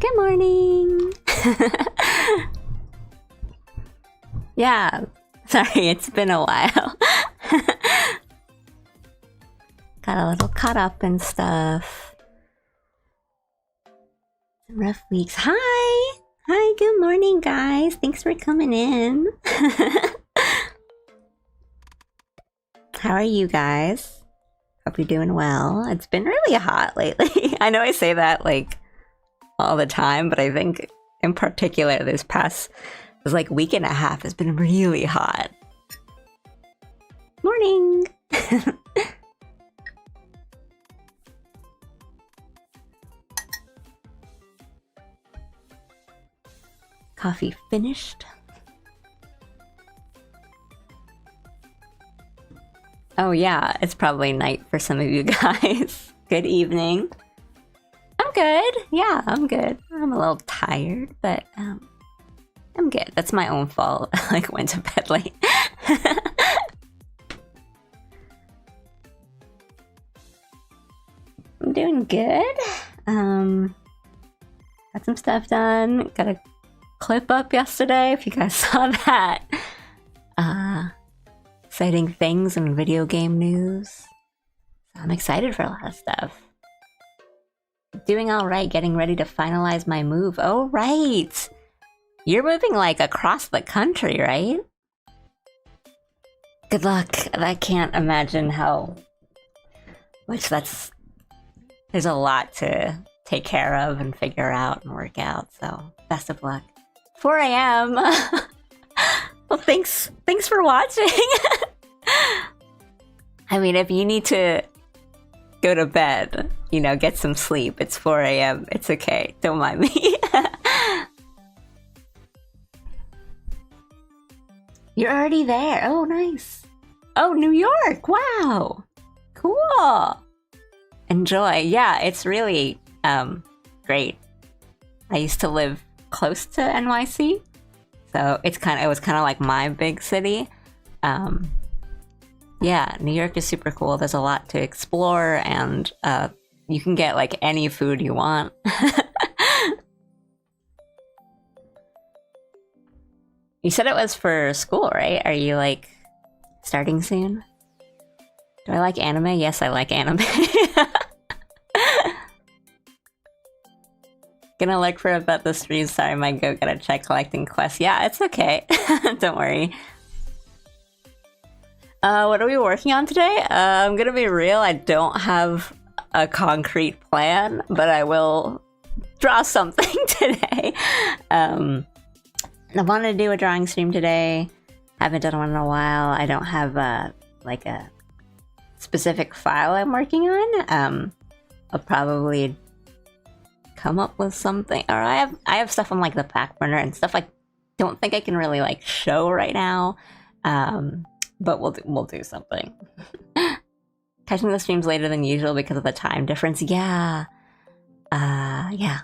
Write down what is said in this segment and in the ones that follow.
Good morning! Yeah, sorry, it's been a while. Got a little caught up and stuff. Some rough weeks. Hi! Hi, good morning, guys. Thanks for coming in. How are you guys? Hope you're doing well. It's been really hot lately. I know I say that like all the time, but I think in particular this like week and a half has been really hot. Morning! Coffee finished. Oh yeah, it's probably night for some of you guys. Good evening. I'm good. Yeah, I'm good. I'm a little tired, but I'm good. That's my own fault. I like went to bed late. I'm doing good. Got some stuff done. Got a clip up yesterday, if you guys saw that. Exciting things in video game news. So I'm excited for a lot of stuff. Doing all right, getting ready to finalize my move. Oh, right. You're moving like across the country, right? Good luck. I can't imagine how much there's a lot to take care of and figure out and work out. So best of luck. 4 a.m. Well, thanks for watching. I mean, if you need to go to bed, you know, get some sleep. It's 4 a.m. It's okay. Don't mind me. You're already there. Oh, nice. Oh, New York. Wow. Cool. Enjoy. Yeah, it's really great. I used to live close to NYC, so it was kind of like my big city. Yeah, New York is super cool. There's a lot to explore, and you can get like any food you want. You said it was for school, right? Are you like starting soon? Do I like anime? Yes, I like anime. Gonna look for about the stream. Sorry, my go gotta check collecting quests. Yeah, it's okay. Don't worry. What are we working on today? I'm gonna be real, I don't have a concrete plan, but I will draw something today. I wanted to do a drawing stream today. Haven't done one in a while. I don't have like a specific file I'm working on. I'll probably come up with something. Or I have stuff on like the back burner and stuff I don't think I can really like show right now. But we'll do something. Catching the streams later than usual because of the time difference. Yeah. Yeah.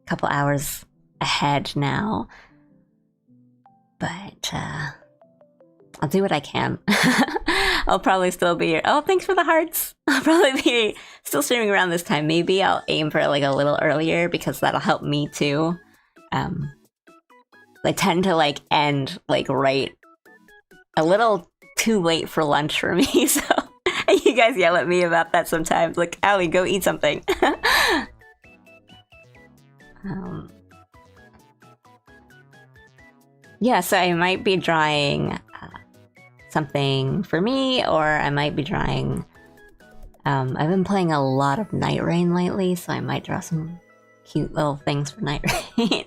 Couple hours ahead now. But I'll do what I can. I'll probably still be... Oh, thanks for the hearts. I'll probably be still streaming around this time. Maybe I'll aim for like a little earlier because that'll help me too. I tend to like end like right a little too late for lunch for me, so you guys yell at me about that sometimes. Like, Allie, go eat something. Yeah, so I might be drawing something for me, or I might be drawing... I've been playing a lot of Night Rain lately, so I might draw some cute little things for Night Rain.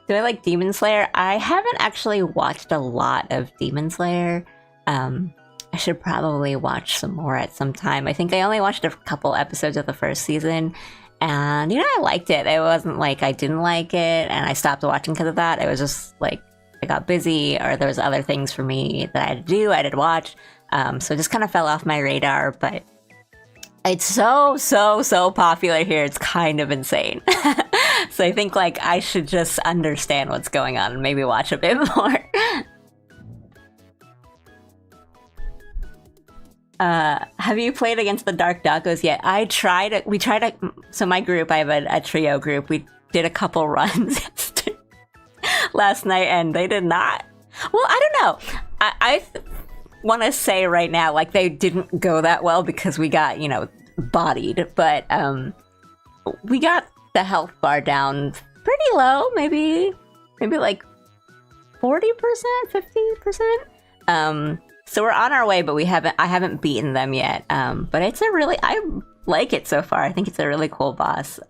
Do I like Demon Slayer? I haven't actually watched a lot of Demon Slayer. I should probably watch some more at some time. I think I only watched a couple episodes of the first season, and you know, I liked it. It wasn't like I didn't like it and I stopped watching because of that. It was just like I got busy, or there was other things for me that I had to do, I had to watch. So it just kind of fell off my radar, but it's so popular here. It's kind of insane. So I think like I should just understand what's going on and maybe watch a bit more. How Have you played against the Dark Doggos yet? We tried it. So my group, I have a trio group. We did a couple runs last night, and they did not. Well, I don't know. I want to say right now, like, they didn't go that well because we got, bodied. But we got the health bar down pretty low, maybe like 40%, 50%. So we're on our way, but I haven't beaten them yet. But I like it so far. I think it's a really cool boss.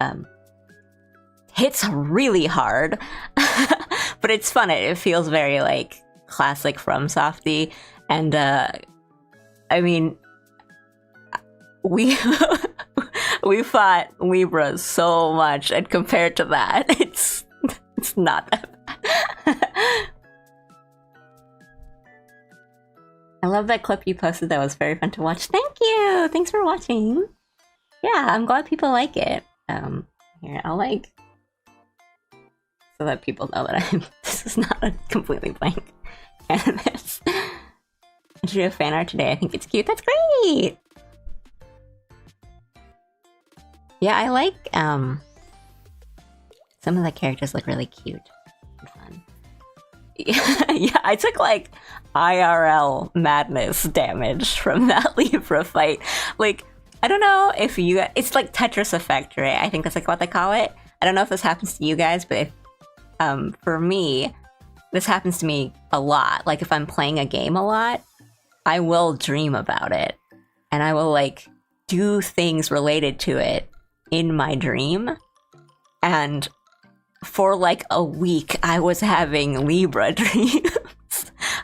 Hits really hard, but it's fun. It feels very like classic FromSofty. And I mean, we we fought Libra so much, and compared to that, it's not that bad. I love that clip you posted. That was very fun to watch. Thank you. Thanks for watching. Yeah, I'm glad people like it. Here, I'll like, so that people know that this is not a completely blank canvas. I drew a fan art today. I think it's cute. That's great. Yeah, I like some of the characters look really cute and fun. Yeah, I took like IRL madness damage from that Libra fight. Like, I don't know if it's like Tetris effect, right? I think that's like what they call it. I don't know if this happens to you guys, but for me, this happens to me a lot. Like, if I'm playing a game a lot, I will dream about it, and I will like do things related to it in my dream. And for like a week, I was having Libra dreams.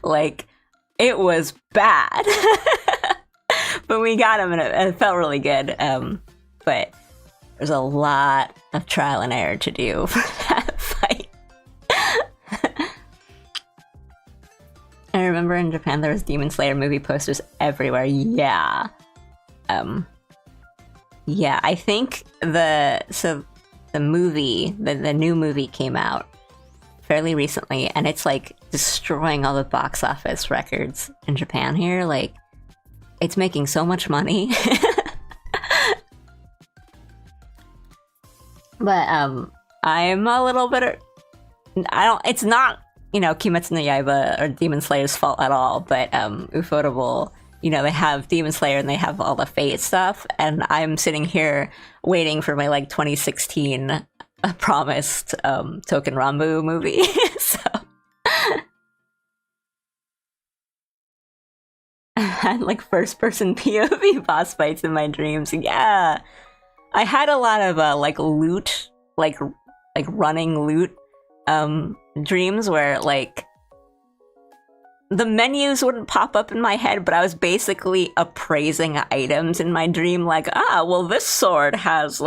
Like, it was bad. But we got him, and it felt really good. But there's a lot of trial and error to do for that fight. I remember in Japan there was Demon Slayer movie posters everywhere. Yeah. Yeah, I think the movie, the new movie came out fairly recently, and it's like destroying all the box office records in Japan here. Like, it's making so much money. But I'm a little bit it's not, Kimetsu no Yaiba or Demon Slayer's fault at all, but Ufotable, they have Demon Slayer and they have all the Fate stuff, and I'm sitting here waiting for my like 2016 promised Token Rambu movie. So I had like first person POV boss fights in my dreams. Yeah, I had a lot of like loot, like running loot dreams where like the menus wouldn't pop up in my head, but I was basically appraising items in my dream. Like, well, this sword has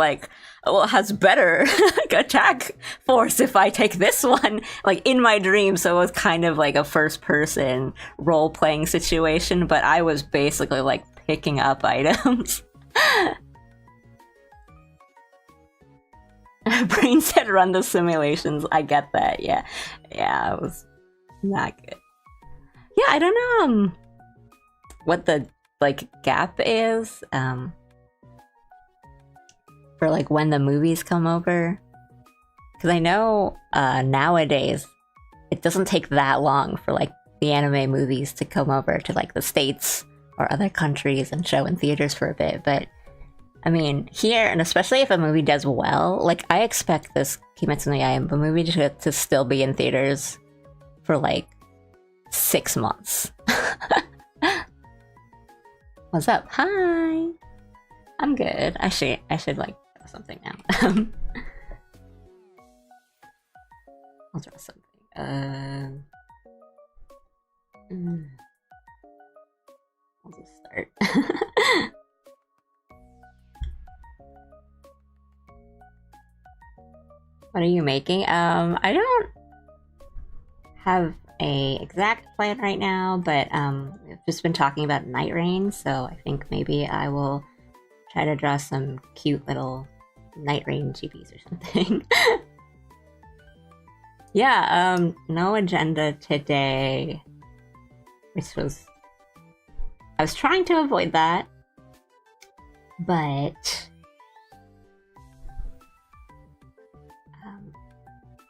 has better attack force if I take this one, like in my dream. So it was kind of like a first person role playing situation, but I was basically like picking up items. Brain said run the simulations. I get that. Yeah, it was not good. Yeah, I don't know what the like gap is for like when the movies come over, because I know nowadays it doesn't take that long for like the anime movies to come over to like the States or other countries and show in theaters for a bit. But I mean, here, and especially if a movie does well, like I expect this Kimetsu no Yaiba movie to still be in theaters for like 6 months. What's up? Hi. I'm good. I should like draw something now. I'll draw something. I'll just start. What are you making? I don't have a exact plan right now, but I've just been talking about Night Rain, so I think maybe I will try to draw some cute little Night Rain GPs or something. Yeah, no agenda today, which was, I was trying to avoid that, But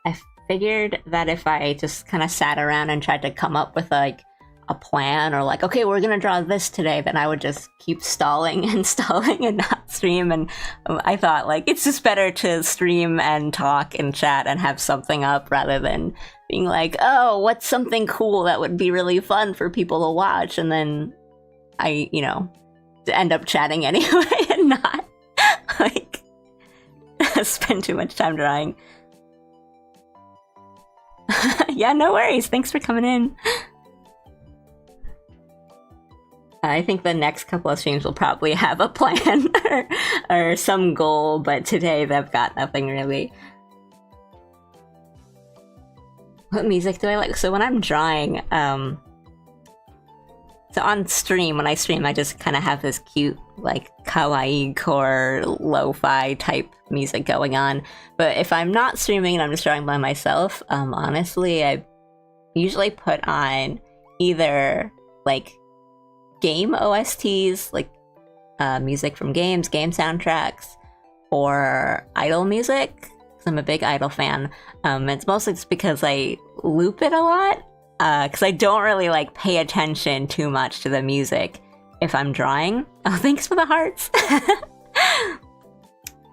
I figured that if I just kind of sat around and tried to come up with like a plan or like, okay, we're gonna draw this today, then I would just keep stalling and stalling and not stream. And I thought like it's just better to stream and talk and chat and have something up rather than being like, oh, what's something cool that would be really fun for people to watch, and then I, end up chatting anyway and not like spend too much time drawing. Yeah, no worries. Thanks for coming in. I think the next couple of streams will probably have a plan or some goal, but today they've got nothing really. What music do I like? So when I'm drawing, so on stream, when I stream, I just kind of have this cute, like, kawaii core lo-fi type music going on. But if I'm not streaming and I'm just drawing by myself, honestly, I usually put on either, like, game OSTs, like music from games, game soundtracks, or idol music, because I'm a big idol fan. It's mostly just because I loop it a lot, because I don't really like pay attention too much to the music if I'm drawing. Oh, thanks for the hearts.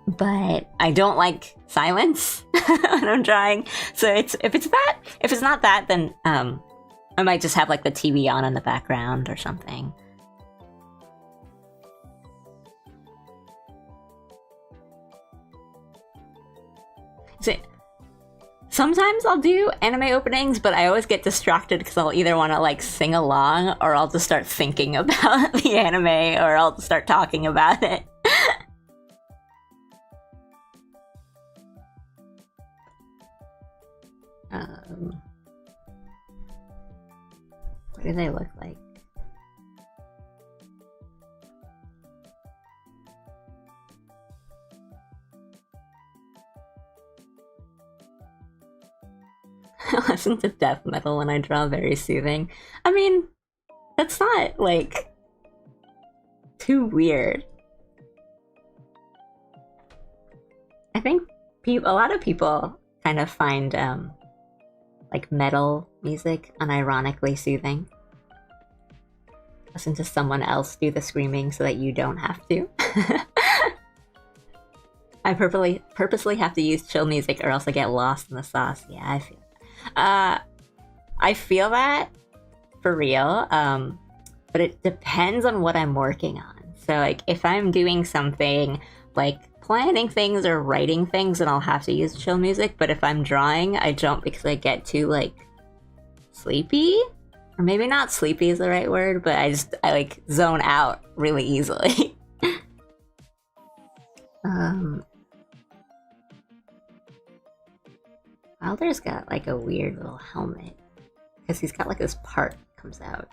But I don't like silence when I'm drawing. So if it's not that, then I might just have like the TV on in the background or something. So, sometimes I'll do anime openings, but I always get distracted because I'll either want to like sing along or I'll just start thinking about the anime or I'll just start talking about it. What do they look like? I listen to death metal when I draw, very soothing. I mean, that's not, like, too weird. I think a lot of people kind of find, like, metal music unironically soothing. Listen to someone else do the screaming so that you don't have to. I purposely have to use chill music or else I get lost in the sauce. Yeah, I feel that for real, but it depends on what I'm working on. So, like, if I'm doing something like planning things or writing things, then I'll have to use chill music. But if I'm drawing, I don't, because I get too, like, sleepy. Or maybe not sleepy is the right word, but I like zone out really easily. Wilder's got like a weird little helmet because he's got like this part that comes out.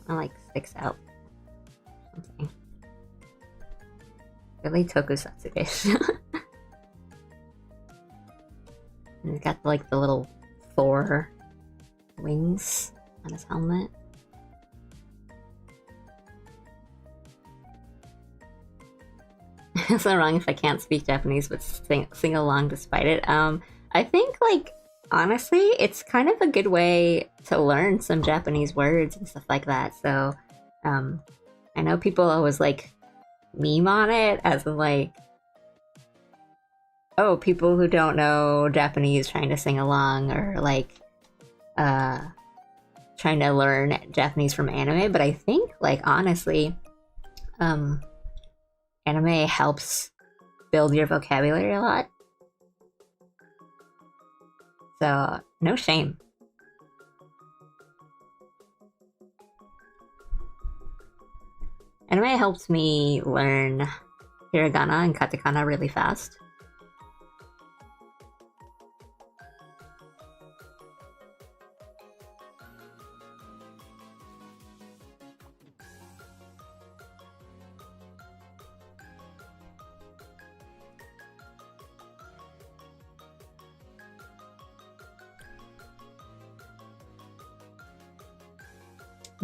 It like sticks out. Something. Really tokusatsu-ish. And he's got like the little Thor wings on his helmet. It's not wrong if I can't speak Japanese but sing along despite it. I think, like, honestly, it's kind of a good way to learn some Japanese words and stuff like that. So, I know people always like meme on it as in like, oh, people who don't know Japanese trying to sing along or like trying to learn Japanese from anime. But I think, like, honestly, anime helps build your vocabulary a lot. So, no shame. Anime helps me learn hiragana and katakana really fast.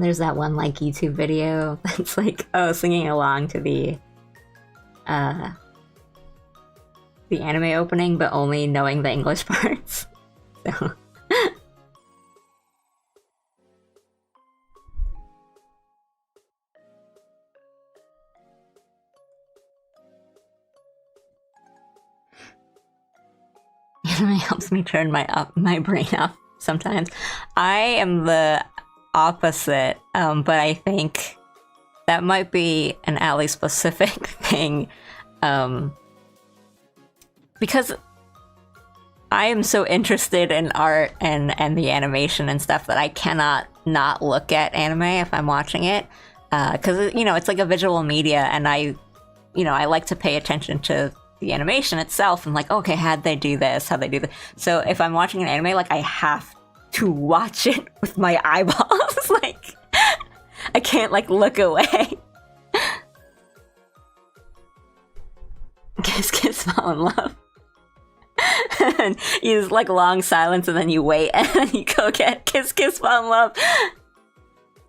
There's that one like YouTube video that's like, oh, singing along to the anime opening, but only knowing the English parts. So. Anime helps me turn my brain off sometimes. I am the opposite, but I think that might be an Ally specific thing, because I am so interested in art and the animation and stuff that I cannot not look at anime if I'm watching it, because it's like a visual media, and I like to pay attention to the animation itself and like, okay, how'd they do this? How'd they do that? So if I'm watching an anime, like I have to watch it with my eyeballs. Like I can't like look away. Kiss Kiss Fall in Love. And you just like long silence and then you wait and then you go get Kiss Kiss Fall in Love.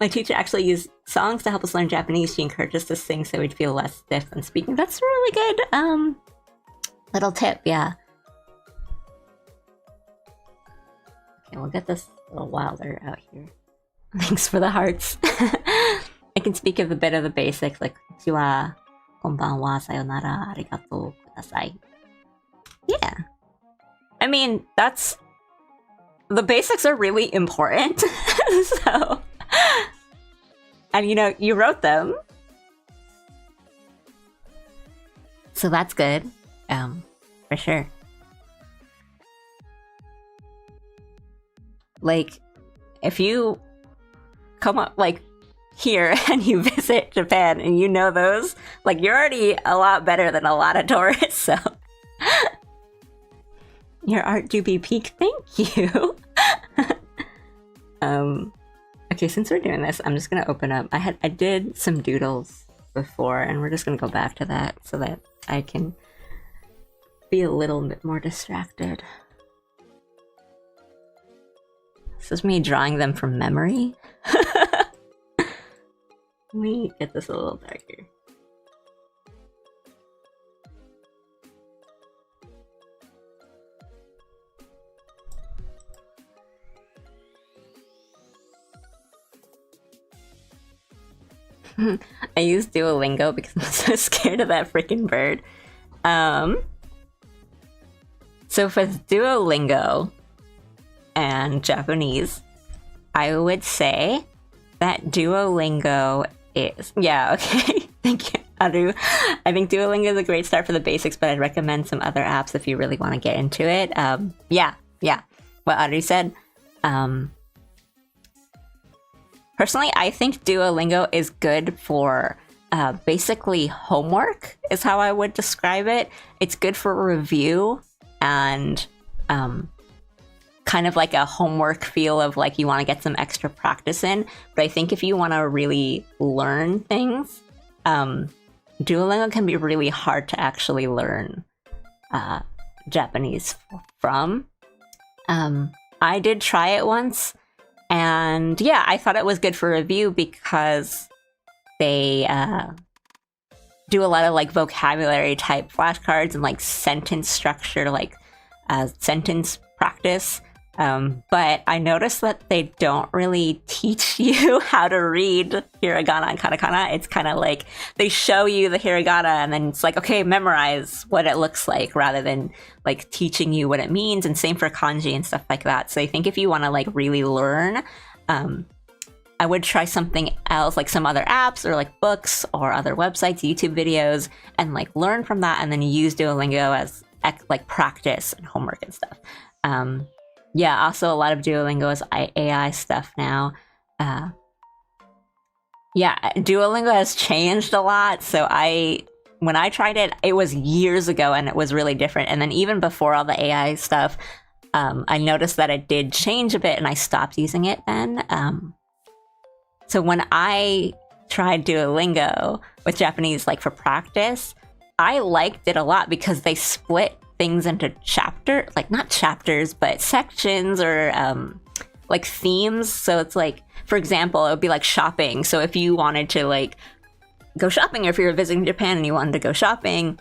My teacher actually used songs to help us learn Japanese. She encouraged us to sing so we'd feel less stiff when speaking. That's really good. Little tip, yeah. Okay, we'll get this a little wilder out here. Thanks for the hearts. I can speak of a bit of the basics, like konnichiwa, konbanwa, sayonara, arigato, kudasai. Yeah. I mean, that's... The basics are really important. So... And you wrote them. So that's good. For sure. Like, if you come up, like, here and you visit Japan and you know those, like, you're already a lot better than a lot of tourists, so. Your art do be peaked, thank you. Okay, since we're doing this, I'm just gonna open up. I did some doodles before, and we're just gonna go back to that so that I can be a little bit more distracted. This is me drawing them from memory. Let me get this a little darker. I use Duolingo because I'm so scared of that freaking bird. So for Duolingo and Japanese, I would say that Duolingo is... Yeah, okay. Thank you, Aru. I think Duolingo is a great start for the basics, but I'd recommend some other apps if you really want to get into it. Yeah. What Aru said. Personally, I think Duolingo is good for basically homework, is how I would describe it. It's good for review and kind of like a homework feel of like you want to get some extra practice in. But I think if you want to really learn things, Duolingo can be really hard to actually learn Japanese from. I did try it once. And yeah, I thought it was good for review because they do a lot of like vocabulary type flashcards and like sentence structure, like sentence practice. But I noticed that they don't really teach you how to read hiragana and katakana. It's kind of like they show you the hiragana and then it's like, okay, memorize what it looks like rather than like teaching you what it means. And same for kanji and stuff like that. So I think if you want to like really learn, I would try something else, like some other apps or like books or other websites, YouTube videos, and like learn from that and then use Duolingo as like practice and homework and stuff. Yeah, also a lot of Duolingo is AI stuff now. Yeah, Duolingo has changed a lot. So when I tried it, it was years ago and it was really different. And then even before all the AI stuff, I noticed that it did change a bit and I stopped using it then. So when I tried Duolingo with Japanese, like for practice, I liked it a lot because they split things into not chapters, but sections or like themes. So it's like, for example, it would be like shopping. So if you wanted to like go shopping, or if you were visiting Japan and you wanted to go shopping,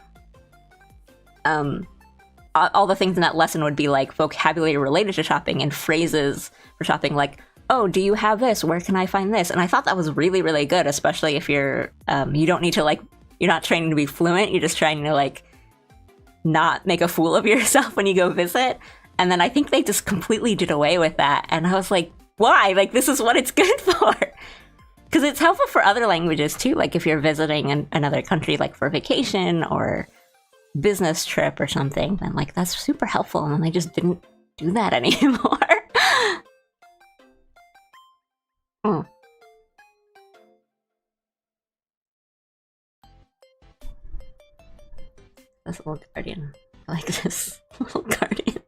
all the things in that lesson would be like vocabulary related to shopping and phrases for shopping, like, oh, do you have this? Where can I find this? And I thought that was really, really good, especially if you're, you don't need to like, you're not training to be fluent, you're just trying to like not make a fool of yourself when you go visit. And then I think they just completely did away with that. And I was like, why? Like, this is what it's good for. Because it's helpful for other languages too. Like if you're visiting another country, like for vacation or business trip or something, then like that's super helpful. And then they just didn't do that anymore. Mm. This little guardian. I like this little guardian.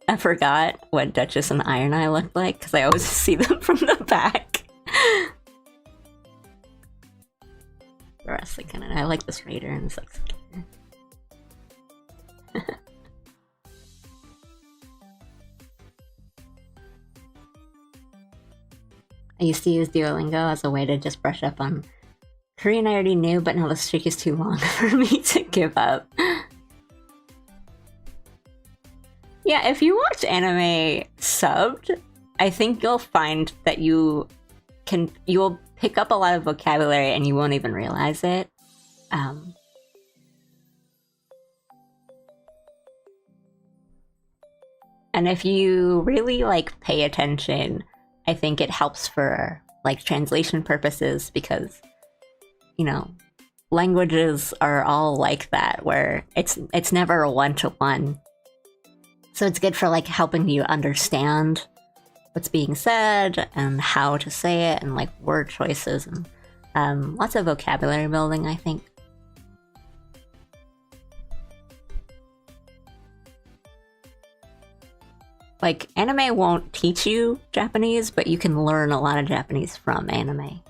I forgot what Duchess and Iron Eye looked like because I always see them from the back. The rest of I like this raider and this like I used to use Duolingo as a way to just brush up on Korean I already knew, but now the streak is too long for me to give up. Yeah, if you watch anime subbed, I think you'll find that you'll pick up a lot of vocabulary and you won't even realize it. And if you really like pay attention, I think it helps for like translation purposes because, you know, languages are all like that where it's never a one-to-one. So it's good for like helping you understand what's being said and how to say it and like word choices and lots of vocabulary building, I think. Like, anime won't teach you Japanese, but you can learn a lot of Japanese from anime.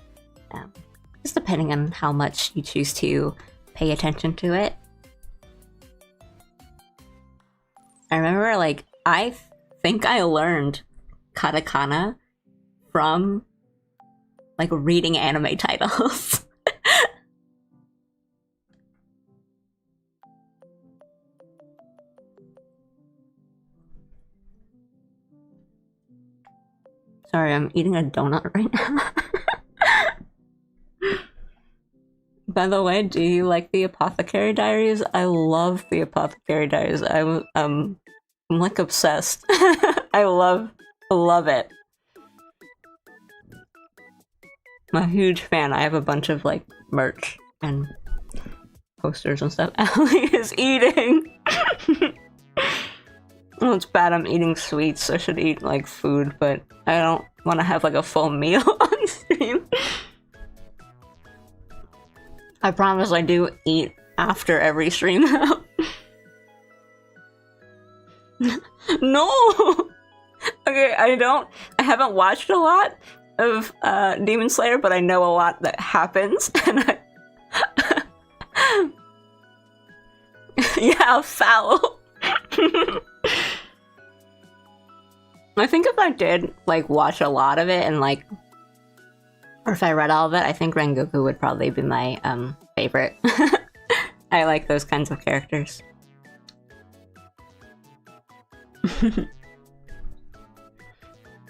Just depending on how much you choose to pay attention to it. I remember, like, I think I learned katakana from, like, reading anime titles. Sorry, I'm eating a donut right now. By the way, do you like the Apothecary Diaries? I love the Apothecary Diaries. I'm like obsessed. I love it. I'm a huge fan. I have a bunch of like merch and posters and stuff. Ellie is eating. Oh, it's bad I'm eating sweets. I should eat, like, food, but I don't want to have, like, a full meal on stream. I promise I do eat after every stream, though. No! Okay, I haven't watched a lot of Demon Slayer, but I know a lot that happens, and yeah, foul. I think if I did, like, watch a lot of it and, like, or if I read all of it, I think Rengoku would probably be my, favorite. I like those kinds of characters.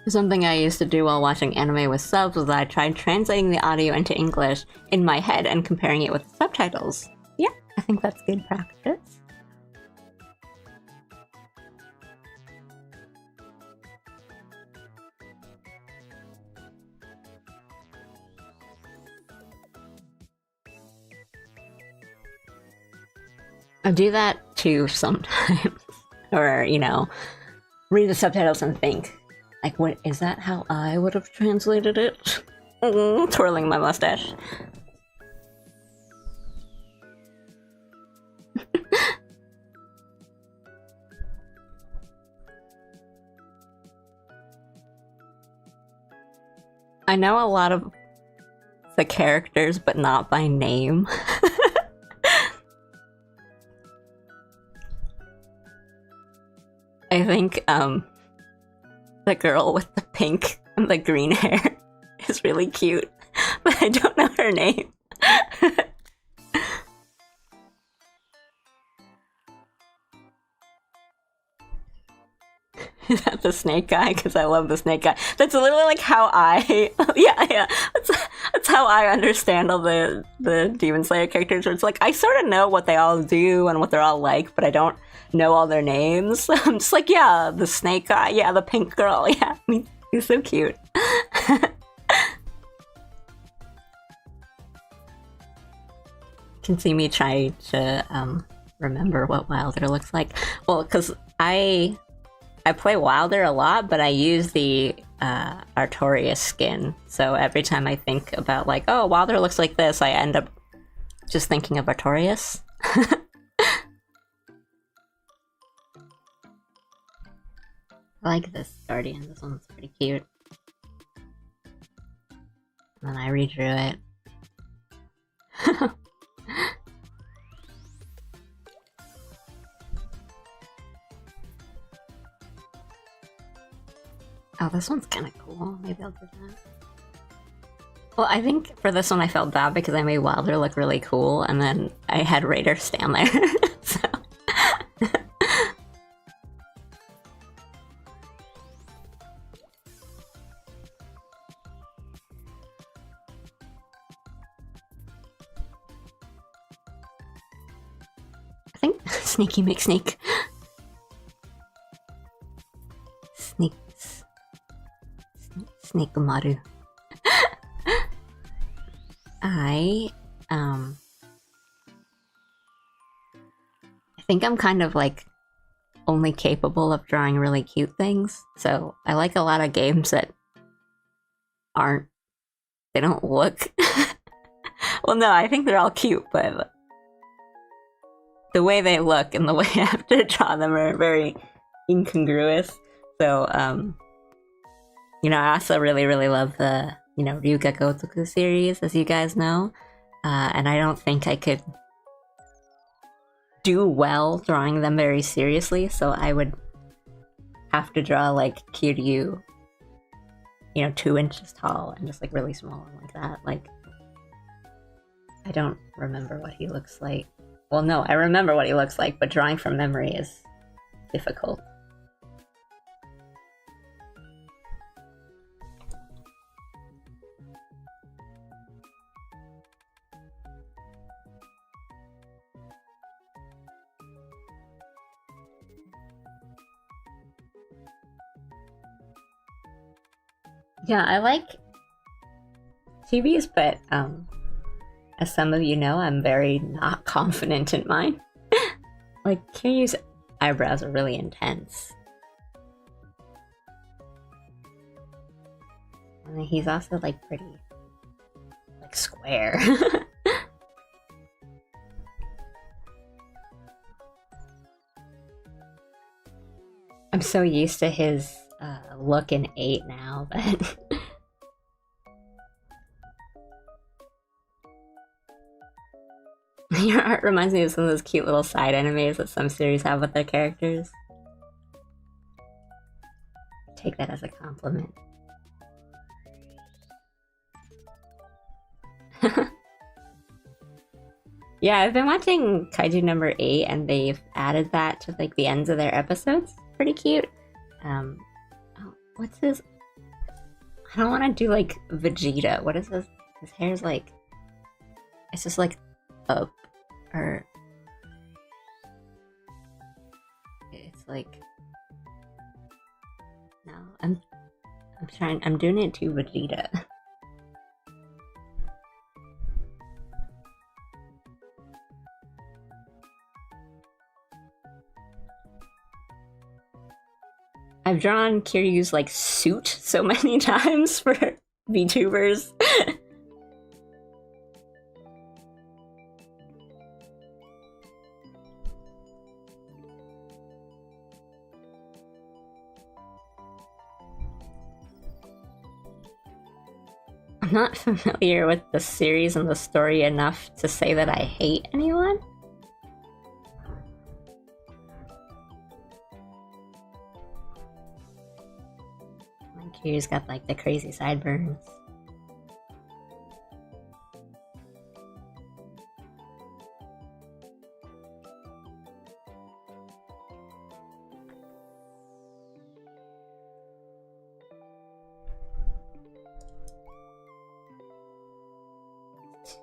Something I used to do while watching anime with subs was that I tried translating the audio into English in my head and comparing it with the subtitles. Yeah, I think that's good practice. I do that too sometimes. Or, you know, read the subtitles and think, like, what is that how I would have translated it? Twirling my mustache. I know a lot of the characters, but not by name. think the girl with the pink and the green hair is really cute, but I don't know her name. Is that the snake guy? Because I love the snake guy. That's literally like how I... yeah. That's how I understand all the Demon Slayer characters, where it's like, I sort of know what they all do and what they're all like, but I don't know all their names. I'm just like, yeah, the snake guy, yeah, the pink girl, yeah. I mean, he's so cute. Can see me try to remember what Wilder looks like. Well, because I play Wilder a lot, but I use the Artorias skin. So every time I think about like, oh, Wilder looks like this, I end up just thinking of Artorias. I like this Guardian. This one's pretty cute. And then I redrew it. Oh, this one's kind of cool. Maybe I'll do that. Well, I think for this one I felt bad because I made Wilder look really cool, and then I had Raider stand there. So. I think Sneaky McSneak. Snakemaru. I think I'm kind of like only capable of drawing really cute things. So I like a lot of games that they don't look well, no, I think they're all cute, but the way they look and the way I have to draw them are very incongruous. So you know, I also really, really love the, you know, Ryuga Gotoku series, as you guys know. And I don't think I could do well drawing them very seriously, so I would have to draw, like, Kiryu, you know, 2 inches tall and just, like, really small and like that. Like, I don't remember what he looks like. Well, no, I remember what he looks like, but drawing from memory is difficult. Yeah, I like TVs, but as some of you know, I'm very not confident in mine. Like, Kiryu's eyebrows are really intense. And he's also, like, pretty, like, square. I'm so used to his look in 8 now that your art reminds me of some of those cute little side animes that some series have with their characters. Take that as a compliment. Yeah, I've been watching Kaiju number 8 and they've added that to like the ends of their episodes. Pretty cute. Oh, what's his? I don't want to do like Vegeta. What is this? His hair's like, it's just like up, or it's like, no, I'm doing it to Vegeta. I've drawn Kiryu's like suit so many times for VTubers. I'm not familiar with the series and the story enough to say that I hate anyone. Kiryu's got like the crazy sideburns.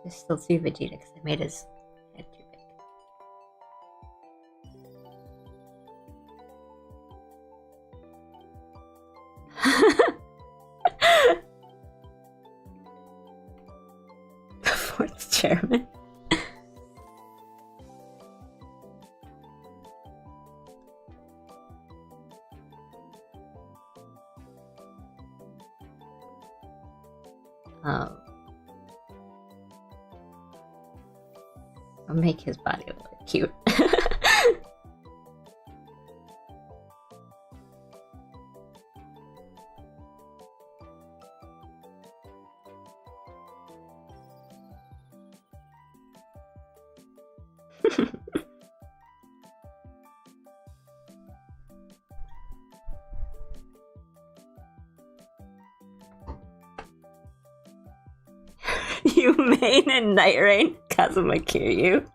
It's still too Vegeta because I made his head too big. The fourth chairman. I'll make his body look cute. You made a Night Rain Kazuma Kiryu.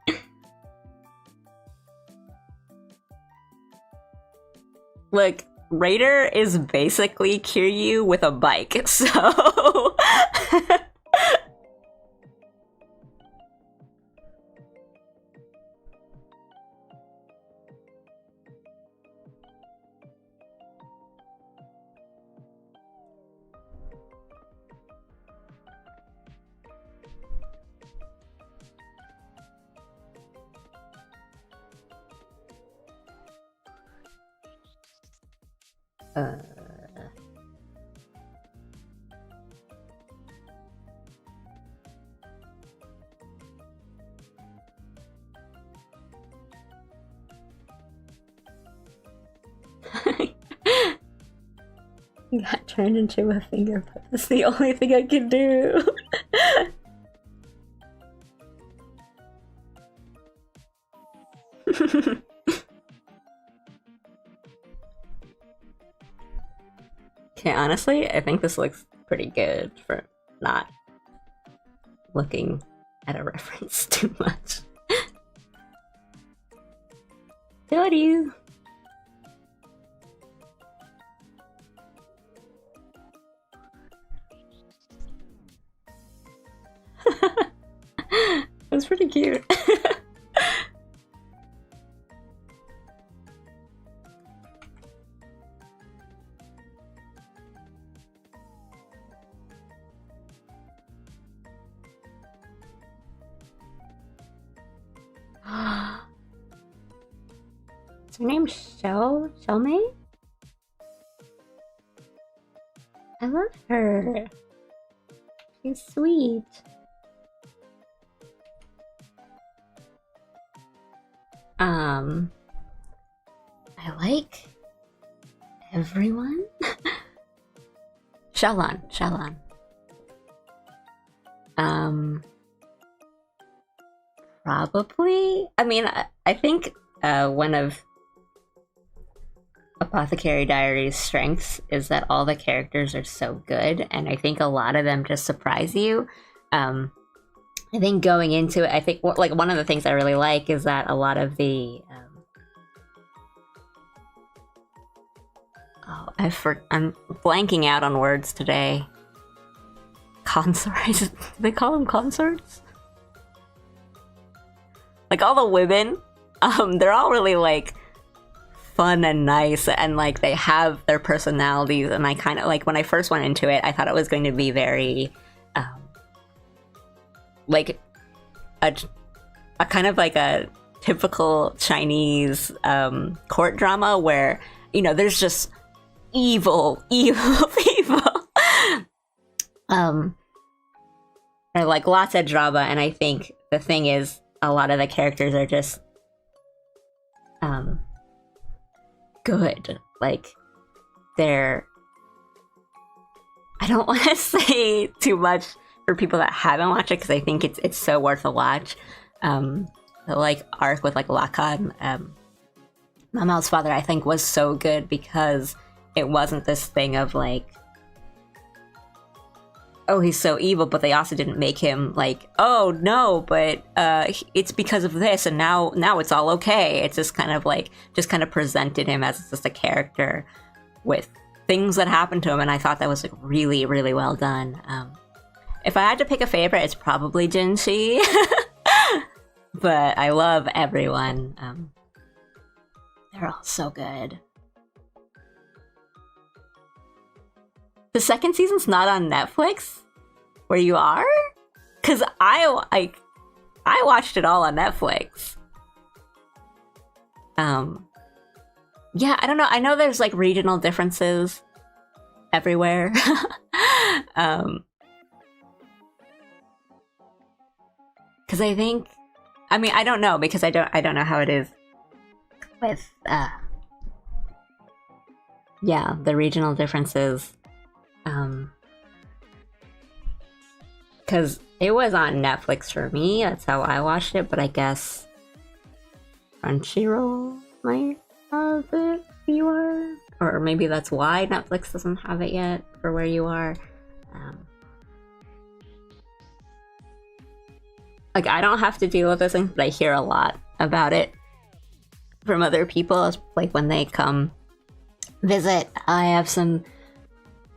Look, Raider is basically Kiryu with a bike, so... Got turned into a finger, but that's the only thing I can do. Okay, honestly, I think this looks pretty good for not looking at a reference too much. Got you. That's pretty cute. Is her name Shelmay? I love her. She's sweet. I like everyone. Shallan. Probably. I mean, I think one of Apothecary Diaries' strengths is that all the characters are so good, and I think a lot of them just surprise you. I think going into it, I think like one of the things I really like is that a lot of the I'm blanking out on words today. Consorts? Do they call them consorts? Like all the women, they're all really like fun and nice, and like they have their personalities, and I kind of like when I first went into it, I thought it was going to be very like a kind of like a typical Chinese court drama where, you know, there's just evil people. And like lots of drama, and I think the thing is a lot of the characters are just good. Like they're, I don't want to say too much for people that haven't watched it because I think it's so worth a watch. The like arc with like Lakan, Mamal's father, I think was so good because it wasn't this thing of like oh, he's so evil, but they also didn't make him like, oh no, but it's because of this, and now it's all okay. It's just kind of like presented him as just a character with things that happened to him, and I thought that was like really, really well done. If I had to pick a favorite, it's probably Jinshi, but I love everyone. They're all so good. The second season's not on Netflix, where you are? Cause I watched it all on Netflix. Yeah, I don't know. I know there's like regional differences everywhere. Cause I think, I mean, I don't know because I don't know how it is with yeah, the regional differences. Because it was on Netflix for me, that's how I watched it, but I guess Crunchyroll might have it where you are, or maybe that's why Netflix doesn't have it yet for where you are. Like, I don't have to deal with this thing, but I hear a lot about it from other people, like when they come visit. I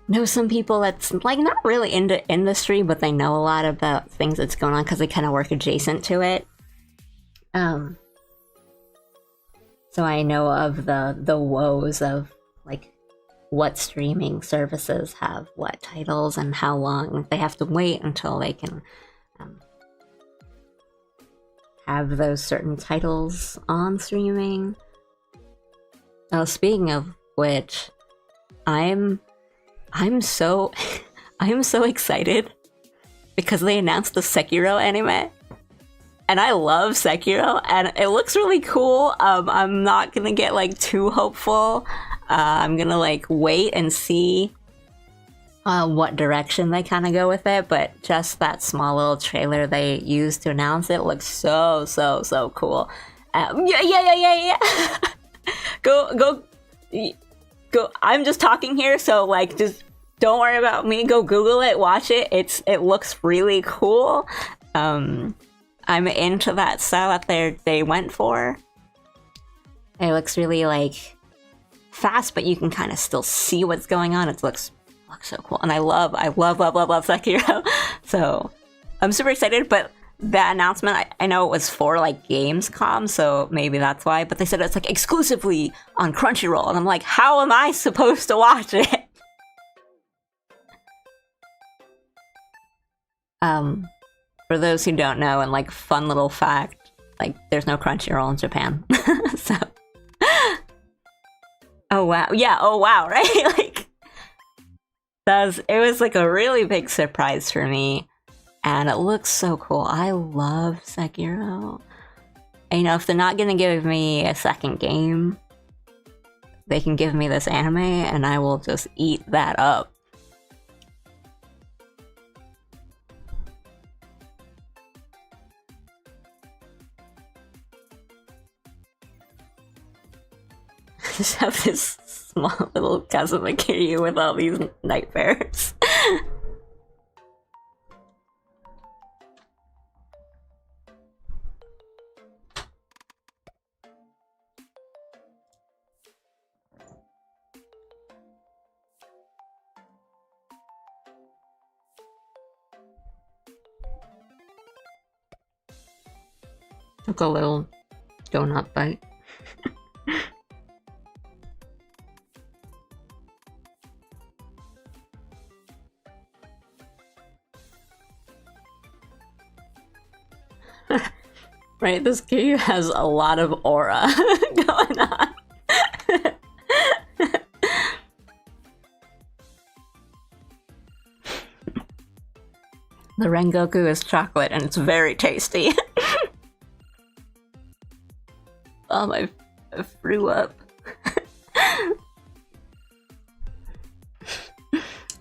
know some people that's like not really into industry, but they know a lot about things that's going on because they kind of work adjacent to it. So I know of the woes of like what streaming services have what titles and how long they have to wait until they can have those certain titles on streaming. Oh, speaking of which, I'm so excited because they announced the Sekiro anime, and I love Sekiro, and it looks really cool. I'm not gonna get like too hopeful. I'm gonna like wait and see what direction they kind of go with it. But just that small little trailer they used to announce it looks so cool. Yeah. Go. I'm just talking here, so like just don't worry about me. Go Google it, watch it. It looks really cool. I'm into that style that they went for. It looks really like fast, but you can kind of still see what's going on. It looks so cool, and I love Sekiro. So I'm super excited. But that announcement, I know it was for like Gamescom, so maybe that's why. But they said it's like exclusively on Crunchyroll, and I'm like, how am I supposed to watch it? For those who don't know, and like fun little fact, like there's no Crunchyroll in Japan. So, oh wow, yeah, oh wow, right? Like it was like a really big surprise for me. And it looks so cool. I love Sekiro. And, you know, if they're not gonna give me a second game, they can give me this anime and I will just eat that up. I just have this small little Kazuma Kiryu with all these nightmares. Took a little donut bite. Right, this Kiryu has a lot of aura going on. The Rengoku is chocolate and it's very tasty. I threw up.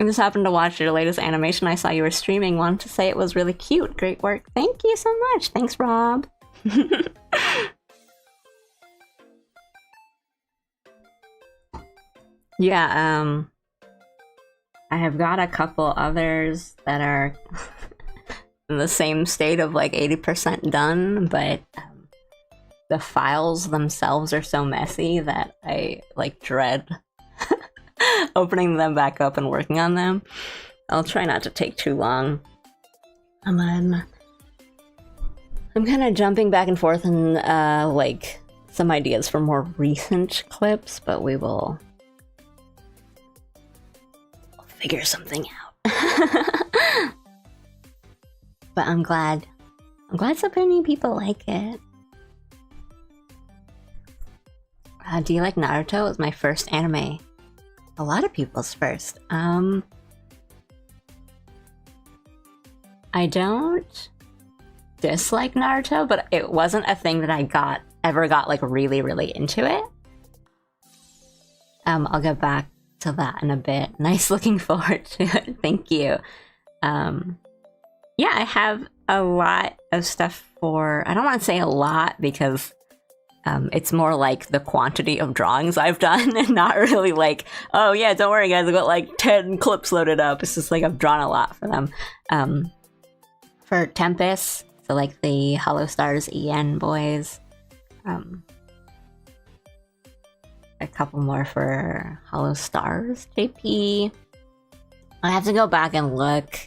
I just happened to watch your latest animation. I saw you were streaming. Wanted to say it was really cute. Great work. Thank you so much. Thanks, Rob. Yeah, I have got a couple others that are in the same state of like 80% done, but the files themselves are so messy that I like dread opening them back up and working on them. I'll try not to take too long. And then I'm kind of jumping back and forth and like some ideas for more recent clips, but we'll figure something out. But I'm glad so many people like it. Do you like Naruto? It was my first anime. A lot of people's first. I don't dislike Naruto, but it wasn't a thing that I ever got like really, really into it. I'll get back to that in a bit. Nice, looking forward to it. Thank you. Yeah, I have a lot of stuff for... I don't want to say a lot because it's more like the quantity of drawings I've done and not really like, oh yeah, don't worry guys, I've got like 10 clips loaded up. It's just like I've drawn a lot for them. For Tempest, so like the Hollow Stars EN boys. A couple more for Hollow Stars JP. I have to go back and look,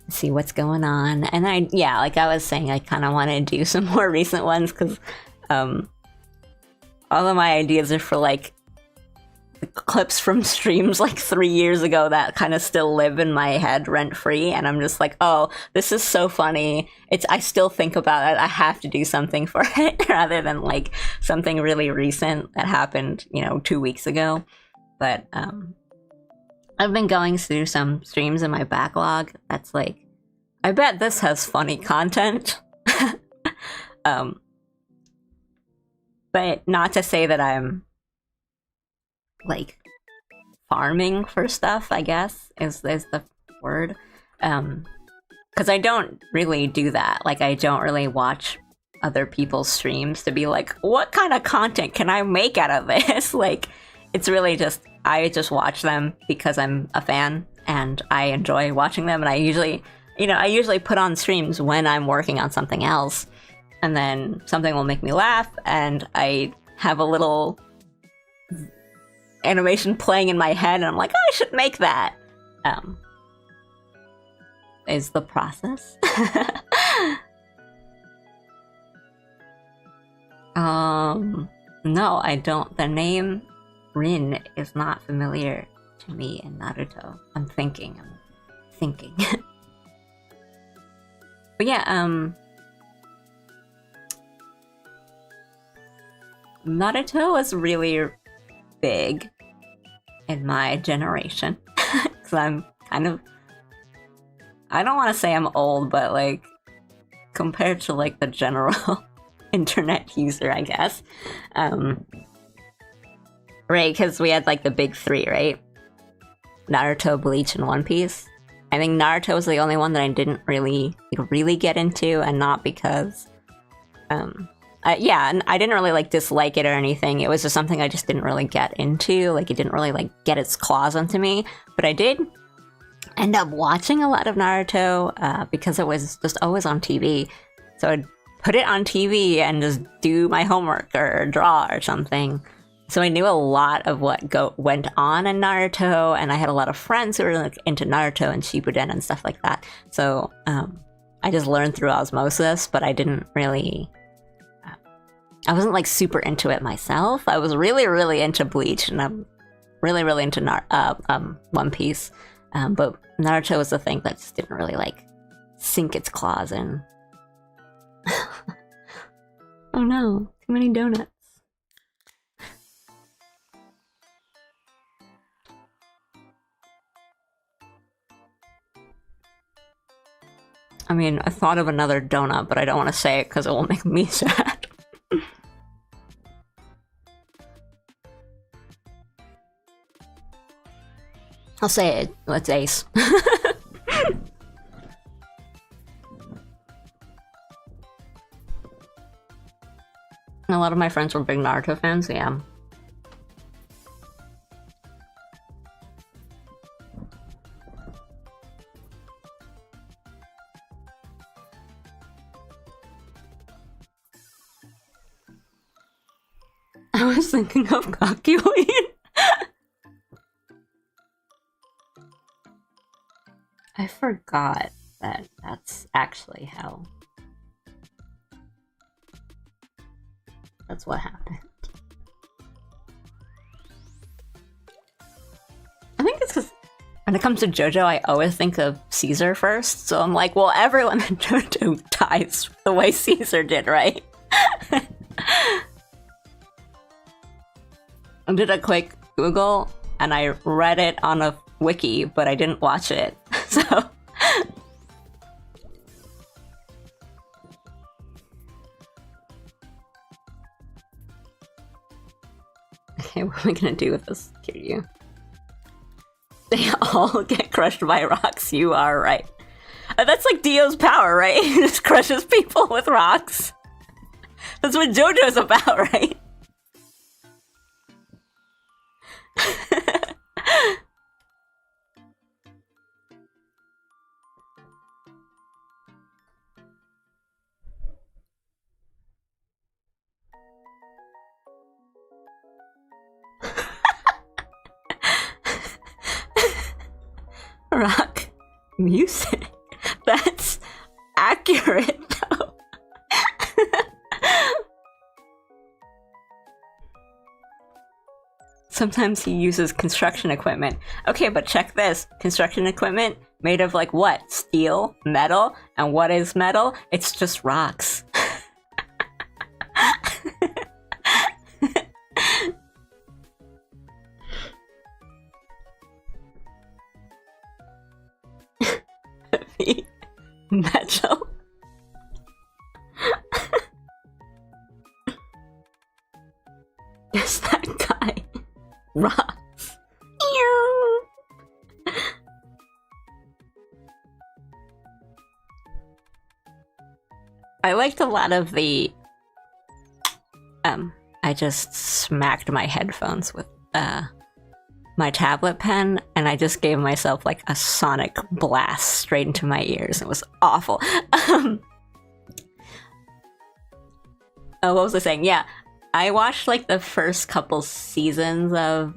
see what's going on. And like I was saying, I kind of want to do some more recent ones because all of my ideas are for like clips from streams like 3 years ago that kind of still live in my head rent free, and I'm just like, oh, this is so funny. I still think about it. I have to do something for it rather than like something really recent that happened, 2 weeks ago. But I've been going through some streams in my backlog that's like, I bet this has funny content. But not to say that I'm like farming for stuff, I guess is the word. Because I don't really do that. Like, I don't really watch other people's streams to be like, what kind of content can I make out of this? Like, it's really just, I just watch them because I'm a fan and I enjoy watching them. And I usually put on streams when I'm working on something else, and then something will make me laugh and I have a little animation playing in my head and I'm like, oh, I should make that. Is the process. No, I don't. The name Rin is not familiar to me in Naruto. I'm thinking. But yeah, Naruto was really big in my generation. Because I'm kind of... I don't want to say I'm old, but like, compared to like the general internet user, I guess. Right, because we had like the big three, right? Naruto, Bleach, and One Piece. I think Naruto was the only one that I didn't really get into, and not because... and I didn't really like dislike it or anything. It was just something I just didn't really get into. Like, it didn't really like get its claws onto me. But I did end up watching a lot of Naruto because it was just always on TV. So I'd put it on TV and just do my homework or draw or something. So I knew a lot of what went on in Naruto, and I had a lot of friends who were like, into Naruto and Shippuden and stuff like that. So I just learned through osmosis, but I didn't really... I wasn't like super into it myself. I was really, really into Bleach, and I'm really, really into One Piece. But Naruto was the thing that just didn't really like sink its claws in. Oh no, too many donuts. I mean, I thought of another donut, but I don't want to say it because it will make me sad. I'll say it. Let's Ace. A lot of my friends were big Naruto fans, yeah. I was thinking of Kakyoin. I forgot that that's actually how... That's what happened. I think it's because when it comes to JoJo, I always think of Caesar first. So I'm like, well, everyone in JoJo dies the way Caesar did, right? I did a quick Google and I read it on a wiki, but I didn't watch it. So... Okay, what am I gonna do with this Kiryu? They all get crushed by rocks, you are right. That's like Dio's power, right? He just crushes people with rocks. That's what JoJo's about, right? Rock music. That's accurate, though. Sometimes he uses construction equipment. Okay, but check this. Construction equipment made of like what? Steel? Metal? And what is metal? It's just rocks. Metal. Is that guy rocks? I liked a lot of the I just smacked my headphones with my tablet pen, and I just gave myself like a sonic blast straight into my ears. It was awful. Oh, what was I saying? Yeah, I watched like the first couple seasons of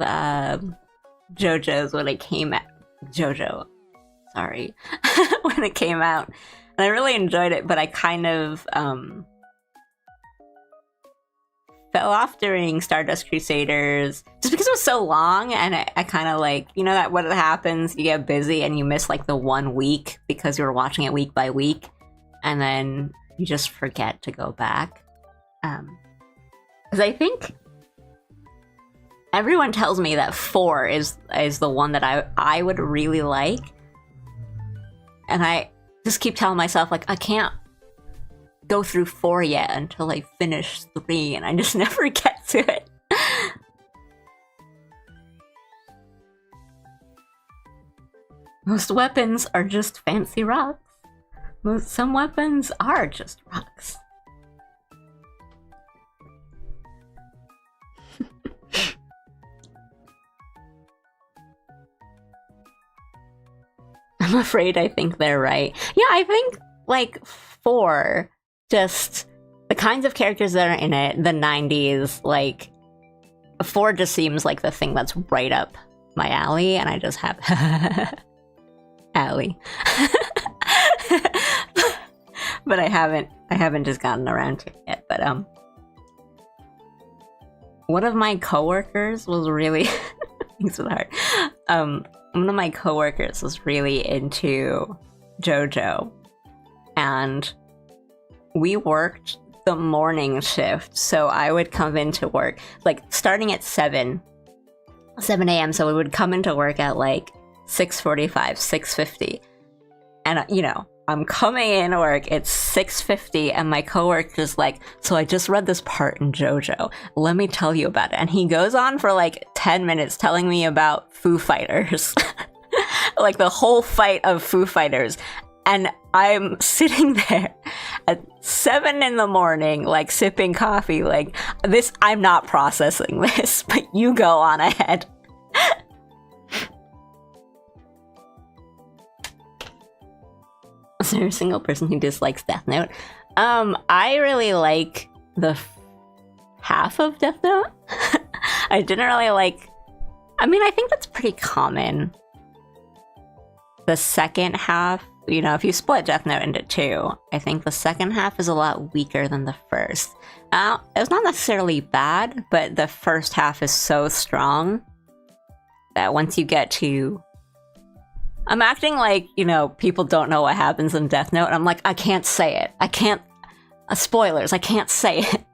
JoJo's when it came out. JoJo, sorry, when it came out, and I really enjoyed it. But I kind of fell off during Stardust Crusaders just because it was so long, and I kind of like, you know, that what happens, you get busy and you miss like the 1 week because you were watching it week by week, and then you just forget to go back. Because I think everyone tells me that 4 is the one that I would really like, and I just keep telling myself like I can't go through 4 yet until I finish 3, and I just never get to it. Most weapons are just fancy rocks. Some weapons are just rocks. I'm afraid I think they're right. Yeah, I think like 4, just the kinds of characters that are in it, the 90s, like 4 just seems like the thing that's right up my alley, and I just have alley. But I haven't just gotten around to it yet. But one of my coworkers was really thanks for the heart. One of my coworkers was really into JoJo, and we worked the morning shift, so I would come into work like starting at 7 a.m. So we would come into work at like 6:45, 6:50, and you know, I'm coming in work, it's 6:50, and my coworker's like, so I just read this part in JoJo, let me tell you about it. And he goes on for like 10 minutes telling me about Foo Fighters. Like the whole fight of Foo Fighters. And I'm sitting there at 7 in the morning, like sipping coffee, like this, I'm not processing this, but you go on ahead. Is there a single person who dislikes Death Note? I really like the half of Death Note. I didn't really like... I mean, I think that's pretty common. The second half, you know, if you split Death Note into two, I think the second half is a lot weaker than the first. It's not necessarily bad, but the first half is so strong that once you get to... I'm acting like, you know, people don't know what happens in Death Note, and I'm like, I can't say it. I can't... spoilers, I can't say it.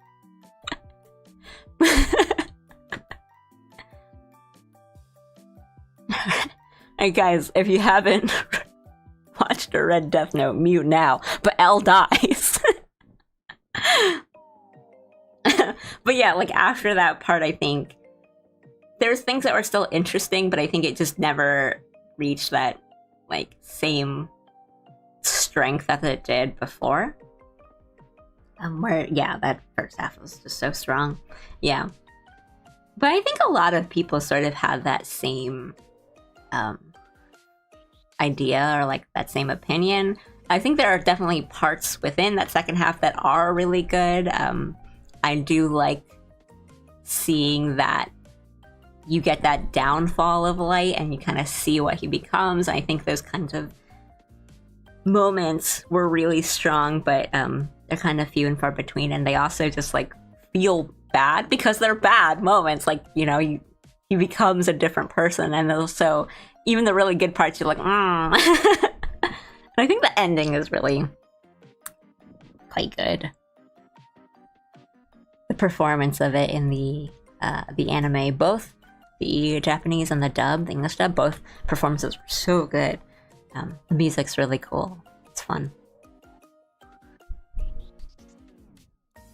Hey guys, if you haven't watched or read Death Note, mute now. But L dies. But yeah, like after that part, I think there's things that were still interesting, but I think it just never reached that like same strength that it did before. Where yeah, that first half was just so strong. Yeah. But I think a lot of people sort of had that same idea or like that same opinion. I think there are definitely parts within that second half that are really good. I do like seeing that you get that downfall of Light and you kind of see what he becomes. I think those kinds of moments were really strong, but they're kind of few and far between, and they also just like feel bad because they're bad moments. Like, you know, he becomes a different person, and also even the really good parts, you're like, I think the ending is really quite good. The performance of it in the anime, both the Japanese and the dub, the English dub, both performances were so good. The music's really cool. It's fun.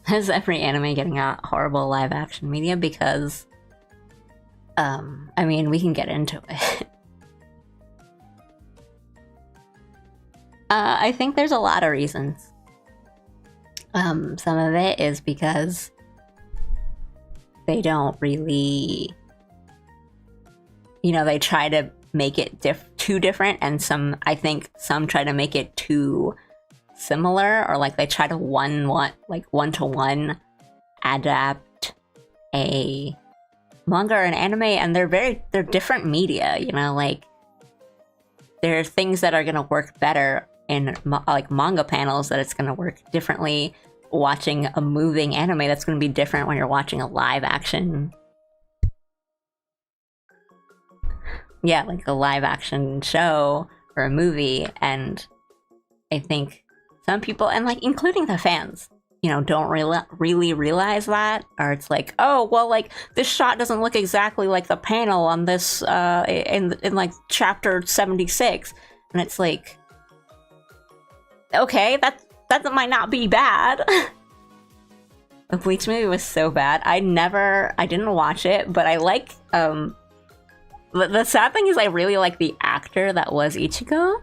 Is every anime getting a horrible live action media? Because, I mean, we can get into it. I think there's a lot of reasons. Some of it is because they don't really, you know, they try to make it too different, and I think some try to make it too similar, or like they try to one-to-one adapt a manga or an anime, and they're different media, you know, like there are things that are going to work better in like manga panels that it's going to work differently watching a moving anime that's going to be different when you're watching a live action. Yeah, like a live action show or a movie. And I think some people, and like including the fans, you know, don't really realize that, or it's like, oh, well, like this shot doesn't look exactly like the panel on this in like chapter 76, and it's like, okay, that might not be bad. The Bleach movie was so bad. I didn't watch it, but I like the sad thing is I really like the actor that was Ichigo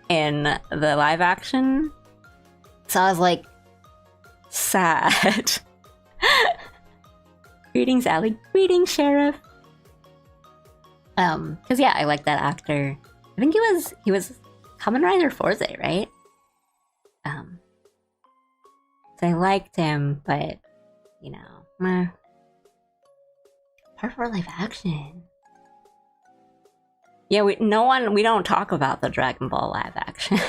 in the live action. So I was like, sad. Greetings, Allie. Greetings, Sheriff. Cause yeah, I like that actor. I think he was Kamen Rider Forze, right? So I liked him, but you know, meh. Part for live action. Yeah, we don't talk about the Dragon Ball live action.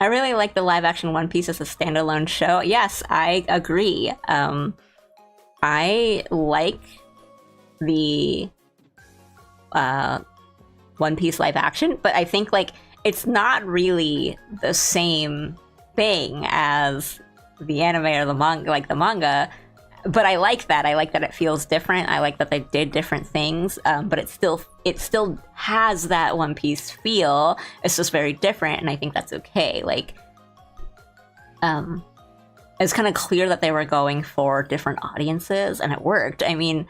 I really like the live action One Piece as a standalone show. Yes, I agree. I like the One Piece live action, but I think like it's not really the same thing as the anime or the manga, like the manga. But I like that. I like that it feels different. I like that they did different things. But it still has that One Piece feel. It's just very different, and I think that's okay. Like, it's kind of clear that they were going for different audiences, and it worked. I mean,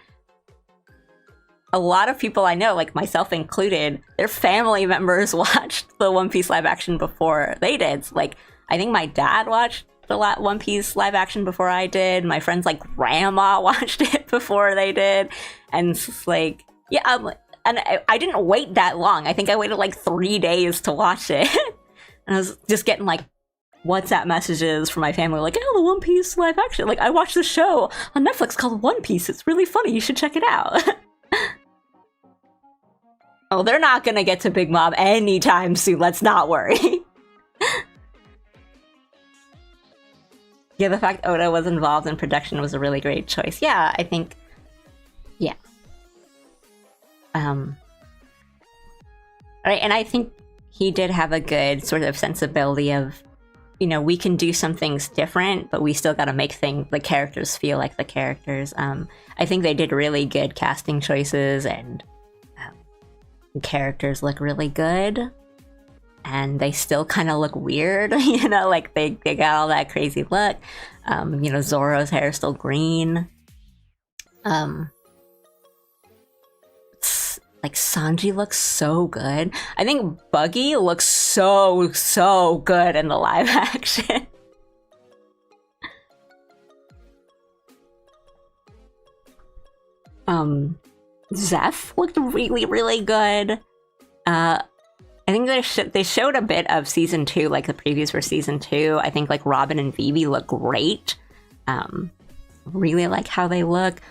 a lot of people I know, like myself included, their family members watched the One Piece live action before they did. So, like, I think my dad watched the One Piece live action before I did. My friends like grandma watched it before they did, and it's just like, yeah, and I didn't wait that long. I think I waited like 3 days to watch it. And I was just getting like WhatsApp messages from my family like, oh, the One Piece live action. Like, I watched the show on Netflix called One Piece. It's really funny. You should check it out. Oh, they're not gonna get to Big Mom anytime soon. Let's not worry. Yeah, the fact Oda was involved in production was a really great choice. Yeah, I think... Yeah. Right, and I think he did have a good sort of sensibility of, you know, we can do some things different, but we still gotta make the characters feel like the characters. I think they did really good casting choices, and characters look really good. And they still kind of look weird, you know, like they got all that crazy look. You know, Zoro's hair is still green. Like Sanji looks so good. I think Buggy looks so good in the live action. Zeph looked really good. I think they showed a bit of season 2, like the previews for season 2. I think like Robin and Vivi look great. Really like how they look.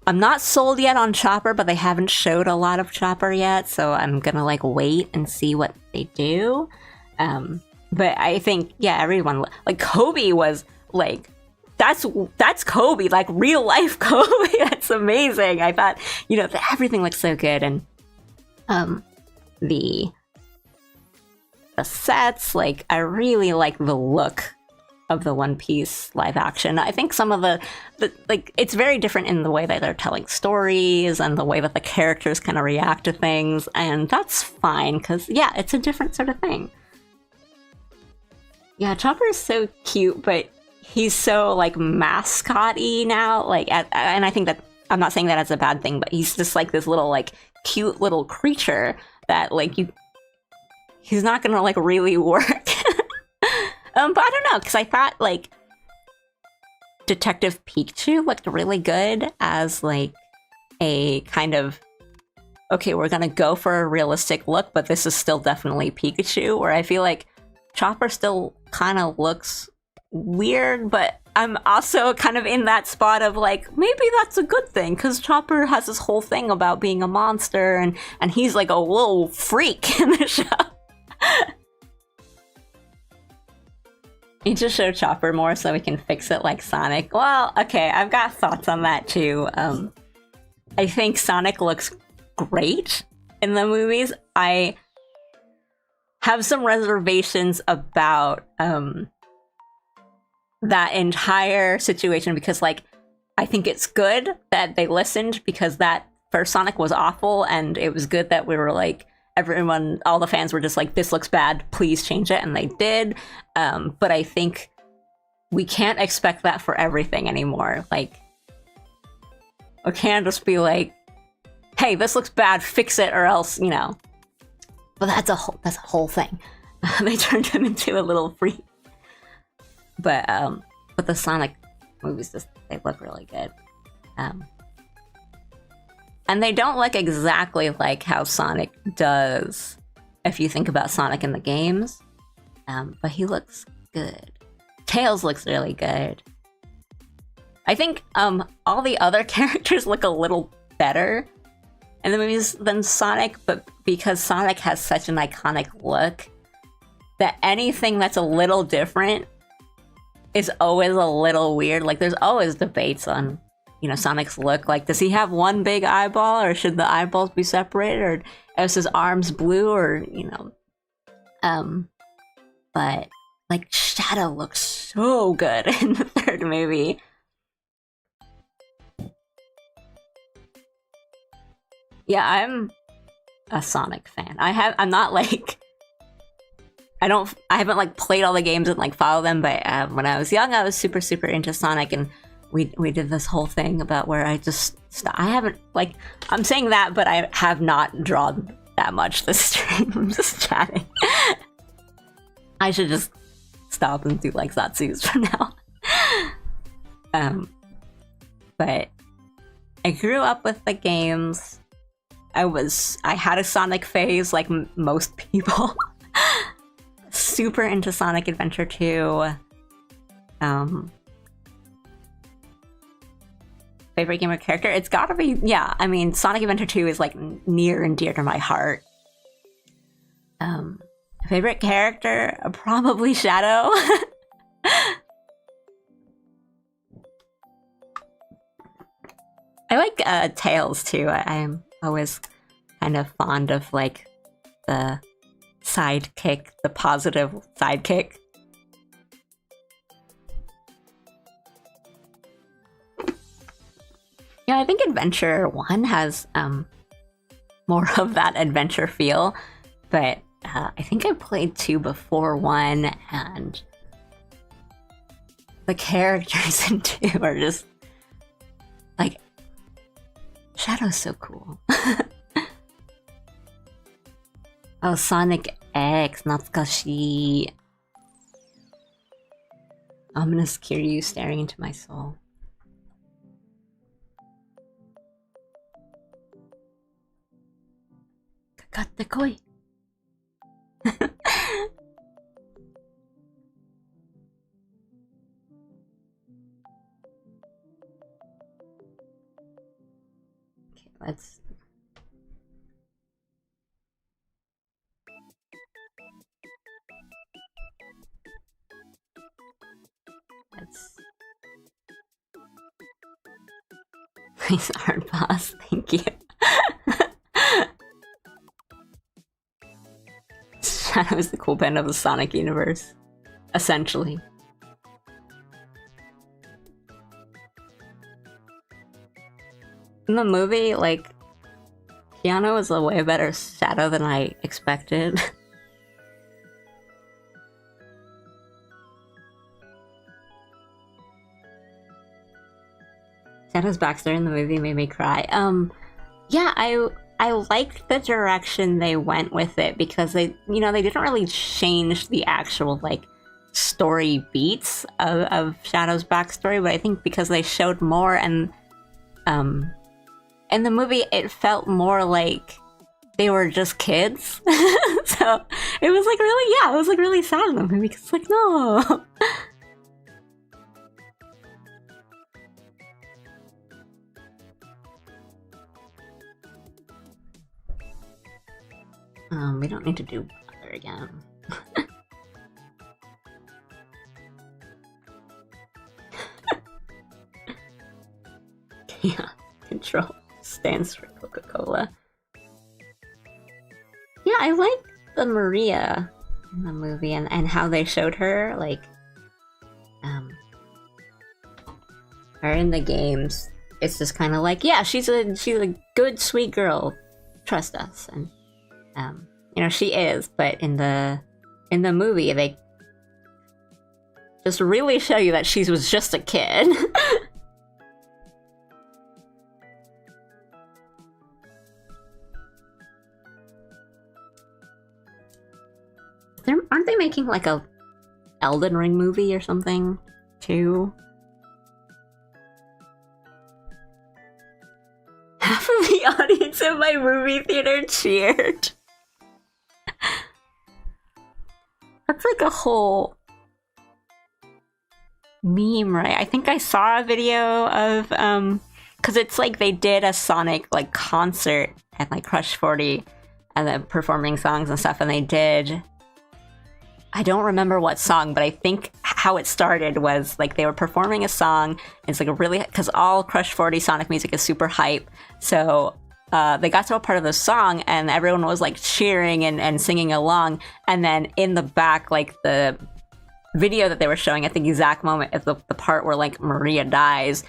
I'm not sold yet on Chopper, but they haven't showed a lot of Chopper yet, so I'm gonna like wait and see what they do. But I think, yeah, everyone, like Kobe was like, that's Kobe, like real life Kobe. That's amazing. I thought, you know, everything looks so good, and the sets, like I really like the look of the One Piece live action. I think some of the like, it's very different in the way that they're telling stories and the way that the characters kind of react to things, and that's fine because, yeah, it's a different sort of thing. Yeah, Chopper is so cute, but he's so like mascot-y now, like and I think that, I'm not saying that as a bad thing, but he's just like this little like cute little creature that like he's not gonna like really work. But I don't know, because I thought like Detective Pikachu looked really good as like a kind of, okay, we're gonna go for a realistic look, but this is still definitely Pikachu, where I feel like Chopper still kind of looks weird, but I'm also kind of in that spot of like, maybe that's a good thing, because Chopper has this whole thing about being a monster, and he's like a little freak in the show. You just show Chopper more so we can fix it like Sonic. Well, okay, I've got thoughts on that too. I think Sonic looks great in the movies. I have some reservations about that entire situation, because like, I think it's good that they listened, because that first Sonic was awful, and it was good that we were like, everyone, all the fans were just like, this looks bad, please change it, and they did. But I think we can't expect that for everything anymore. Like, we can't just be like, hey, this looks bad, fix it, or else, you know. But that's a whole thing. They turned him into a little freak. But the Sonic movies, they look really good. And they don't look exactly like how Sonic does, if you think about Sonic in the games. But he looks good. Tails looks really good. I think all the other characters look a little better in the movies than Sonic, but because Sonic has such an iconic look, that anything that's a little different is always a little weird. Like, there's always debates on, you know, Sonic's look. Like, does he have one big eyeball, or should the eyeballs be separated, or is his arms blue, or, you know. But like, Shadow looks so good in the third movie. Yeah, I'm a Sonic fan. I'm not like, I haven't like played all the games and like followed them, but when I was young, I was super into Sonic, and we did this whole thing about where I haven't, like, I'm saying that, but I have not drawn that much this stream. I'm just chatting. I should just stop and do like Zatsus for now. But I grew up with the games. I had a Sonic phase like most people. super into Sonic Adventure 2. Favorite gamer character? It's gotta be, yeah, I mean, Sonic Adventure 2 is like near and dear to my heart. Favorite character? Probably Shadow. I like Tails too. I'm always kind of fond of like the sidekick, the positive sidekick. Yeah, I think Adventure 1 has more of that adventure feel, but I think I played 2 before 1, and the characters in 2 are just like, Shadow's so cool. Oh, Sonic X, natsukashi. Ominous Kiryu staring into my soul. Kakatte koi. Okay, let's... Nice art, boss. Thank you. Shadow is the cool band of the Sonic universe, essentially. In the movie, like, Keanu is a way better Shadow than I expected. Shadow's backstory in the movie made me cry. Yeah, I liked the direction they went with it because they didn't really change the actual like story beats of Shadow's backstory, but I think because they showed more, and in the movie it felt more like they were just kids. So it was like it was like really sad in the movie because it's like, no. We don't need to do Brother again. Yeah, Control stands for Coca-Cola. Yeah, I like the Maria in the movie and how they showed her, like, her in the games. It's just kind of like, yeah, she's a good, sweet girl. Trust us, and she is. But in the movie, they just really show you that she was just a kid. Aren't they making like a Elden Ring movie or something too? Half of the audience in my movie theater cheered. That's like a whole meme, right? I think I saw a video of because it's like they did a Sonic like concert at like Crush 40 and then performing songs and stuff, and they did, I don't remember what song, but I think how it started was like they were performing a song. It's like a really, because all Crush 40 Sonic music is super hype. So they got to a part of the song and everyone was like cheering and singing along. And then in the back, like the video that they were showing at the exact moment is the part where like Maria dies.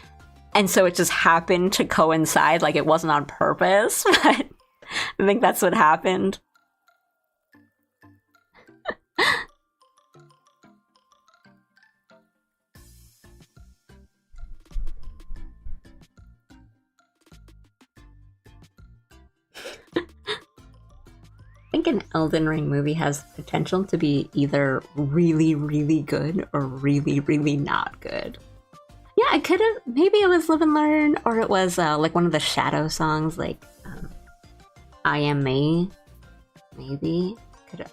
And so it just happened to coincide, like it wasn't on purpose, but I think that's what happened. I think an Elden Ring movie has potential to be either really, really good or really, really not good. Yeah, I could have, maybe it was Live and Learn, or it was like one of the Shadow songs, like I Am Me, maybe.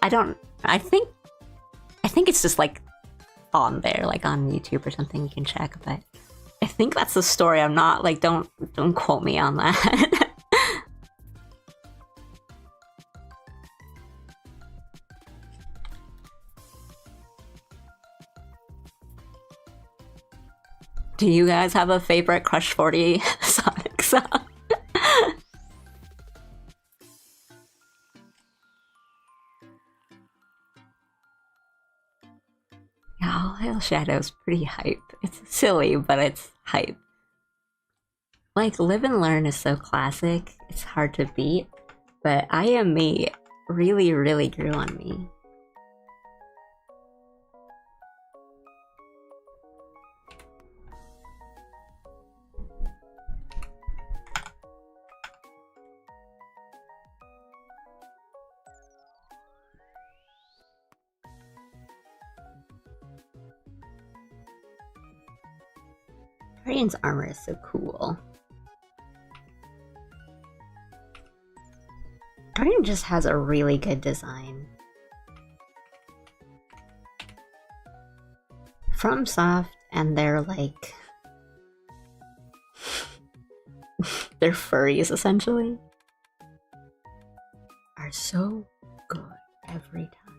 I think think it's just like on there, like on YouTube or something. You can check, but I think that's the story. I'm not like don't quote me on that. Do you guys have a favorite Crush 40 Sonic song? Yeah, All Hail Shadow's pretty hype. It's silly, but it's hype. Like, Live and Learn is so classic, it's hard to beat, but I Am Me really, really grew on me. Guardian's armor is so cool. Guardian just has a really good design. FromSoft and they're like... they're furries, essentially. Are so good every time.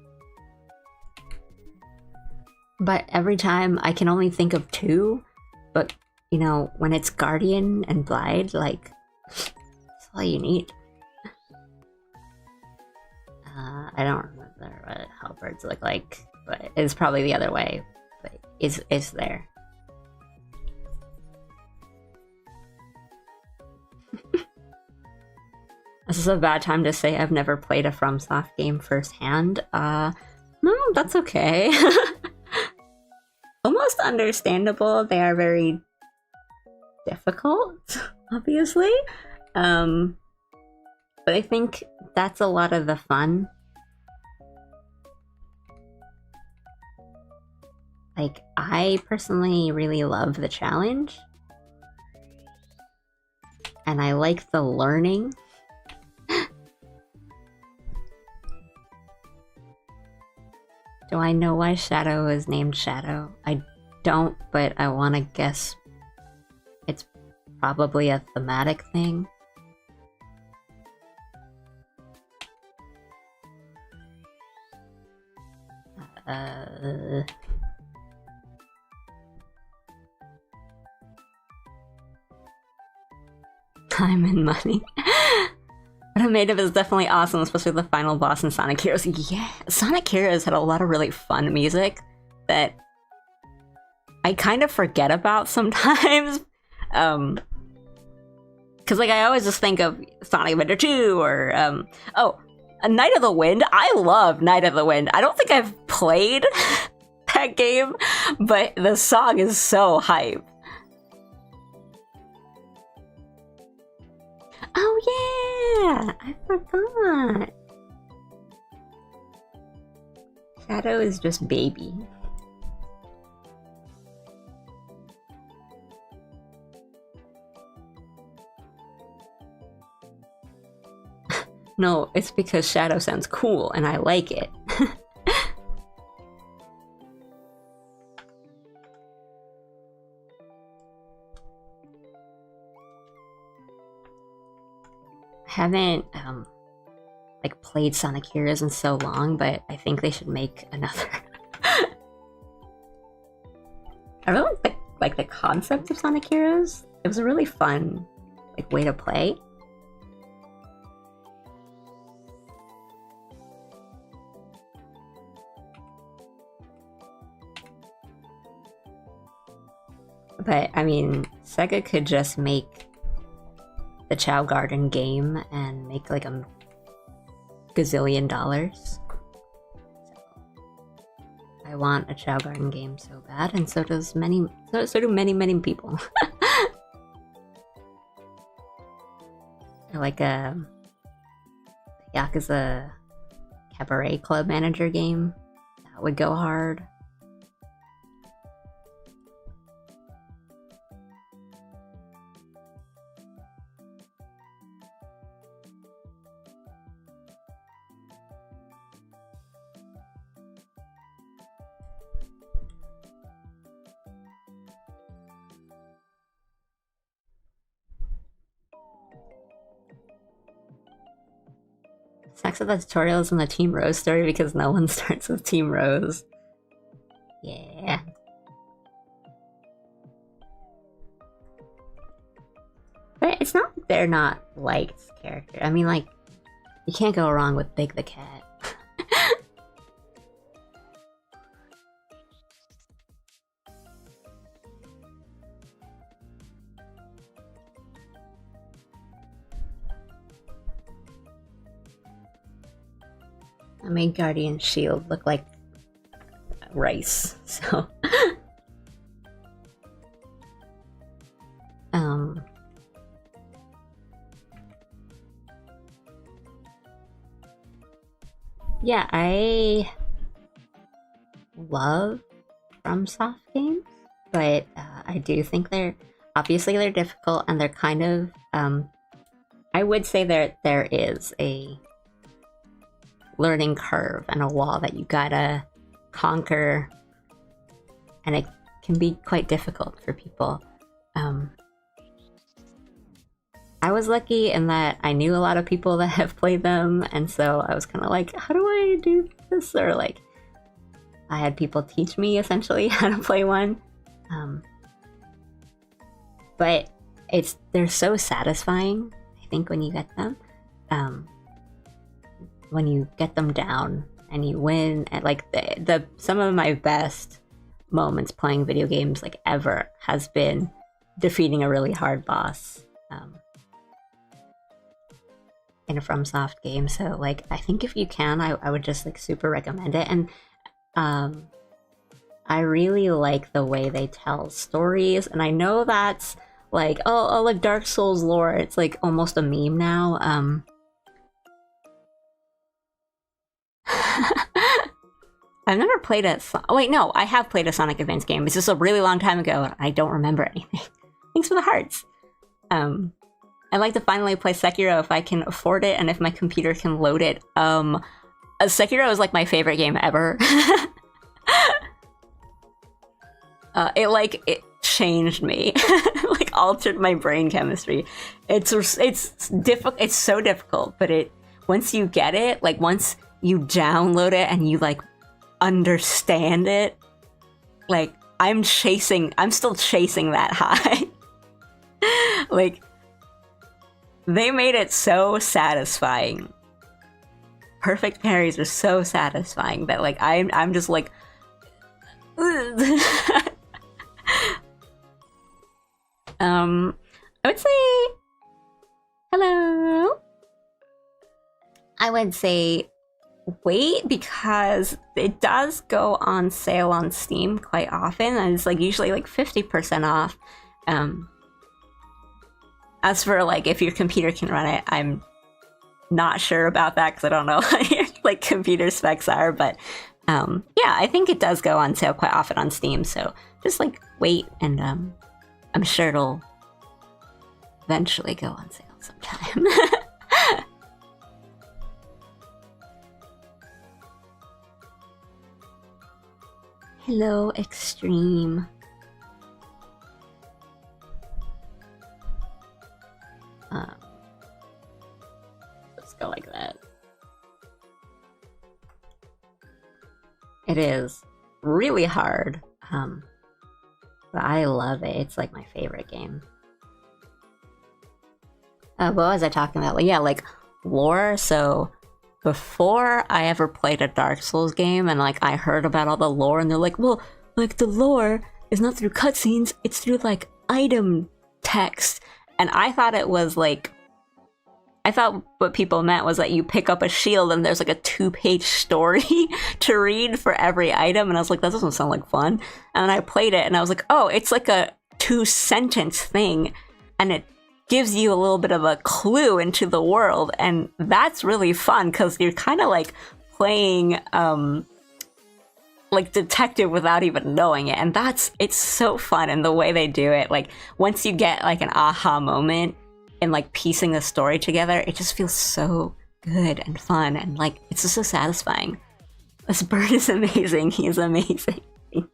But every time I can only think of two, but you know, when it's Guardian and Blide, like, that's all you need. I don't remember what Halberds look like, but it's probably the other way. But it's there. This is a bad time to say I've never played a FromSoft game firsthand. No, that's okay. Almost understandable. They are very difficult, obviously. But I think that's a lot of the fun. Like, I personally really love the challenge. And I like the learning. Do I know why Shadow is named Shadow? I don't, but I want to guess it's probably a thematic thing. Time and money. What I made of is definitely awesome, especially the final boss in Sonic Heroes. Yeah, Sonic Heroes had a lot of really fun music that I kind of forget about sometimes. Because like I always just think of Sonic Adventure 2 or oh, Night of the Wind. I love Night of the Wind. I don't think I've played that game, but the song is so hype. Oh yeah, I forgot. Shadow is just baby. No, it's because Shadow sounds cool and I like it. I haven't like played Sonic Heroes in so long, but I think they should make another. I really like the concept of Sonic Heroes. It was a really fun like way to play. But I mean, Sega could just make the Chao Garden game and make like a gazillion dollars. So, I want a Chao Garden game so bad, and so does many. So do many people. Like a Yakuza Cabaret Club Manager game that would go hard. Sucks that the tutorial is in the Team Rose story because no one starts with Team Rose. Yeah. But it's not like they're not liked characters. I mean, like, you can't go wrong with Big the Cat. I made Guardian Shield look like rice, so... Yeah, I love FromSoft games, but I do think they're difficult and they're kind of I would say there is a learning curve and a wall that you gotta conquer, and it can be quite difficult for people. I was lucky in that I knew a lot of people that have played them, and so I was kind of like, how do I do this? Or like, I had people teach me essentially how to play one. But they're so satisfying, I think, when you get them. When you get them down and you win, and like the some of my best moments playing video games like ever has been defeating a really hard boss. In a FromSoft game, so like I think if you can, I would just like super recommend it. And I really like the way they tell stories, and I know that's like like Dark Souls lore, it's like almost a meme now. I've never played a wait, no, I have played a Sonic Advance game. It's just a really long time ago and I don't remember anything. Thanks for the hearts. I'd like to finally play Sekiro if I can afford it and if my computer can load it. Sekiro is like my favorite game ever. It changed me, like altered my brain chemistry. It's difficult. It's so difficult, but once you get it, like once you download it and you like understand it, like I'm still chasing that high. Like, they made it so satisfying. Perfect parries are so satisfying that like I'm just like I would say hello. I would say wait, because it does go on sale on Steam quite often, and it's like usually like 50% off. As for like if your computer can run it, I'm not sure about that because I don't know what your like computer specs are, but yeah, I think it does go on sale quite often on Steam, so just like wait, and I'm sure it'll eventually go on sale sometime. Hello, Extreme. Let's go like that. It is really hard, but I love it. It's like my favorite game. What was I talking about? Yeah, like lore. So before I ever played a Dark Souls game and like I heard about all the lore, and they're like, well, like the lore is not through cutscenes, it's through like item text. And I thought it was like, I thought what people meant was that you pick up a shield and there's like a 2-page story to read for every item. And I was like, that doesn't sound like fun. And then I played it and I was like, oh, it's like a 2-sentence thing. And it gives you a little bit of a clue into the world. And that's really fun because you're kind of like playing like detective without even knowing it. And it's so fun. And the way they do it, like once you get like an aha moment in like piecing the story together, it just feels so good and fun. And like, it's just so satisfying. This bird is amazing. He's amazing. And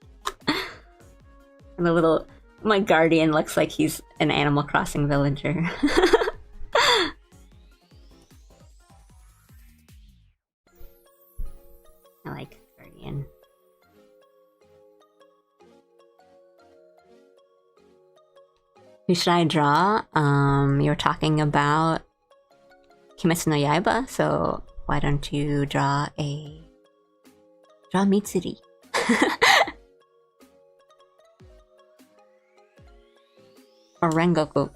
the little, my guardian looks like he's an Animal Crossing villager. I like Guardian. Who should I draw? You were talking about Kimetsu no Yaiba, so why don't you draw Mitsuri? Or Rengoku.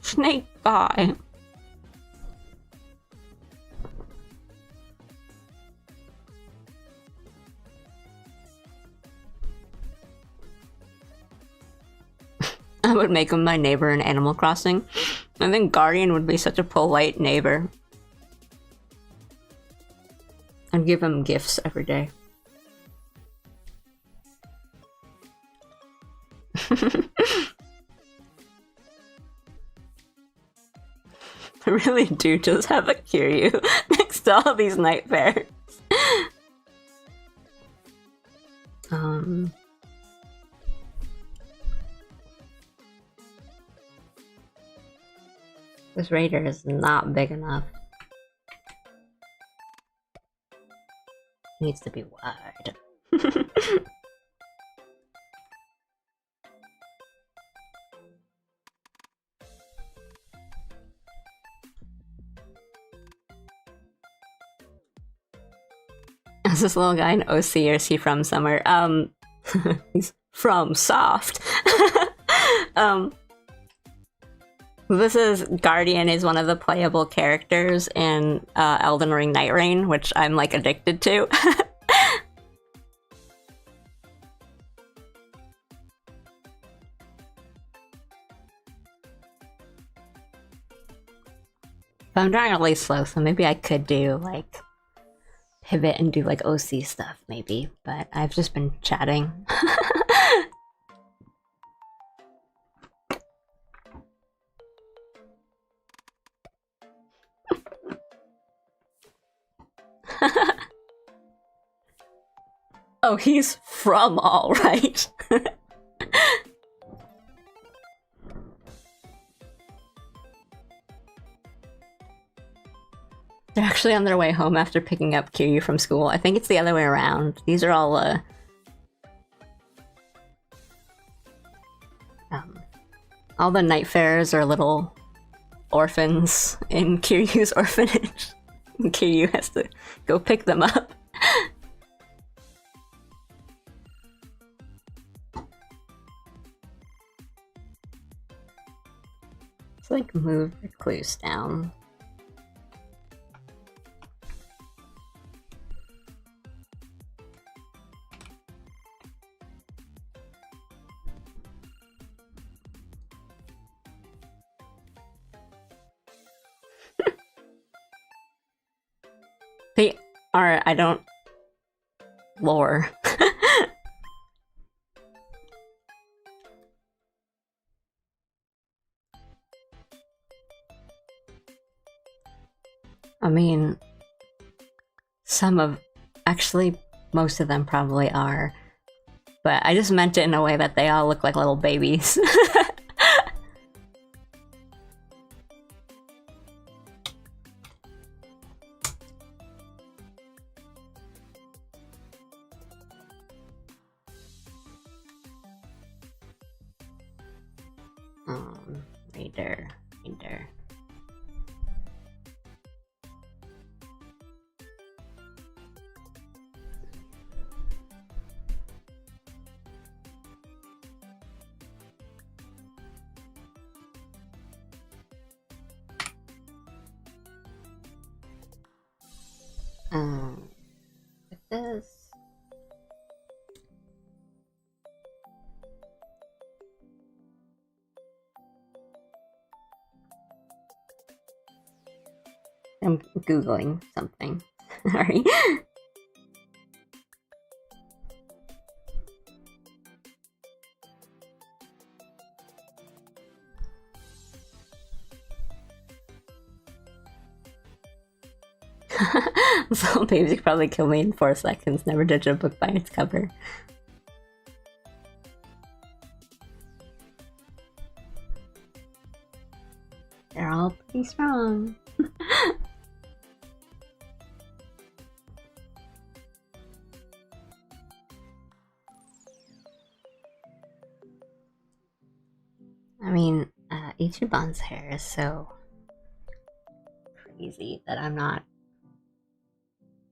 Snake guy. I would make him my neighbor in Animal Crossing. I think Guardian would be such a polite neighbor. I'd give him gifts every day. I really do just have a Kiryu next to all these night bears. This raider is not big enough. Needs to be wide. Is this little guy an OC or is he from somewhere? He's from Soft. This is Guardian is one of the playable characters in Elden Ring Night Rain, which I'm like addicted to. But I'm drawing really slow, so maybe I could do like pivot and do like OC stuff maybe, but I've just been chatting. Oh, he's from All Right. They're actually on their way home after picking up Kiryu from school. I think it's the other way around. These are all the Nightfarers are little orphans in Kiryu's orphanage. And Kiryu has to go pick them up. Let's like move Recluse down. They are, I don't... lore. I mean, actually, most of them probably are. But I just meant it in a way that they all look like little babies. Raider. With this. I'm Googling something. Sorry. This little baby could probably kill me in 4 seconds. Never judge a book by its cover. They're all pretty strong. Ichiban's hair is so crazy that I'm not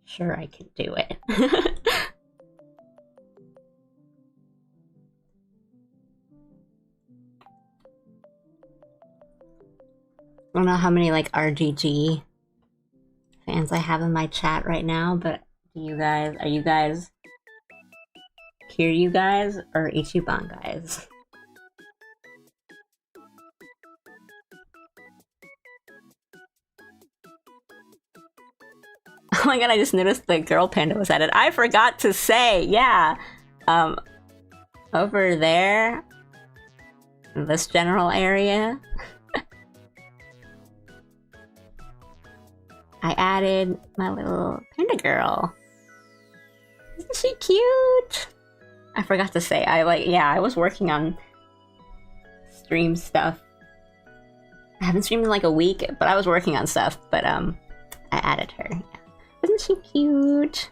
sure I can do it. I don't know how many like RGG fans I have in my chat right now, but are you guys Kiryu guys or Ichiban guys? Oh my god, I just noticed the girl panda was added. I forgot to say, yeah. Over there, in this general area, I added my little panda girl. Isn't she cute? I forgot to say, I was working on stream stuff. I haven't streamed in like a week, but I was working on stuff, but I added her. Yeah. Isn't she cute?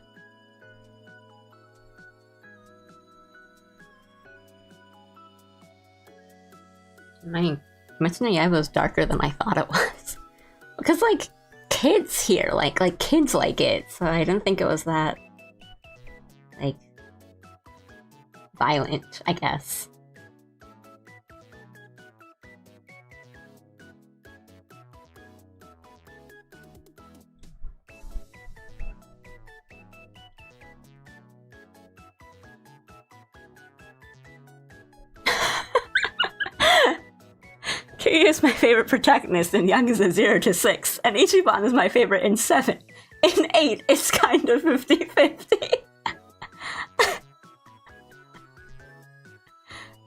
My Kimetsu no Yaiba was darker than I thought it was. Because like kids here, like kids like it, so I didn't think it was that like violent, I guess. Kiryu is my favorite protagonist in Yakuza 0 to 6, and Ichiban is my favorite in 7. In 8, it's kind of 50-50.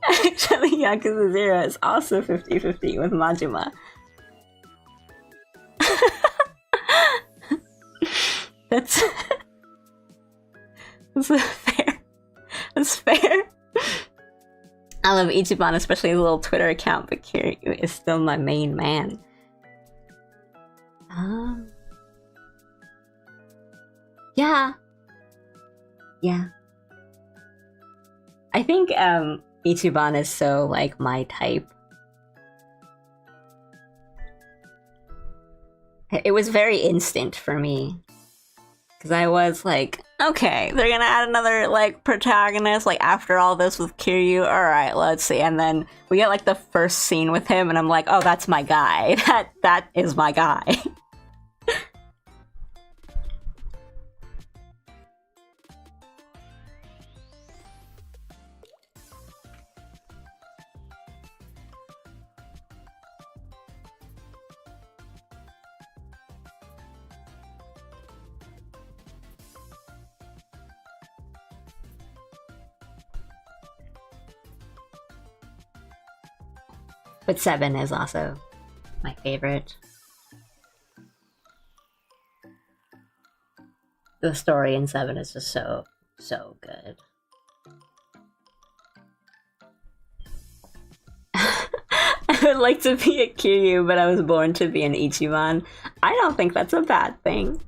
Actually, Yakuza 0 is also 50-50 with Majima. That's fair. That's fair. I love Ichiban, especially his little Twitter account, but Kiryu is still my main man. Yeah. I think Ichiban is so like my type. It was very instant for me. Because I was like, okay, they're gonna add another like protagonist like after all this with Kiryu. Alright, let's see. And then we get like the first scene with him and I'm like, oh, that's my guy. That is my guy. But 7 is also my favorite. The story in 7 is just so good. I would like to be a Kiryu, but I was born to be an Ichiban. I don't think that's a bad thing.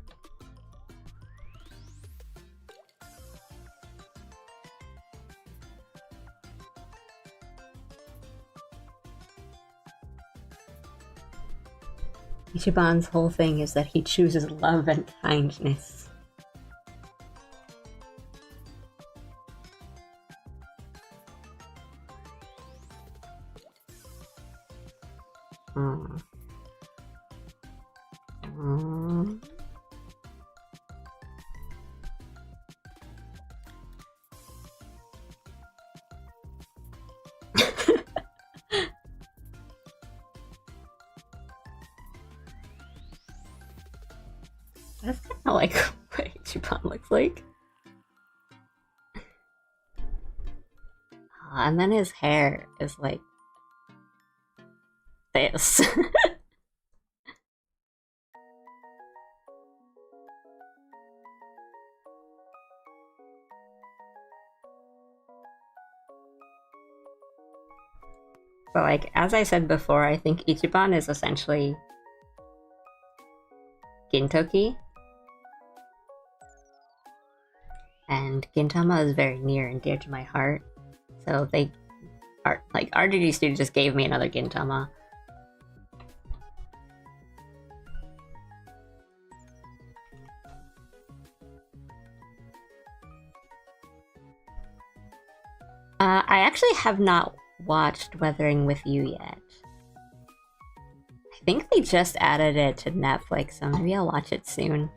Ichiban's whole thing is that he chooses love and kindness. That's kind of like what Ichiban looks like. And then his hair is like this. But like, as I said before, I think Ichiban is essentially Gintoki. And Gintama is very near and dear to my heart. So they are like RGG Studio just gave me another Gintama. I actually have not watched Weathering with You yet. I think they just added it to Netflix, so maybe I'll watch it soon.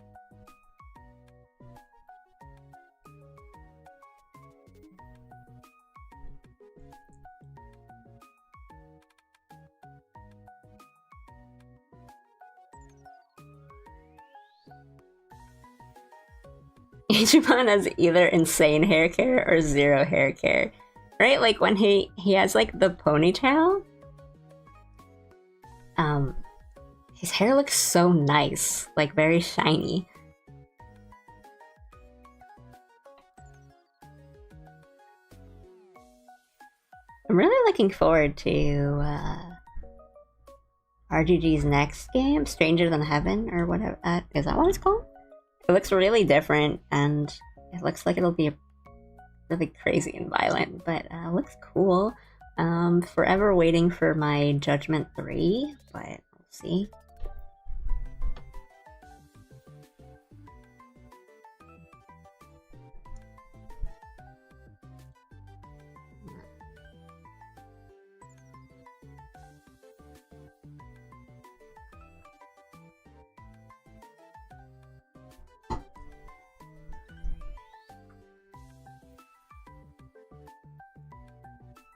Ichiban has either insane hair care or zero hair care. Right? Like when he has like the ponytail. His hair looks so nice, like very shiny. I'm really looking forward to RGG's next game, Stranger Than Heaven, or whatever. Is that what it's called? It looks really different, and it looks like it'll be really crazy and violent, but looks cool. Forever waiting for my Judgment 3, but we'll see.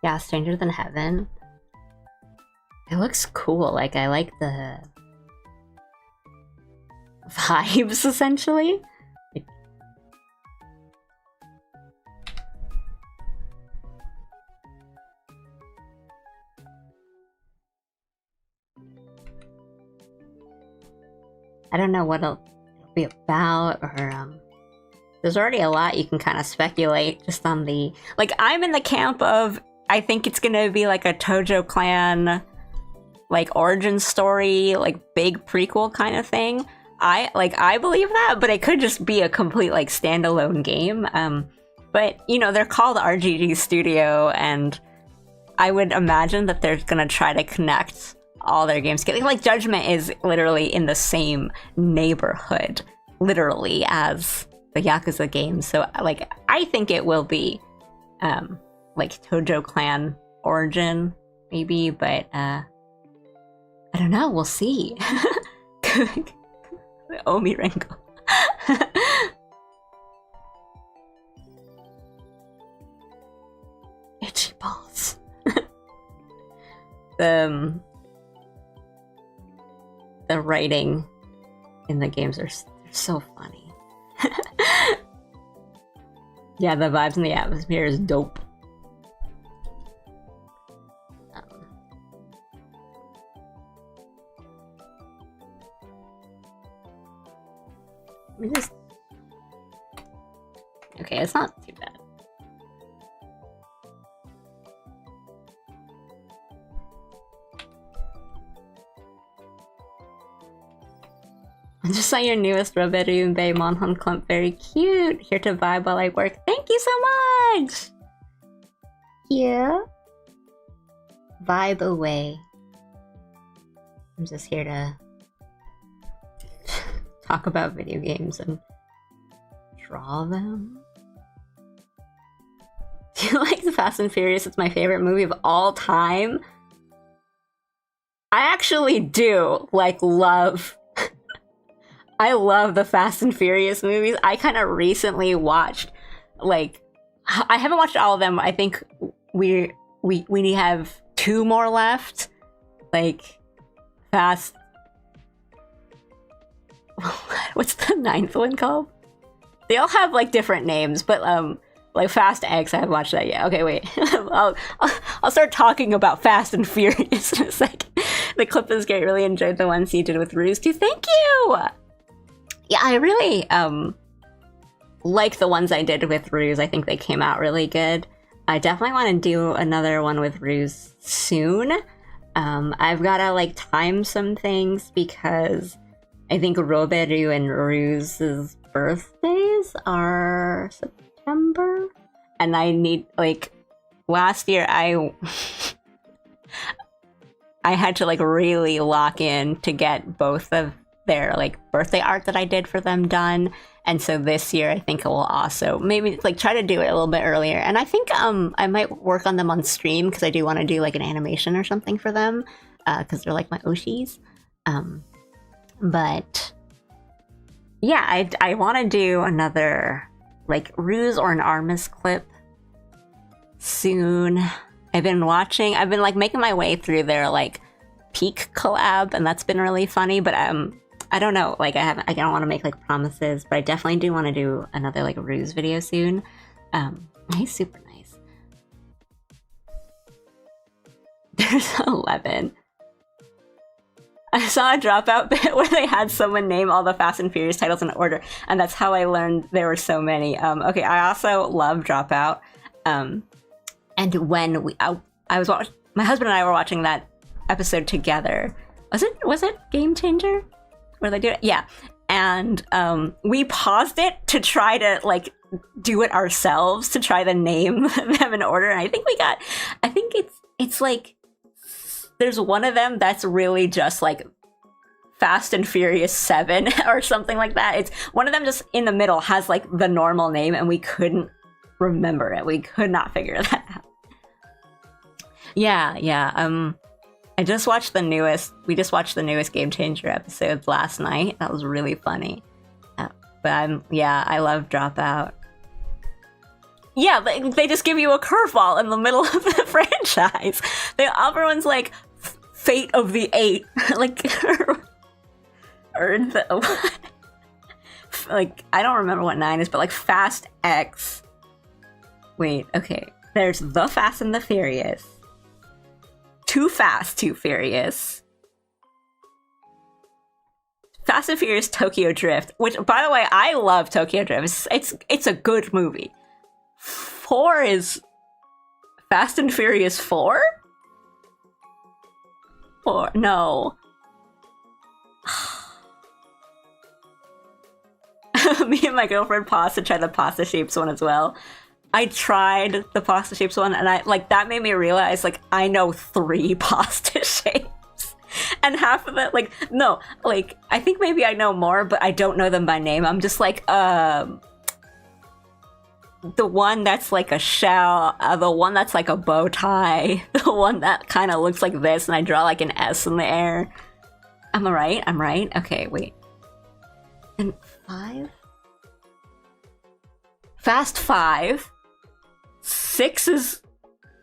Yeah, Stranger Than Heaven. It looks cool. Like, I like the vibes, essentially. I don't know what it'll be about, or there's already a lot you can kind of speculate just on the... Like, I'm in the camp of, I think it's gonna be like a Tojo Clan, like, origin story, like, big prequel kind of thing. I believe that, but it could just be a complete, like, standalone game. But, you know, they're called RGG Studio, and I would imagine that they're gonna try to connect all their games together. Like, Judgment is literally in the same neighborhood, literally, as the Yakuza games. So, like, I think it will be, like, Tojo Clan origin, maybe, but, I don't know, we'll see. Omi Rengo. Itchy balls. The writing in the games are so funny. Yeah, the vibes in the atmosphere is dope. Let me just... Okay, it's not too bad. I just saw your newest Roberu Bay Monhon clump. Very cute. Here to vibe while I work. Thank you so much! Yeah. Vibe away. I'm just here to talk about video games and draw them. Do you like The Fast and Furious? It's my favorite movie of all time. I actually do, like, love... I love the Fast and Furious movies. I kind of recently watched, like, I haven't watched all of them. I think we have 2 more left. Like, Fast... What's the 9th one called? They all have, like, different names, but, like, Fast X, I haven't watched that yet. Okay, wait. I'll start talking about Fast and Furious in a second. The clip is great. Really enjoyed the ones you did with Ruse too. Thank you! Yeah, I really like the ones I did with Ruse. I think they came out really good. I definitely want to do another one with Ruse soon. I've got to, like, time some things because I think Roberu and Ruse's birthdays are September. And I need, like, last year I had to, like, really lock in to get both of their, like, birthday art that I did for them done, And so this year, I think I will also maybe like try to do it a little bit earlier. And I think I might work on them on stream because I do want to do like an animation or something for them because they're like my Oshis. But yeah, I want to do another like Ruse or an Armus clip soon. I've been like making my way through their like peak collab, and that's been really funny. But I don't know, like I don't want to make like promises, but I definitely do want to do another like Ruse video soon. He's super nice. There's 11. I saw a Dropout bit where they had someone name all the Fast and Furious titles in order, and that's how I learned there were so many. Okay, I also love Dropout. And when I was watching, my husband and I were watching that episode together. Was it Game Changer? Where they do it? Yeah. And we paused it to try to like do it ourselves to try to name them in order. And I think it's like there's one of them that's really just like Fast and Furious 7 or something like that. It's one of them just in the middle has like the normal name, and we couldn't remember it. We could not figure that out. Yeah. We just watched the newest Game Changer episodes last night. That was really funny. But I love Dropout. Yeah, they just give you a curveball in the middle of the franchise. Everyone's like Fate of the Eight, like, or the like I don't remember what 9 is, but like Fast X. Wait, okay. There's The Fast and the Furious. Too Fast, Too Furious. Fast and Furious Tokyo Drift, which, by the way, I love Tokyo Drift. It's a good movie. 4 is Fast and Furious 4? Or no. Me and my girlfriend paused to try the Pasta Shapes one as well. I tried the Pasta Shapes one, and that made me realize, like, I know 3 pasta shapes. And half of it, I think maybe I know more, but I don't know them by name. I'm just like, the one that's like a shell, the one that's like a bow tie, the one that kind of looks like this, and I draw like an S in the air. Am I right? I'm right? Okay, wait. And 5? Fast 5. 6 is...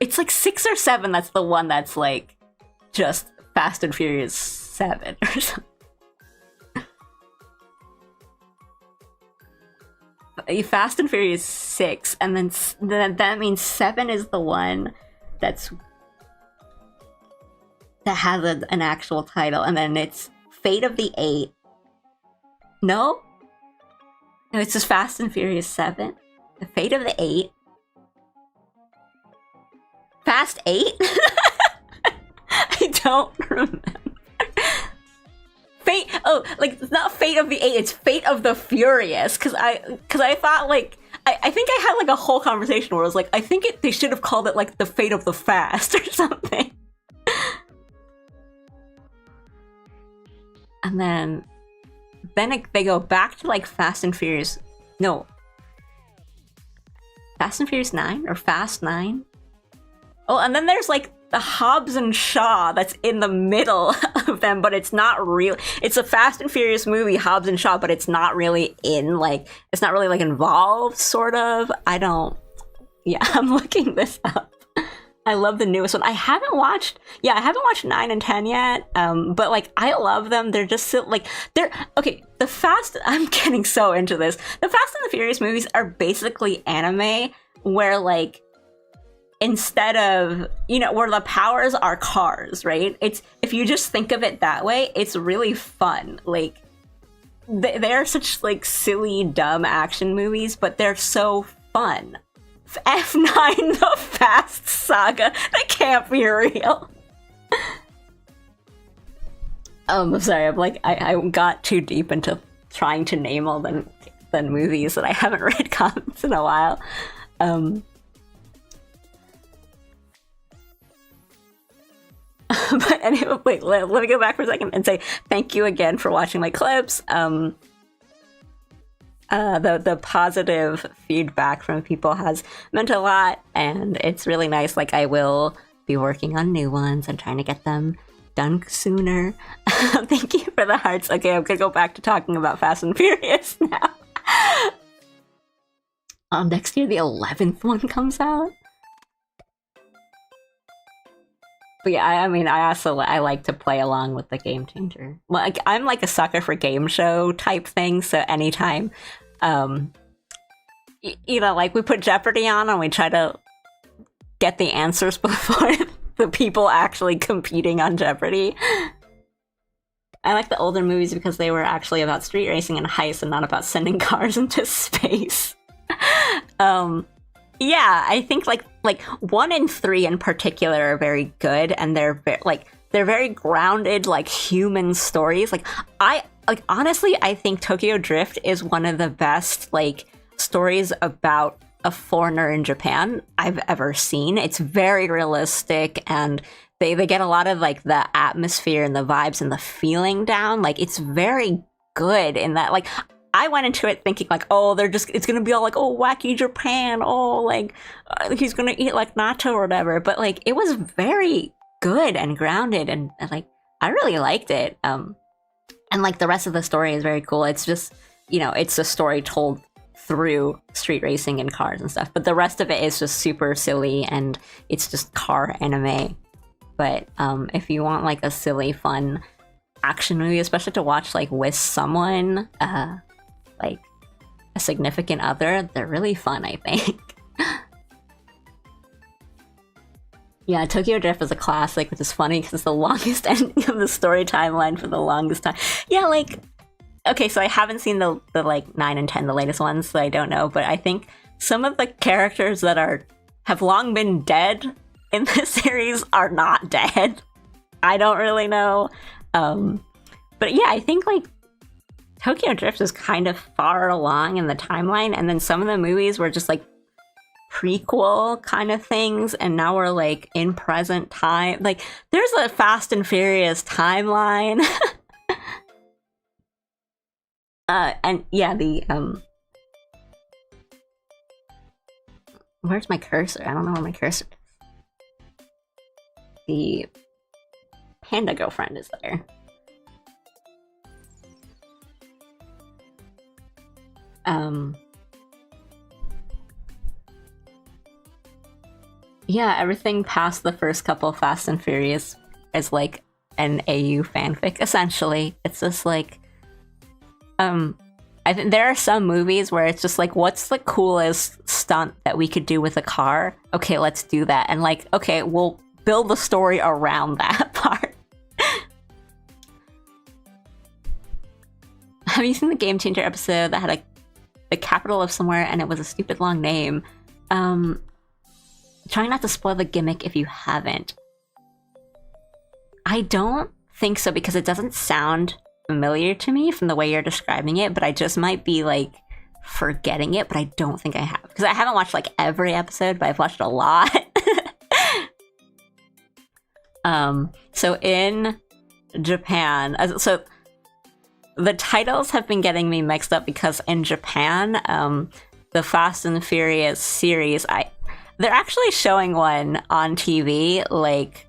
It's like 6 or 7 that's the one that's like just Fast and Furious 7 or something. Fast and Furious 6, and then that means 7 is the one that has an actual title, and then it's Fate of the 8. No, it's just Fast and Furious 7. The Fate of the 8. Fast 8? I don't remember. Fate, it's not Fate of the 8, it's Fate of the Furious, because I thought, like, I think I had, like, a whole conversation where I was like, I think they should have called it, like, the Fate of the Fast or something. And then they go back to, like, Fast and Furious, no. Fast and Furious 9 or Fast 9? Oh, and then there's, like, the Hobbs and Shaw that's in the middle of them, but it's not real. It's a Fast and Furious movie, Hobbs and Shaw, but it's not really it's not really, like, involved, sort of. I'm looking this up. I love the newest one. I haven't watched 9 and 10 yet, but, like, I love them. They're just, like, I'm getting so into this. The Fast and the Furious movies are basically anime, where, like, instead of, where the powers are cars, right? It's, if you just think of it that way, it's really fun. Like, they're such, like, silly, dumb action movies, but they're so fun. F9, the Fast Saga, that can't be real. I'm sorry, I got too deep into trying to name all the movies that I haven't read comments in a while. But anyway, wait, let me go back for a second and say thank you again for watching my clips. The positive feedback from people has meant a lot, and it's really nice. Like, I will be working on new ones and trying to get them done sooner. Thank you for the hearts. Okay, I'm gonna go back to talking about Fast and Furious now. Next year the 11th one comes out. But yeah, I mean, I like to play along with the Game Changer. Like, I'm like a sucker for game show type things, so anytime, you know, like we put Jeopardy on and we try to get the answers before the people actually competing on Jeopardy. I like the older movies because they were actually about street racing and heists and not about sending cars into space. Yeah, I think like 1 and 3 in particular are very good, and they're very grounded, like human stories. Honestly, I think Tokyo Drift is one of the best like stories about a foreigner in Japan I've ever seen. It's very realistic, and they get a lot of like the atmosphere and the vibes and the feeling down. Like, it's very good in that. Like, I went into it thinking like, oh, it's gonna be all like, oh, wacky Japan, oh, like he's gonna eat like natto or whatever. But like, it was very good and grounded, and like, I really liked it. And like the rest of the story is very cool. It's just, you know, it's a story told through street racing and cars and stuff. But the rest of it is just super silly, and it's just car anime. But if you want like a silly, fun action movie, especially to watch like with someone, like a significant other, they're really fun, I think. Yeah, Tokyo Drift is a classic, which is funny because it's the longest ending of the story timeline for the longest time. Yeah, like, okay, so I haven't seen the like 9 and 10, the latest ones, so I don't know, but I think some of the characters that have long been dead in this series are not dead. I don't really know. But yeah, I think like Tokyo Drift is kind of far along in the timeline, and then some of the movies were just like prequel kind of things, and now we're like in present time. Like, there's a Fast and Furious timeline. And yeah, the where's my cursor? I don't know where my cursor is. The panda girlfriend is there. Yeah, everything past the first couple Fast and Furious is like an AU fanfic, essentially. It's just like, I think there are some movies where it's just like, what's the coolest stunt that we could do with a car? Okay, let's do that. And like, okay, we'll build the story around that part. Have you seen the Game Changer episode that had the capital of somewhere and it was a stupid long name? Try not to spoil the gimmick if you haven't. I don't think so, because it doesn't sound familiar to me from the way you're describing it, but I just might be like forgetting it, but I don't think I have, because I haven't watched like every episode, but I've watched a lot. So in Japan, so the titles have been getting me mixed up, because in Japan, the Fast and Furious series, they're actually showing one on TV like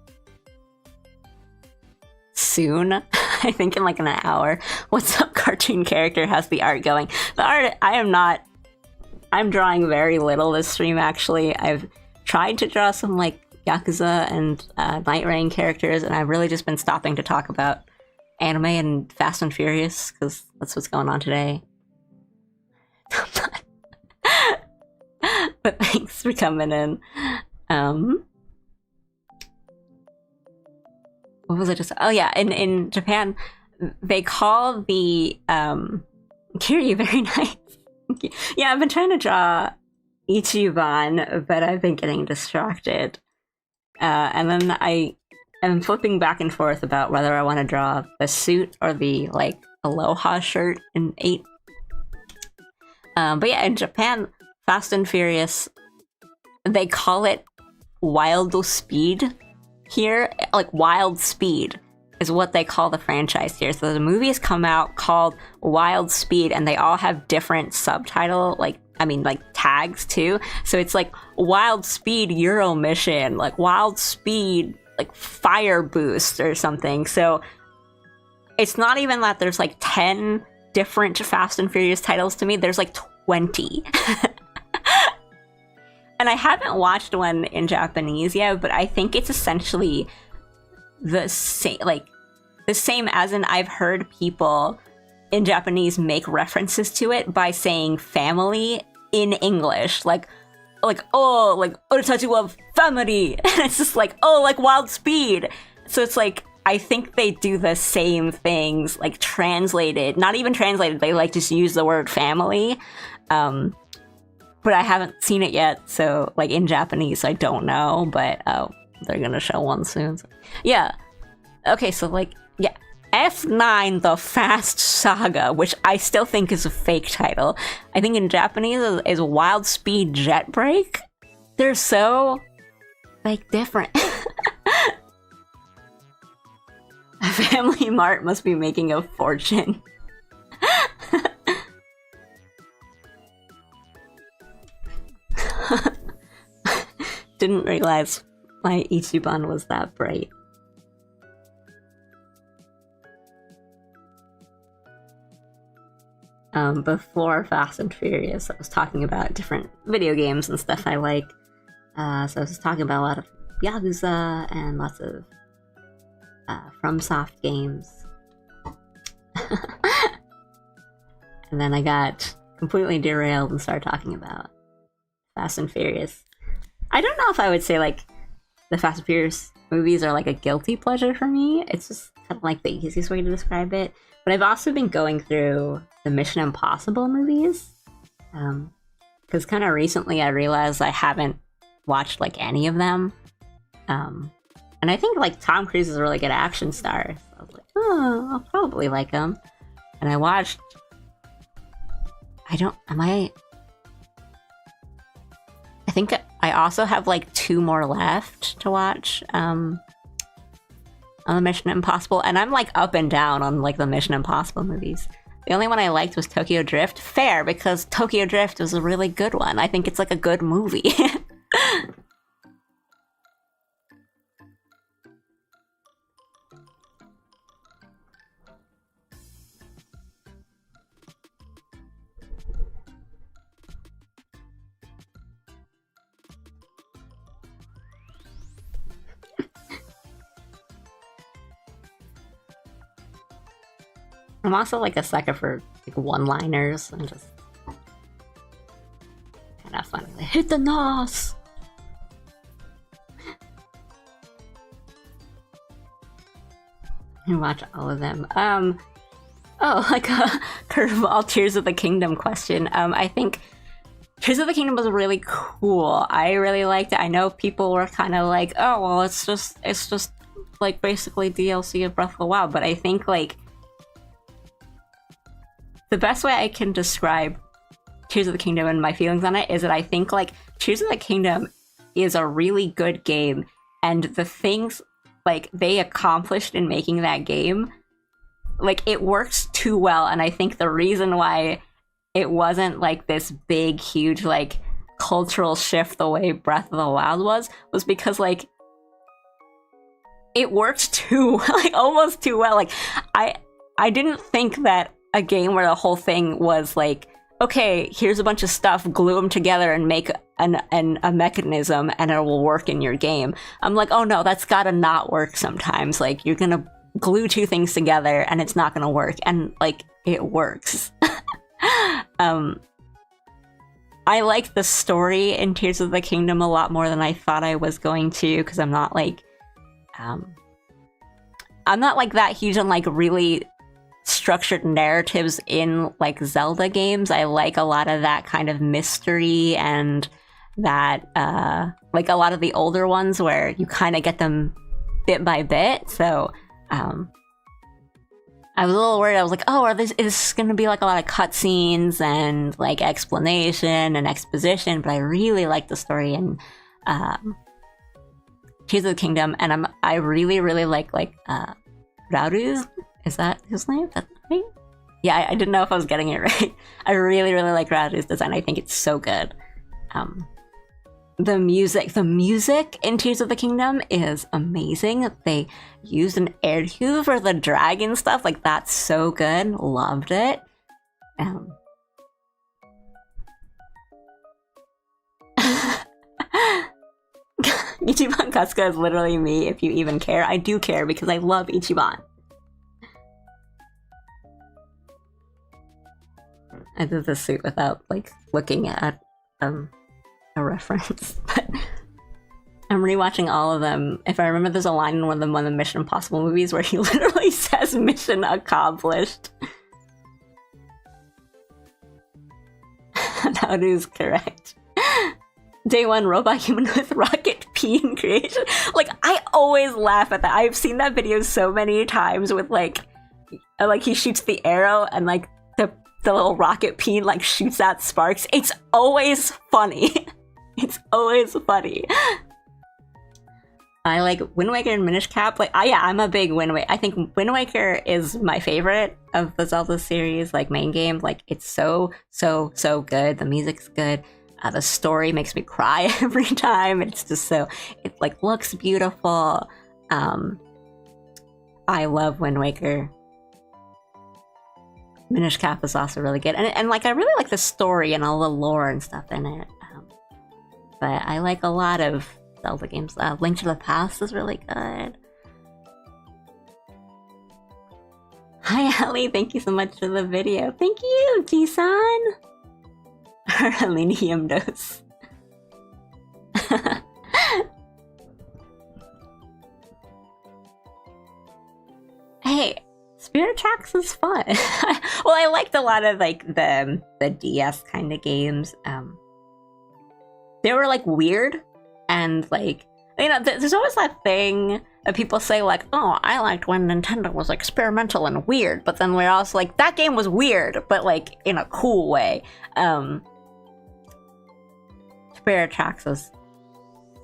soon. I think in like an hour. What's Up Cartoon Character has the art going. The art, I'm drawing very little this stream, actually. I've tried to draw some like Yakuza and Night Rain characters, and I've really just been stopping to talk about anime and Fast and Furious, because that's what's going on today. But thanks for coming in. What was I just... Oh yeah, in Japan, they call the... Kiryu, very nice. Yeah, I've been trying to draw Ichiban, but I've been getting distracted. And then I am flipping back and forth about whether I want to draw the suit or the, like, Aloha shirt in 8. But yeah, in Japan, Fast and Furious, they call it Wild Speed here, like Wild Speed. is what they call the franchise here. So the movies come out called Wild Speed, and they all have different subtitle, like tags too. So it's like Wild Speed Euro Mission, like Wild Speed like Fire Boost or something. So it's not even that there's like 10 different Fast and Furious titles to me. There's like 20. And I haven't watched one in Japanese yet, but I think it's essentially the same as in I've heard people in Japanese make references to it by saying family in English, like oh, like oritachi wa family, and it's just like, oh, like Wild Speed. So it's like I think they do the same things, like translated, not even translated, they like just use the word family. But I haven't seen it yet, so like in Japanese, I don't know, but they're gonna show one soon. So. Yeah. Okay, so like, yeah. F9 The Fast Saga, which I still think is a fake title. I think in Japanese is Wild Speed Jet Break. They're so, like, different. Family Mart must be making a fortune. Didn't realize my Ichiban was that bright. Before Fast and Furious, I was talking about different video games and stuff I like. So I was talking about a lot of Yakuza and lots of FromSoft games. And then I got completely derailed and started talking about Fast and Furious. I don't know if I would say like the Fast and Furious movies are like a guilty pleasure for me. It's just kind of like the easiest way to describe it. But I've also been going through the Mission Impossible movies. Because kind of recently I realized I haven't watched like any of them. And I think like Tom Cruise is a really good action star. So I was like, oh, I'll probably like him. And I watched... I think I also have like 2 more left to watch on the Mission Impossible, and I'm like up and down on like the Mission Impossible movies. The only one I liked was Tokyo Drift. Fair, because Tokyo Drift was a really good one. I think it's like a good movie. I'm also like a sucker for like one-liners and just kind of funny. Like, hit the nos. And watch all of them. Oh, like a curveball Tears of the Kingdom question. I think Tears of the Kingdom was really cool. I really liked it. I know people were kind of like, oh, well, it's just like basically DLC of Breath of the Wild, but I think like the best way I can describe Tears of the Kingdom and my feelings on it is that I think like Tears of the Kingdom is a really good game, and the things like they accomplished in making that game, like it works too well. And I think the reason why it wasn't like this big, huge like cultural shift the way Breath of the Wild was because like it worked too like almost too well. Like I didn't think that a game where the whole thing was like, okay, here's a bunch of stuff, glue them together and make a mechanism and it will work in your game. I'm like, oh no, that's gotta not work sometimes. Like, you're gonna glue 2 things together and it's not gonna work. And like, it works. I like the story in Tears of the Kingdom a lot more than I thought I was going to, because I'm not like that huge on like really structured narratives in like Zelda games. I like a lot of that kind of mystery and that like a lot of the older ones where you kind of get them bit by bit. So I was a little worried. I was like, oh, is this gonna be like a lot of cutscenes and like explanation and exposition? But I really like the story in Tears of the Kingdom, and I really like Rauruz? Is that his name? That's right? Yeah, I didn't know if I was getting it right. I really, really like Rauruz's design. I think it's so good. The music in Tears of the Kingdom is amazing. They used an Erdhue for the dragon stuff. Like, that's so good. Loved it. Ichiban Kasuga is literally me, if you even care. I do care because I love Ichiban. I did the suit without, like, looking at a reference, but I'm rewatching all of them. If I remember, there's a line in one of the Mission Impossible movies where he literally says "mission accomplished." That is correct. Day one robot human with rocket peen creation. Like, I always laugh at that. I've seen that video so many times with like he shoots the arrow and like the little rocket peen like shoots out sparks. It's always funny. It's always funny. I like Wind Waker and Minish Cap. Like, yeah, I'm a big Wind Waker. I think Wind Waker is my favorite of the Zelda series, like main game. Like, it's so good. The music's good. The story makes me cry every time. It's just so, it like looks beautiful. I love Wind Waker. Minish Cap is also really good, and like I really like the story and all the lore and stuff in it. But I like a lot of Zelda games. Link to the Past is really good. Hi Ali, thank you so much for the video. Thank you, Jisan. Alinium dose. Hey, Spirit Tracks is fun. Well, I liked a lot of like the DS kind of games. They were like weird and like, you know, there's always that thing that people say like, oh, I liked when Nintendo was experimental and weird, but then we're also like, that game was weird, but like in a cool way. Spirit Tracks was,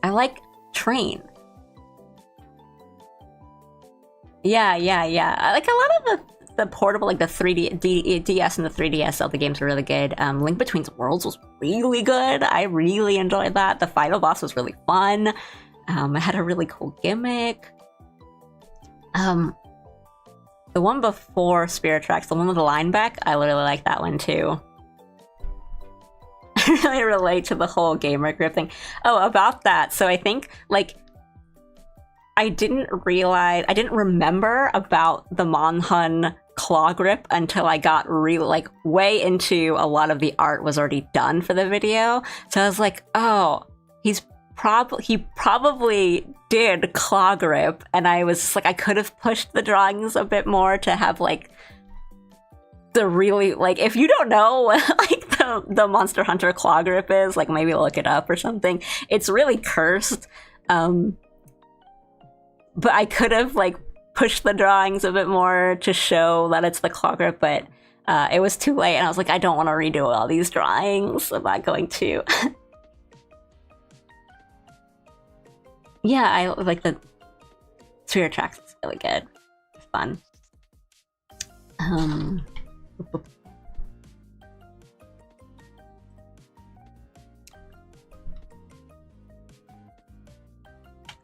I like Train. Yeah. Like a lot of the portable, like the 3D DS and the 3DS Zelda games were really good. Link Between Worlds was really good. I really enjoyed that. The final boss was really fun. It had a really cool gimmick. The one before Spirit Tracks, the one with the line back, I really like that one too. I really relate to the whole gamer grip thing. Oh, about that. So I think like I didn't remember about the Monhun claw grip until I got really like way into a lot of the art was already done for the video. So I was like, oh, he probably did claw grip, and I was like, I could have pushed the drawings a bit more to have like the really, like, if you don't know what like the Monster Hunter claw grip is, like maybe look it up or something. It's really cursed. But I could have like pushed the drawings a bit more to show that it's the claw grip, but it was too late, and I was like, I don't want to redo all these drawings. I'm not going to. Yeah, I like the Spirit Tracks. It's really good. It's fun.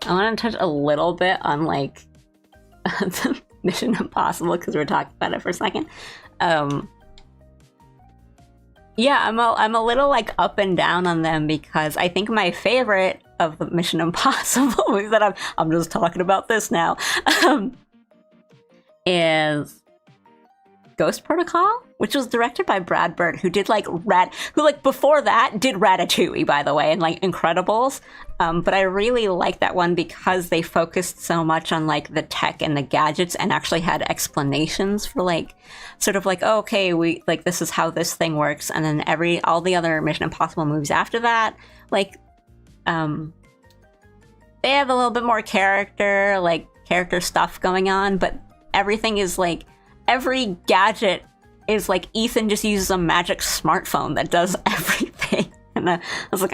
I want to touch a little bit on like Mission Impossible because we're talking about it for a second. Yeah, I'm a little like up and down on them because I think my favorite of the Mission Impossible movies that I'm just talking about this now is Ghost Protocol, which was directed by Brad Bird, who did like before that did Ratatouille, by the way, and like Incredibles. But I really like that one because they focused so much on like the tech and the gadgets and actually had explanations for like sort of like, oh, okay, we like this is how this thing works, and then all the other Mission Impossible movies after that, like they have a little bit more character stuff going on, but everything is like every gadget is like Ethan just uses a magic smartphone that does everything. And I was like,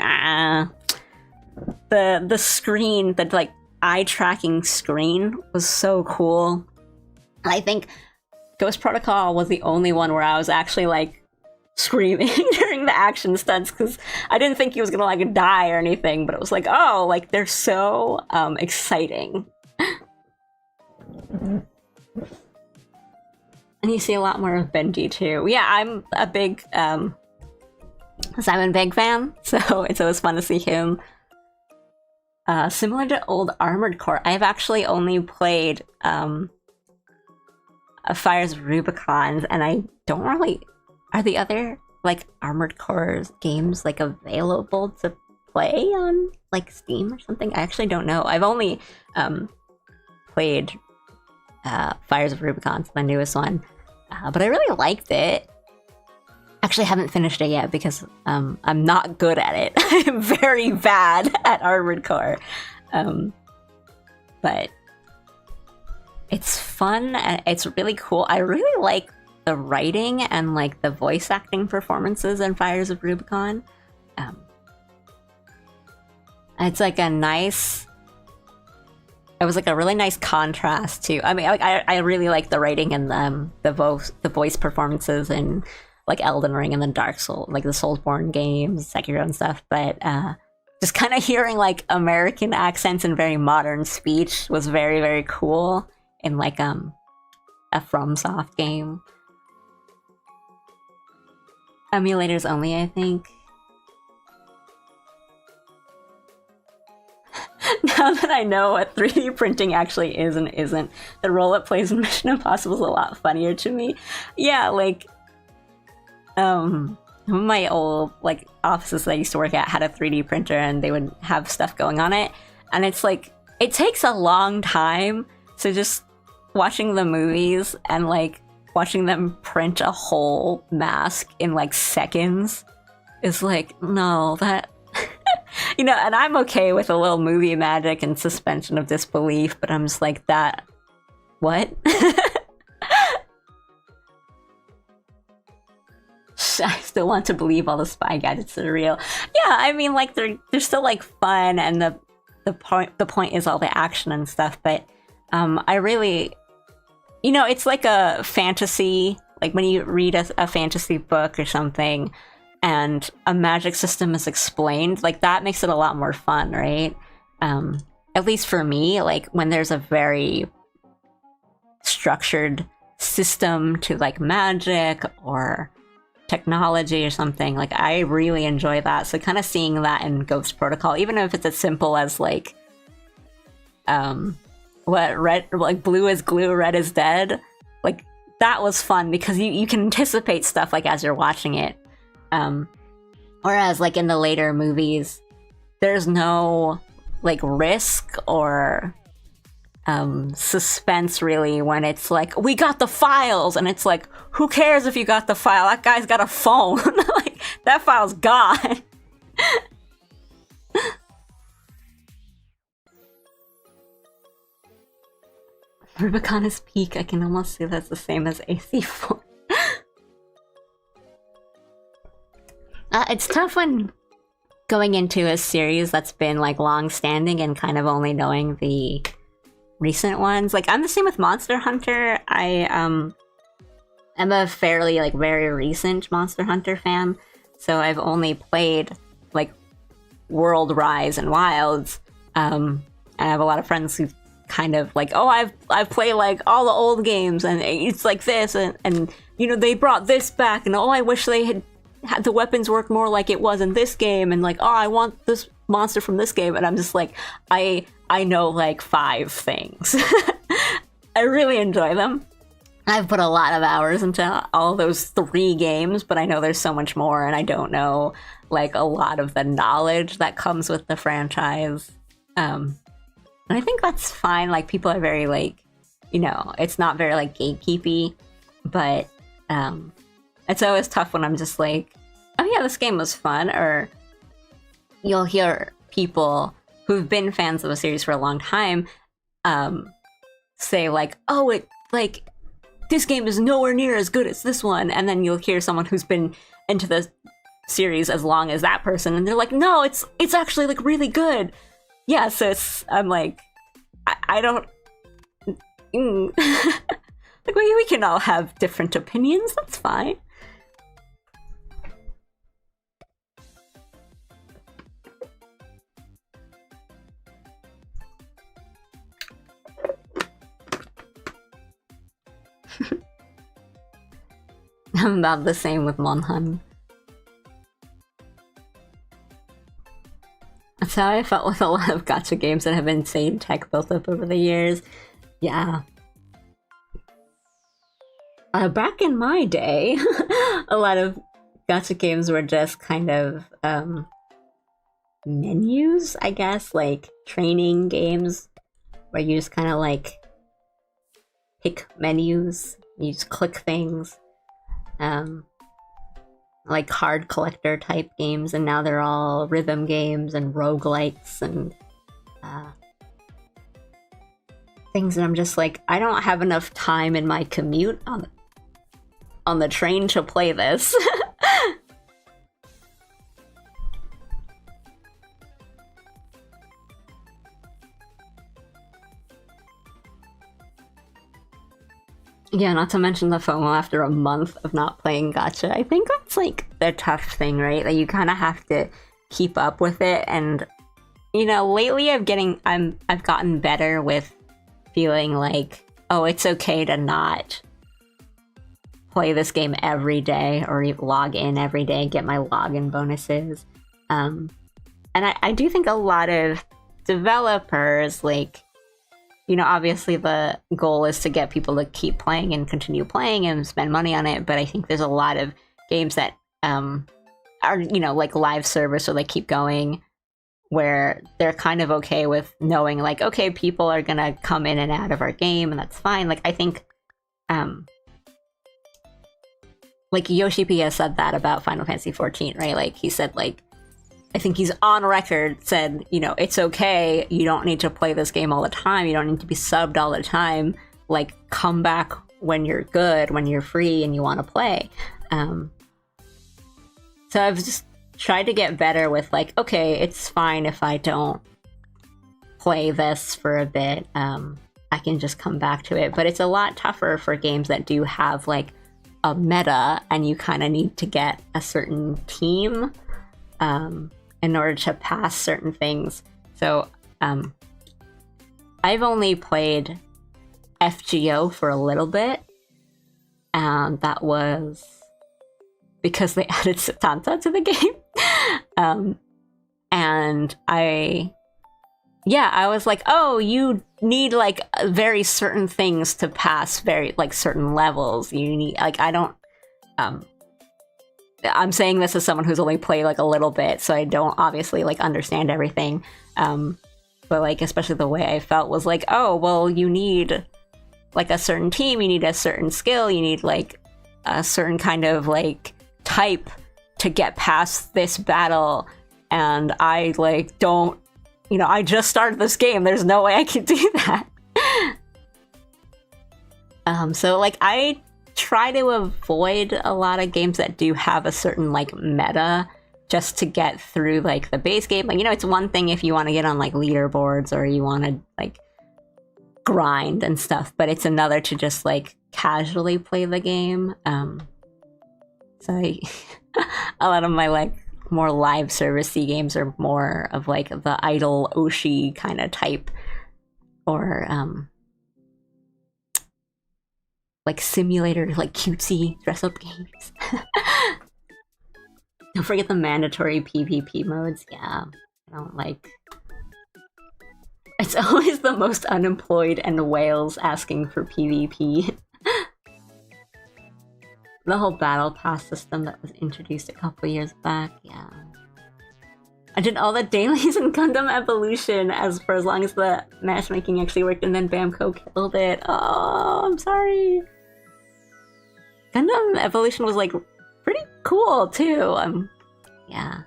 the screen, that like eye tracking screen was so cool. And I think Ghost Protocol was the only one where I was actually like screaming during the action stunts because I didn't think he was gonna like die or anything, but it was like, oh, like they're so exciting. And you see a lot more of Benji too. Yeah, I'm a big Simon Pegg fan, so it's always fun to see him. Similar to old Armored Core, I've actually only played Fires of Rubicon, and I don't really... Are the other, like, Armored Core games, like, available to play on, like, Steam or something? I actually don't know. I've only played Fires of Rubicon, the newest one, but I really liked it. Actually, I haven't finished it yet because I'm not good at it. I'm very bad at Armored Core. But it's fun and it's really cool. I really like the writing and like the voice acting performances in Fires of Rubicon. It's like a nice... It was like a really nice contrast to... I mean, I really like the writing and the voice performances in like Elden Ring and the Dark Souls, like the Soulsborne games, Sekiro and stuff, but just kind of hearing like American accents and very modern speech was very, very cool in like a FromSoft game. Emulators only, I think. Now that I know what 3D printing actually is and isn't, the role it plays in Mission Impossible is a lot funnier to me. Yeah, like my old like offices that I used to work at had a 3D printer and they would have stuff going on it, and it's like it takes a long time, so just watching the movies and like watching them print a whole mask in like seconds is like, no, that you know, and I'm okay with a little movie magic and suspension of disbelief, but I'm just like, that what? I still want to believe all the spy gadgets are real. Yeah, I mean, like they're still like fun, and the point is all the action and stuff. But I really, you know, it's like a fantasy. Like when you read a fantasy book or something, and a magic system is explained, like that makes it a lot more fun, right? At least for me, like when there's a very structured system to like magic or technology or something, like I really enjoy that. So kind of seeing that in Ghost Protocol, even if it's as simple as like what red, like blue is glue, red is dead, like that was fun because you can anticipate stuff like as you're watching it. Whereas like in the later movies, there's no like risk or suspense really when it's like, we got the files, and it's like, who cares if you got the file? That guy's got a phone. Like that file's gone. Rubicon is peak. I can almost say that's the same as AC4. It's tough when going into a series that's been like long-standing and kind of only knowing the recent ones. Like I'm the same with Monster Hunter. I'm a fairly like very recent Monster Hunter fan, so I've only played like World, Rise, and Wilds. And I have a lot of friends who kind of like, oh, I've played like all the old games and it's like this, and you know they brought this back, and oh, I wish they had the weapons work more like it was in this game, and like, oh, I want this monster from this game, and I'm just like, I know like 5 things. I really enjoy them. I've put a lot of hours into all those 3 games, but I know there's so much more, and I don't know like a lot of the knowledge that comes with the franchise. And I think that's fine. Like people are very like, you know, it's not very like gatekeepy, but it's always tough when I'm just like, oh yeah, this game was fun. Or you'll hear people who've been fans of a series for a long time say like, oh, it like this game is nowhere near as good as this one. And then you'll hear someone who's been into the series as long as that person, and they're like, no, it's actually like really good. Yeah, so I'm like, I don't... Like, we can all have different opinions, that's fine. I'm about the same with Monhan. That's how I felt with a lot of gacha games that have insane tech built up over the years. Yeah. Back in my day, a lot of gacha games were just kind of menus, I guess, like training games where you just kind of like pick menus, you just click things. Like card collector type games, and now they're all rhythm games and roguelites and things that I'm just like, I don't have enough time in my commute on the train to play this. Yeah, not to mention the FOMO after a month of not playing gacha. I think that's like the tough thing, right? That you kind of have to keep up with it. And you know, lately I've gotten better with feeling like, oh, it's okay to not play this game every day or log in every day, get my login bonuses. And I do think a lot of developers, like, you know, obviously the goal is to get people to keep playing and continue playing and spend money on it, but I think there's a lot of games that are, you know, like live service or they keep going where they're kind of okay with knowing like, okay, people are gonna come in and out of our game and that's fine. Like, I think like Yoshi P has said that about Final Fantasy 14, right? Like, he said, like, I think he's on record said, you know, it's okay, you don't need to play this game all the time, you don't need to be subbed all the time, like, come back when you're good, when you're free and you want to play. So I've just tried to get better with like, okay, it's fine if I don't play this for a bit, I can just come back to it, but it's a lot tougher for games that do have like a meta and you kind of need to get a certain team in order to pass certain things. So I've only played FGO for a little bit, and that was because they added Setanta to the game. And I was like, oh, you need like very certain things to pass very like certain levels. You need like, I don't I'm saying this as someone who's only played like a little bit, so I don't obviously like understand everything. But like, especially the way I felt was like, oh, well, you need like a certain team, you need a certain skill, you need like a certain kind of like type to get past this battle. And I like don't, you know, I just started this game. There's no way I can do that. So like I try to avoid a lot of games that do have a certain like meta just to get through like the base game. Like, you know, it's one thing if you want to get on like leaderboards or you want to like grind and stuff, but it's another to just like casually play the game. So a lot of my like more live servicey games are more of like the idle Oshi kind of type, or like simulator, like cutesy dress up games. Don't forget the mandatory PvP modes. Yeah, I don't like. It's always the most unemployed and whales asking for PvP. The whole battle pass system that was introduced a couple years back, yeah. I did all the dailies in Gundam Evolution for as long as the matchmaking actually worked, and then Bamco killed it. Oh, I'm sorry. Gundam Evolution was like pretty cool too. Yeah.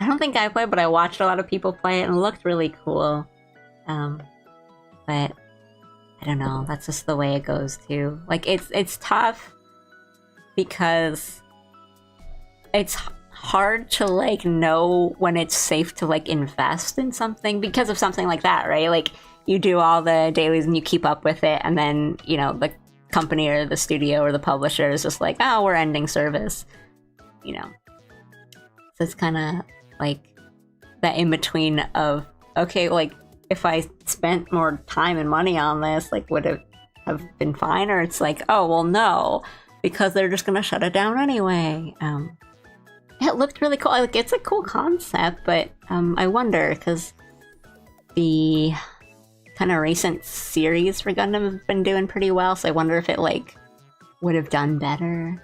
I don't think I played, but I watched a lot of people play it and it looked really cool. But I don't know, that's just the way it goes too. Like, it's tough because it's hard to like know when it's safe to like invest in something because of something like that, right? Like, you do all the dailies and you keep up with it, and then, you know, the company or the studio or the publisher is just like, oh, we're ending service, you know. So it's kind of like that in between of, okay, like if I spent more time and money on this, like would it have been fine? Or it's like, oh, well, no, because they're just gonna shut it down anyway. It looked really cool. Like, it's a cool concept, but I wonder, because the kind of recent series for Gundam have been doing pretty well, so I wonder if it like would have done better.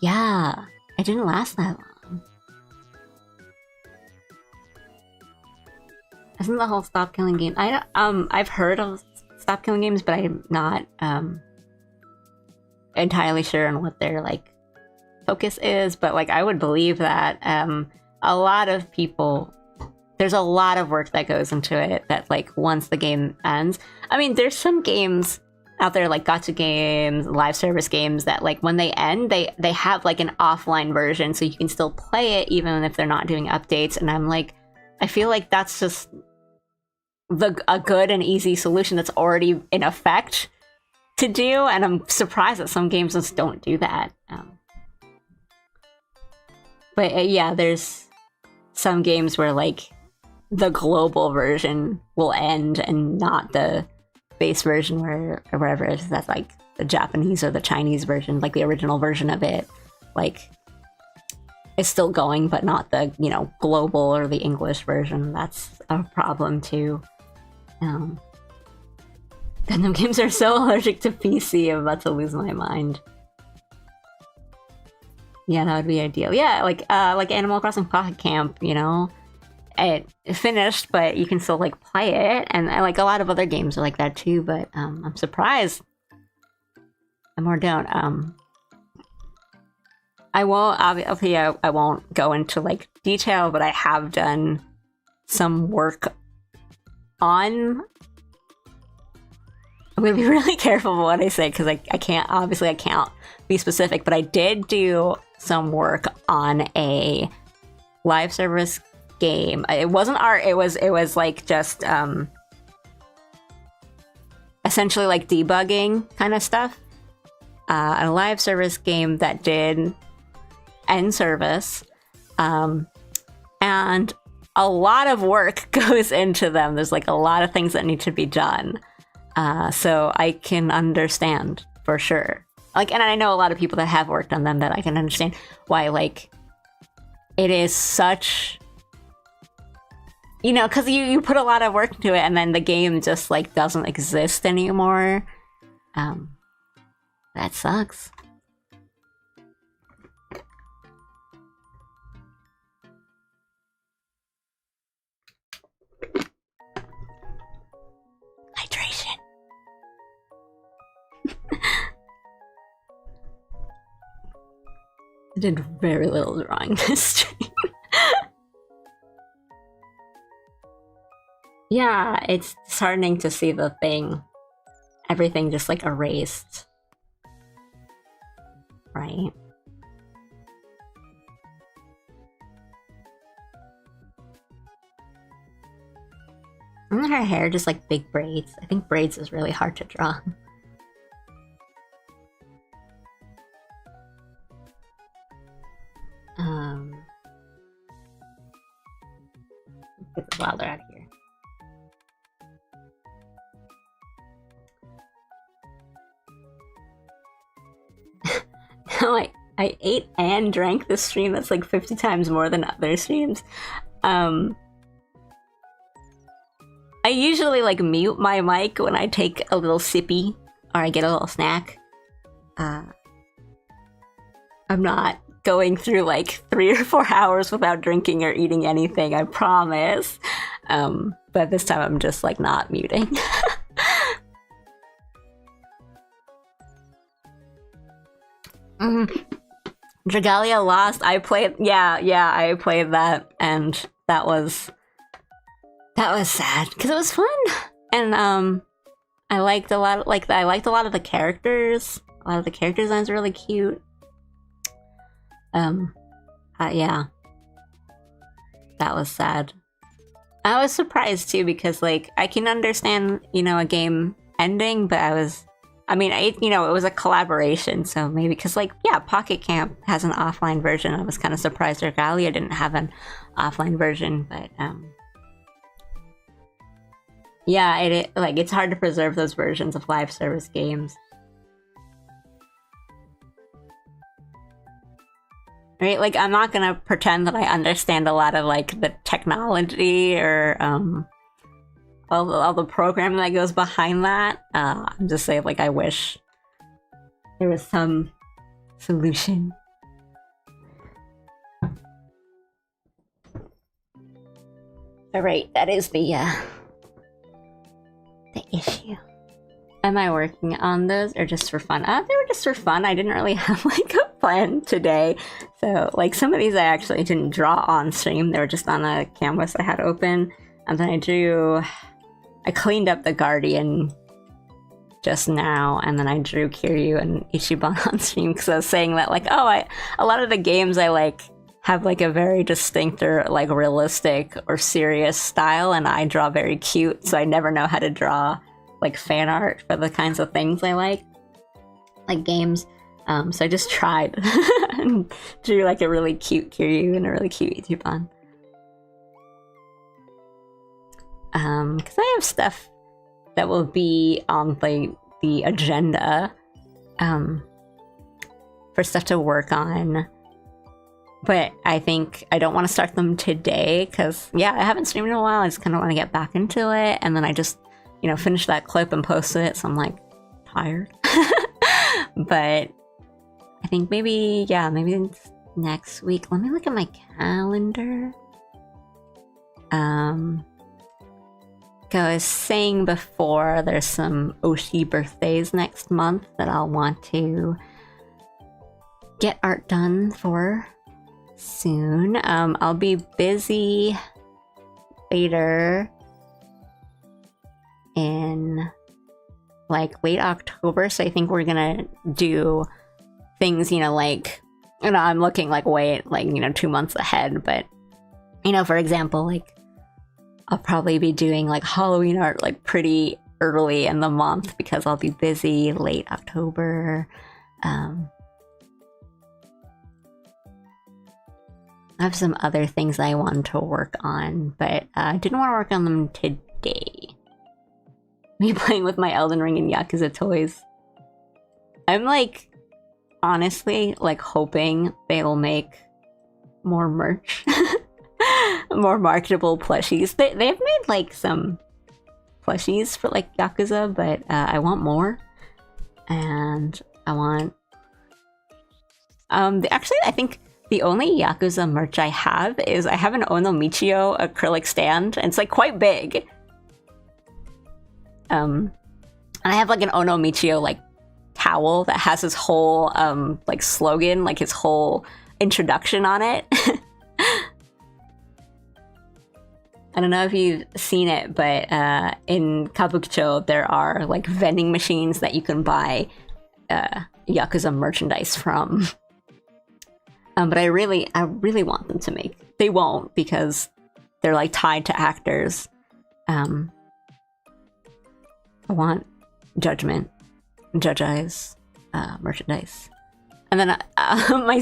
Yeah, it didn't last that long. Isn't the whole Stop Killing game? I've heard of Stop Killing games, but I'm not entirely sure on what their like focus is. But like, I would believe that a lot of people, there's a lot of work that goes into it, that like once the game ends, I mean, there's some games out there like gacha games, live service games, that like when they end, they have like an offline version, so you can still play it even if they're not doing updates. And I'm like, I feel like that's just a good and easy solution that's already in effect to do, and I'm surprised that some games just don't do that. But yeah, there's some games where like the global version will end and not the base version, where or wherever it is, that's like the Japanese or the Chinese version, like the original version of it, like is still going, but not the, you know, global or the English version. That's a problem too. Gundam games are so allergic to PC, I'm about to lose my mind. Yeah, that would be ideal. Yeah, like Animal Crossing Pocket Camp, you know, it finished, but you can still like play it, and I like a lot of other games are like that too. But I'm surprised more don't. I won't obviously. I won't go into like detail, but I have done some work on. I'm gonna be really careful with what I say, because I can't, obviously I can't be specific, but I did do some work on a live service game. It wasn't art, it was like just essentially like debugging kind of stuff. A live service game that did end service. And a lot of work goes into them. There's like a lot of things that need to be done. So I can understand for sure. Like, and I know a lot of people that have worked on them, that I can understand why, like, it is such, you know, because you put a lot of work into it, and then the game just like doesn't exist anymore. That sucks. Hydration. I did very little drawing this stream. Yeah, it's disheartening to see the thing. Everything just like erased. Right? Isn't her hair just like big braids? I think braids is really hard to draw. Get the Wilder out of here. I ate and drank this stream. That's like 50 times more than other streams. I usually like mute my mic when I take a little sippy or I get a little snack. I'm not going through like 3 or 4 hours without drinking or eating anything, I promise. But this time I'm just like not muting. Dragalia Lost. I played. Yeah, I played that, and that was sad because it was fun, and I liked a lot. I liked a lot of the characters. A lot of the character designs are really cute. Yeah, that was sad. I was surprised too because like I can understand, a game ending, but it was a collaboration, so maybe because like yeah, Pocket Camp has an offline version. I was kind of surprised Dragalia didn't have an offline version, but yeah, it's hard to preserve those versions of live service games. Right, like I'm not gonna pretend that I understand a lot of like the technology or all the programming that goes behind that. I'm just saying, like, I wish there was some solution. All right, that is the issue. Am I working on those or just for fun? They were just for fun. I didn't really have like a plan today. So like some of these I actually didn't draw on stream. They were just on a canvas I had open. And then I cleaned up the Guardian just now, and then I drew Kiryu and Ichiban on stream because I was saying that like, a lot of the games I like have like a very distinct or like realistic or serious style, and I draw very cute, so I never know how to draw like fan art for the kinds of things I like games. So I just tried and drew like a really cute Kiryu and a really cute Ichiban. Because I have stuff that will be on the agenda for stuff to work on, but I think I don't want to start them today because yeah, I haven't streamed in a while. I just kind of want to get back into it, and then I just finish that clip and post it, so I'm like tired. But I think maybe next week. Let me look at my calendar. Like I was saying before, there's some Oshi birthdays next month that I'll want to get art done for soon. I'll be busy later in like late October, so I think we're gonna do things, I'm looking like way 2 months ahead, but for example, like I'll probably be doing like Halloween art like pretty early in the month because I'll be busy late October. I have some other things I want to work on, but I didn't want to work on them today. Me playing with my Elden Ring and Yakuza toys. I'm like honestly like hoping they'll make more merch. More marketable plushies. They've made like some plushies for like Yakuza, but I want more. And I want actually I think the only Yakuza merch I have is I have an Onomichio acrylic stand, and it's like quite big. And I have like an Onomichio like towel that has his whole like slogan, like his whole introduction on it. I don't know if you've seen it, but in Kabukicho there are like vending machines that you can buy Yakuza merchandise from. But I really want them to make. They won't because they're like tied to actors. I want Judgment, Judge Eyes merchandise. And then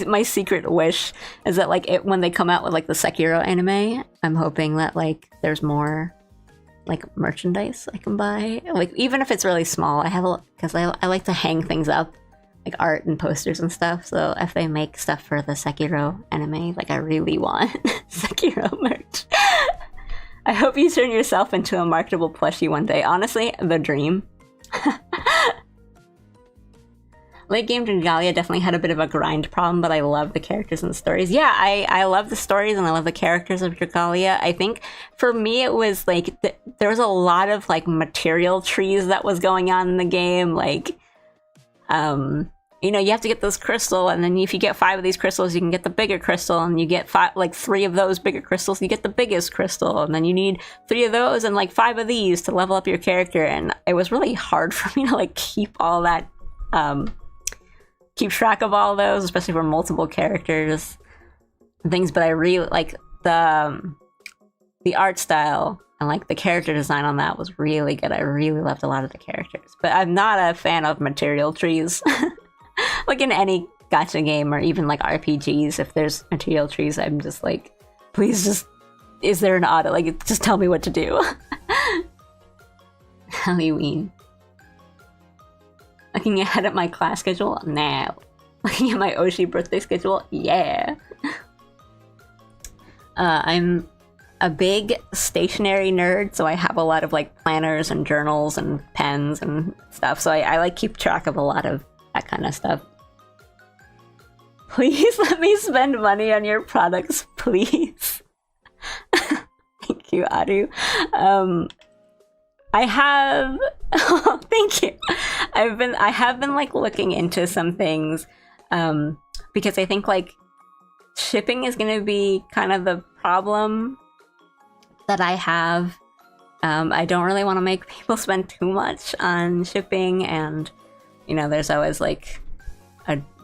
my secret wish is that like when they come out with like the Sekiro anime, I'm hoping that like there's more like merchandise I can buy. Like even if it's really small, because I like to hang things up, like art and posters and stuff. So if they make stuff for the Sekiro anime, like I really want Sekiro merch. I hope you turn yourself into a marketable plushie one day. Honestly, the dream. Late game Dragalia definitely had a bit of a grind problem, but I love the characters and the stories. Yeah, I love the stories and I love the characters of Dragalia. I think for me it was like there was a lot of like material trees that was going on in the game. Like, you have to get this crystal, and then if you get 5 of these crystals, you can get the bigger crystal, and you get 3 of those bigger crystals, you get the biggest crystal, and then you need 3 of those and like 5 of these to level up your character. And it was really hard for me to like keep all that, keep track of all those, especially for multiple characters and things. But I really like the the art style and like the character design on that was really good. I really loved a lot of the characters, but I'm not a fan of material trees. Like in any gacha game or even like RPGs, if there's material trees, I'm just like, please just, is there an auto? Like, just tell me what to do. Halloween. Looking ahead at my class schedule? No. Looking at my Oshi birthday schedule? Yeah. I'm a big stationery nerd, so I have a lot of like planners and journals and pens and stuff, so I like keep track of a lot of that kind of stuff. Please let me spend money on your products, please. Thank you, Aru. I have oh, thank you. I have been like looking into some things because I think like shipping is going to be kind of the problem that I have. I don't really want to make people spend too much on shipping, and you know, there's always like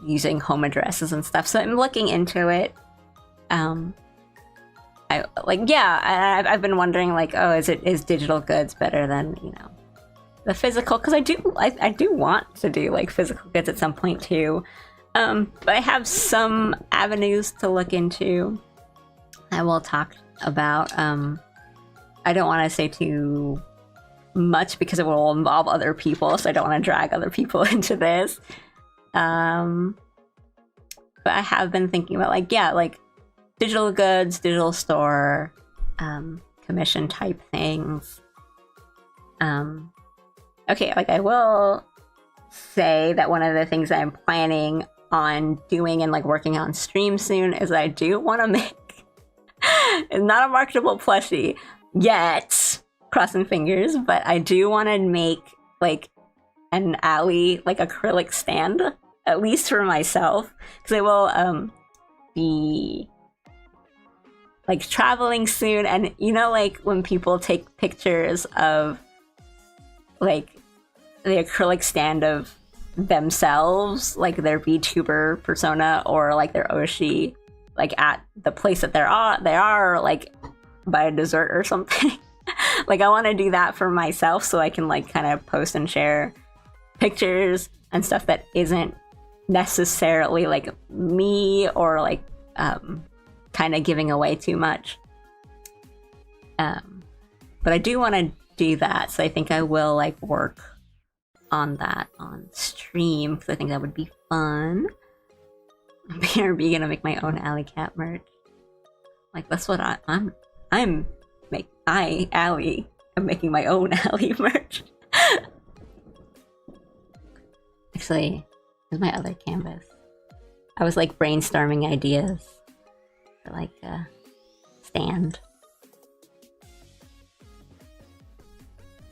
using home addresses and stuff. So I'm looking into it. I've been wondering like, oh, is digital goods better than, you know, the physical? Because I do want to do like physical goods at some point too. But I have some avenues to look into. I will talk about. I don't want to say too much because it will involve other people, so I don't want to drag other people into this. But I have been thinking about like, yeah, like digital goods, digital store, commission type things. Okay, like I will say that one of the things I'm planning on doing and like working on stream soon is I do want to make it's not a marketable plushie yet, crossing fingers, but I do want to make like an alley, like acrylic stand, at least for myself, because I will be like traveling soon, and you know, like when people take pictures of like the acrylic stand of themselves, like their VTuber persona or like their Oshi, like at the place that they are like by a dessert or something. Like I want to do that for myself so I can like kind of post and share pictures and stuff that isn't necessarily like me or like kind of giving away too much. But I do want to do that, so I think I will like work on that on stream because I think that would be fun. BRB gonna make my own Alley Cat merch. Like that's what I'm Alley. I'm making my own Alley merch. Actually, here's my other canvas. I was like brainstorming ideas for like a stand.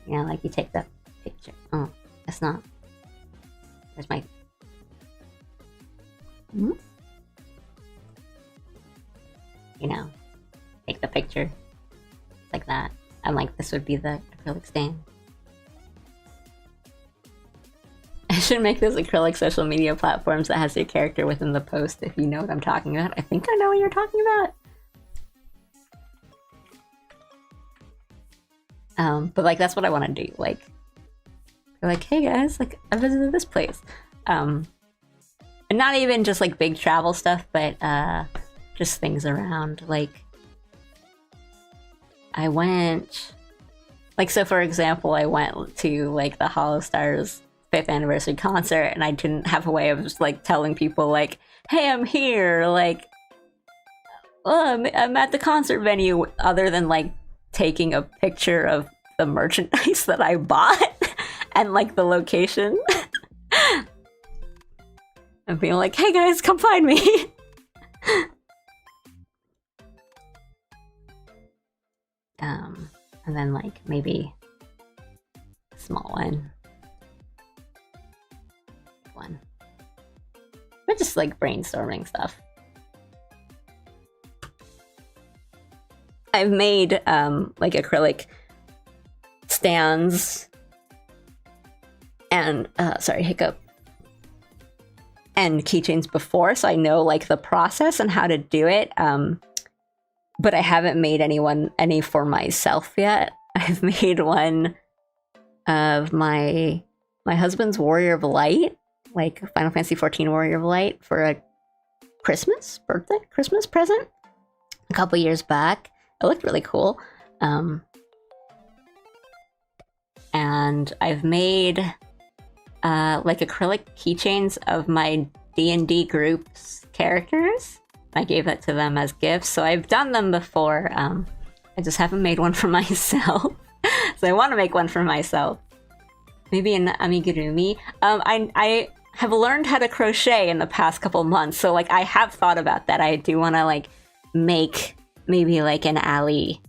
You know, like you take the picture. Oh, that's not. Where's my. You know, take the picture. Like that. I'm like, this would be the acrylic stand. I should make those acrylic social media platforms that has your character within the post, if you know what I'm talking about. I think I know what you're talking about. But like that's what I want to do. Like, hey guys, like I visited this place. And not even just like big travel stuff, but just things around. Like I went, like, so for example, I went to like the Hollow Stars 5th anniversary concert, and I didn't have a way of just like telling people like, hey, I'm here, like, oh, I'm at the concert venue, other than like taking a picture of the merchandise that I bought and like the location. And being like, hey guys, come find me. And then like maybe a small one. But just like brainstorming stuff. I've made like acrylic stands and sorry, hiccup, and keychains before, so I know like the process and how to do it. but I haven't made any for myself yet. I've made one of my husband's Warrior of Light, like Final Fantasy 14 Warrior of Light, for a Christmas present a couple years back. It looked really cool. And I've made like acrylic keychains of my D&D group's characters. I gave that to them as gifts, so I've done them before. I just haven't made one for myself. So I want to make one for myself. Maybe an amigurumi. I have learned how to crochet in the past couple months, so like I have thought about that. I do want to like make maybe like an Ali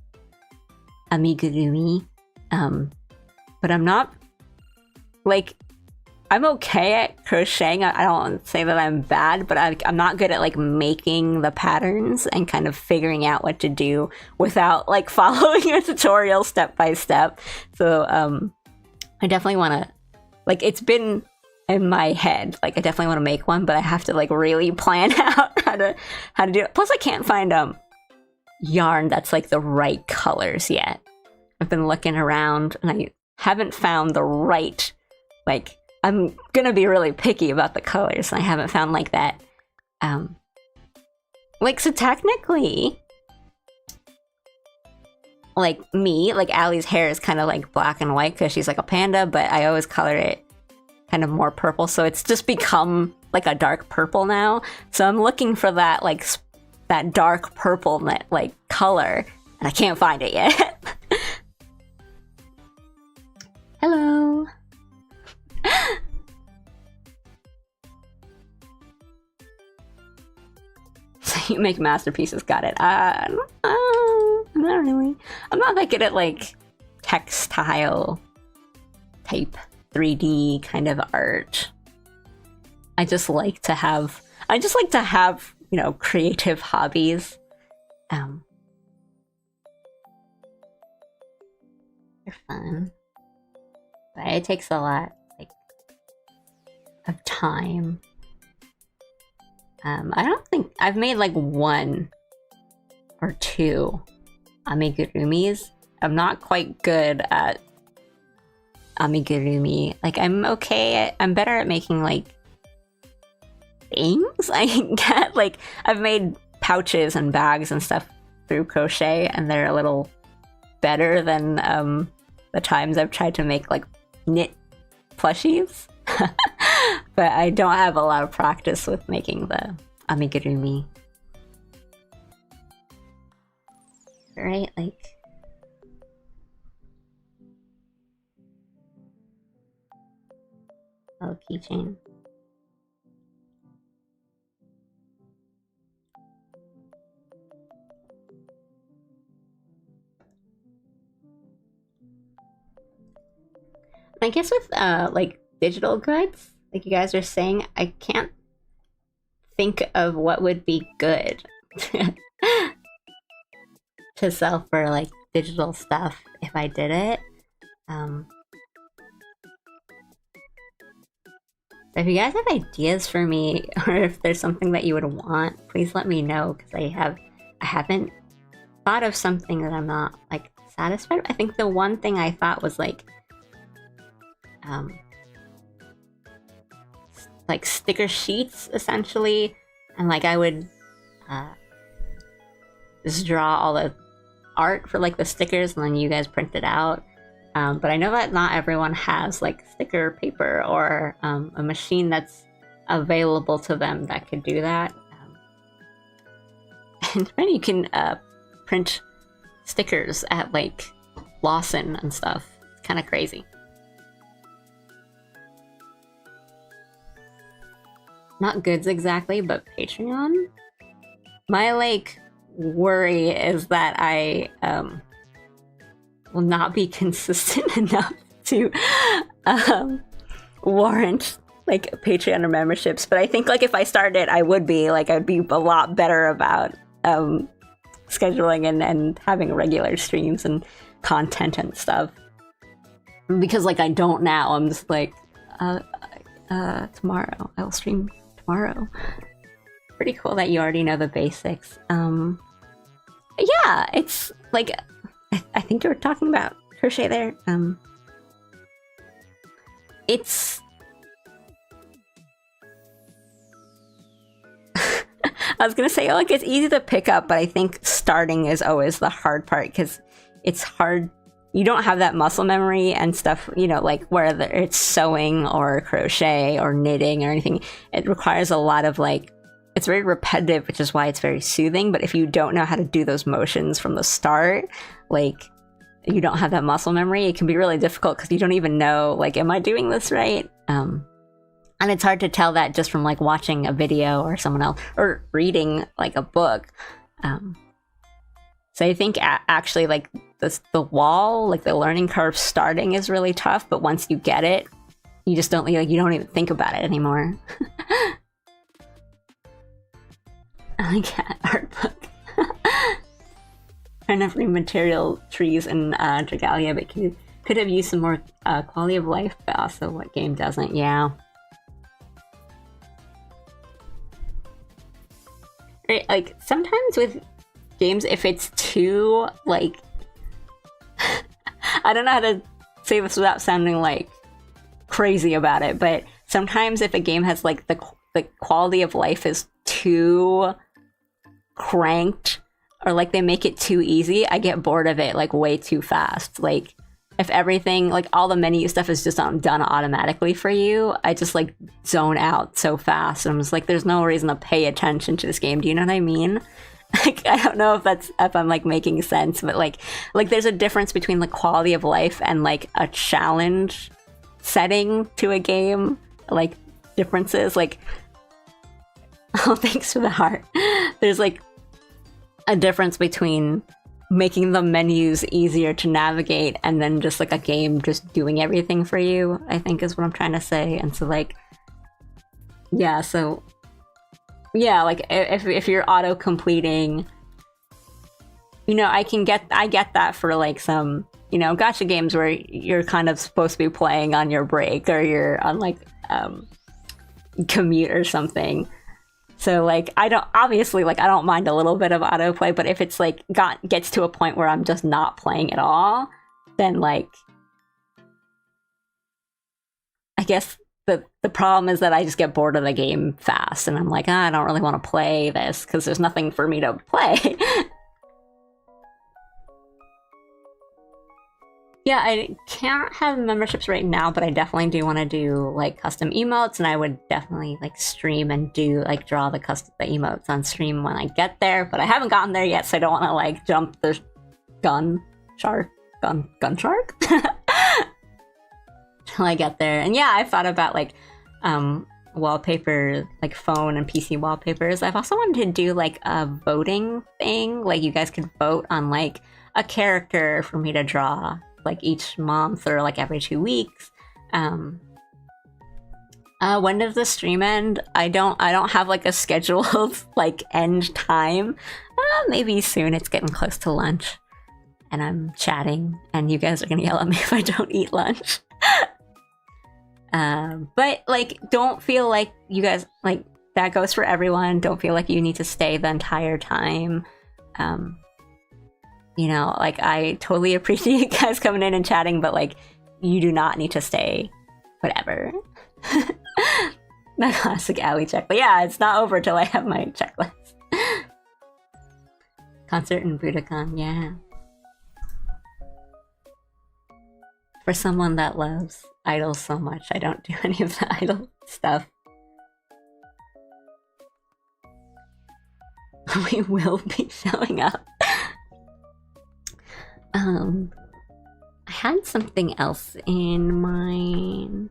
amigurumi. But I'm not like, I'm okay at crocheting. I don't say that I'm bad, but I'm not good at like making the patterns and kind of figuring out what to do without like following a tutorial step by step. So I definitely want to, like, it's been in my head, like I definitely want to make one, but I have to like really plan out how to do it. Plus I can't find yarn that's like the right colors yet. I've been looking around and I haven't found the right, like, I'm gonna be really picky about the colors, and I haven't found like that. Like, so technically, like me, like Allie's hair is kind of like black and white because she's like a panda, but I always color it kind of more purple, so it's just become like a dark purple now. So I'm looking for that, like, that dark purple, like, color, and I can't find it yet. Hello. So you make masterpieces, got it. Not really. I'm not that good at like textile type 3D kind of art. I just like to have, you know, creative hobbies. They're fun. But it takes a lot, like, of time. I don't think I've made like 1 or 2 amigurumis. I'm not quite good at amigurumi. Like, I'm better at making like things. I get, like, I've made pouches and bags and stuff through crochet, and they're a little better than the times I've tried to make like knit plushies. But I don't have a lot of practice with making the amigurumi. Right, like, oh, keychain. I guess with like digital goods, like you guys are saying, I can't think of what would be good to sell for like digital stuff if I did it. If you guys have ideas for me, or if there's something that you would want, please let me know, because I haven't thought of something that I'm not like satisfied with. I think the one thing I thought was like sticker sheets, essentially, and like I would just draw all the art for like the stickers, and then you guys print it out. But I know that not everyone has like sticker paper or a machine that's available to them that could do that. And then you can print stickers at like Lawson and stuff. It's kind of crazy. Not goods exactly, but Patreon. My like worry is that I will not be consistent enough to warrant like Patreon or memberships. But I think like if I started, I would be like, I'd be a lot better about scheduling and having regular streams and content and stuff. Because like I don't now. I'm just like tomorrow I will stream tomorrow. Pretty cool that you already know the basics. Yeah, it's like I think you were talking about crochet there. It's I was gonna say, like, it's easy to pick up, but I think starting is always the hard part because it's hard. You don't have that muscle memory and stuff, you know, like whether it's sewing or crochet or knitting or anything. It requires a lot of like, it's very repetitive, which is why it's very soothing. But if you don't know how to do those motions from the start, like you don't have that muscle memory, it can be really difficult because you don't even know, like, am I doing this right? And it's hard to tell that just from like watching a video or someone else or reading like a book. So I think actually like the wall, like the learning curve starting is really tough, but once you get it, you just don't like, you don't even think about it anymore. I like that art book. Trying to read material trees in Dragalia, but could have used some more quality of life, but also what game doesn't? Yeah. Like sometimes with games, if it's too like I don't know how to say this without sounding like crazy about it, but sometimes if a game has like the quality of life is too cranked or like they make it too easy, I get bored of it like way too fast. Like if everything, like all the menu stuff is just done automatically for you, I just like zone out so fast. I'm just like, there's no reason to pay attention to this game. Do you know what I mean? Like, I don't know if I'm like making sense, but like there's a difference between the quality of life and like a challenge setting to a game. Like differences, like, oh, thanks for the heart. There's like a difference between making the menus easier to navigate and then just like a game just doing everything for you, I think is what I'm trying to say. And so like, yeah, so yeah, like if you're auto completing, you know, I get that for like some, you know, gacha games where you're kind of supposed to be playing on your break or you're on like commute or something. So like I don't mind a little bit of autoplay, but if it's like gets to a point where I'm just not playing at all, then like I guess the problem is that I just get bored of the game fast and I'm like, I don't really want to play this because there's nothing for me to play. Yeah, I can't have memberships right now, but I definitely do want to do like custom emotes, and I would definitely like stream and do like draw the emotes on stream when I get there. But I haven't gotten there yet, so I don't want to like jump the gun shark till I get there. And yeah, I've thought about like wallpaper, like phone and PC wallpapers. I've also wanted to do like a voting thing, like you guys could vote on like a character for me to draw like each month or like every 2 weeks. When does the stream end? I don't have like a scheduled like end time. Maybe soon. It's getting close to lunch and I'm chatting and you guys are gonna yell at me if I don't eat lunch. But like don't feel like you guys, like that goes for everyone. Don't feel like you need to stay the entire time. You know, like I totally appreciate you guys coming in and chatting, but like you do not need to stay whatever. My classic alley check. But yeah, it's not over till I have my checklist. Concert in Budokan, yeah. For someone that loves idols so much, I don't do any of the idol stuff. We will be showing up. I had something else in mind.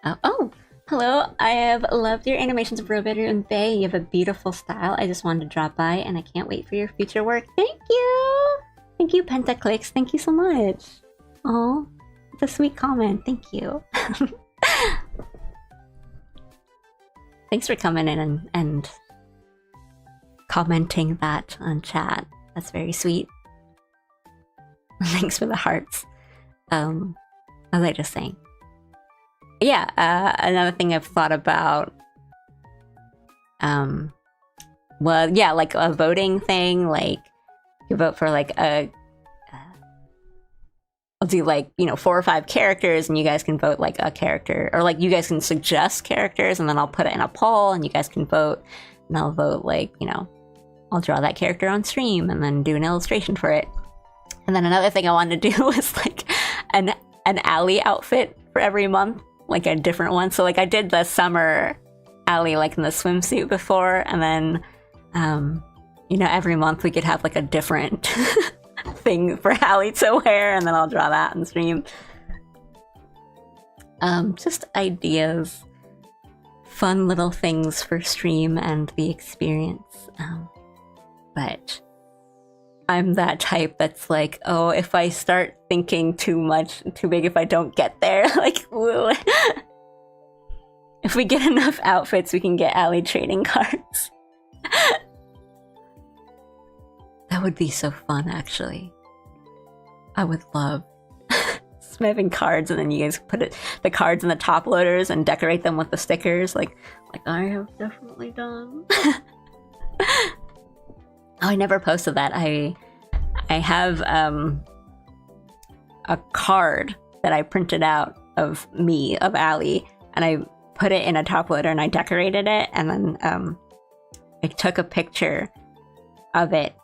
Oh, hello. I have loved your animations of Roberu and Bay. You have a beautiful style. I just wanted to drop by and I can't wait for your future work. Thank you! Thank you, Pentaclix. Thank you so much. Oh, it's a sweet comment. Thank you. Thanks for coming in and commenting that on chat. That's very sweet. Thanks for the hearts. As I just saying. Yeah, another thing I've thought about well, yeah, like a voting thing. Like you vote for like I'll do like, 4 or 5 characters, and you guys can vote like a character, or like you guys can suggest characters, and then I'll put it in a poll, and you guys can vote, and I'll vote like, I'll draw that character on stream, and then do an illustration for it. And then another thing I wanted to do was like an Allie outfit for every month, like a different one. So like I did the summer Allie like in the swimsuit before, and then every month we could have like a different thing for Allie to wear, and then I'll draw that on stream. Just ideas, fun little things for stream and the experience. But I'm that type that's like, oh, if I start thinking too much, too big, if I don't get there, like, if we get enough outfits, we can get Allie trading cards. That would be so fun, actually. I would love having cards, and then you guys put the cards in the top loaders and decorate them with the stickers, like I have definitely done. Oh, I never posted that. I have a card that I printed out of Allie, and I put it in a top loader and I decorated it, and then I took a picture of it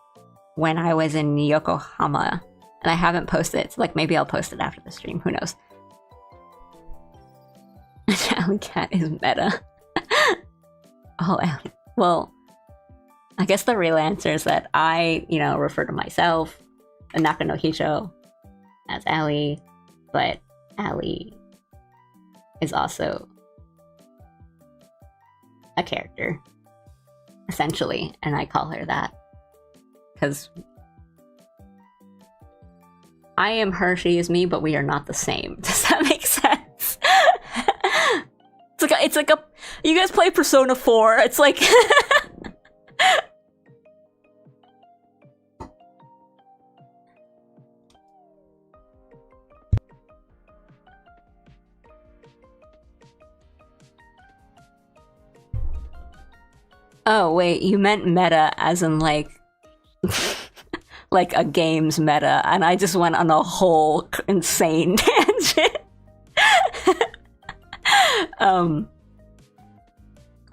when I was in Yokohama, and I haven't posted it, so like maybe I'll post it after the stream, who knows. Allie Cat is meta. Oh, Allie. Well, I guess the real answer is that I, refer to myself, the Naka no Hijo, as Allie, but Allie is also a character, essentially, and I call her that because I am her, she is me, but we are not the same. Does that make sense? It's like a you guys play Persona 4, it's like oh, wait, you meant meta as in like like a game's meta, and I just went on a whole insane tangent.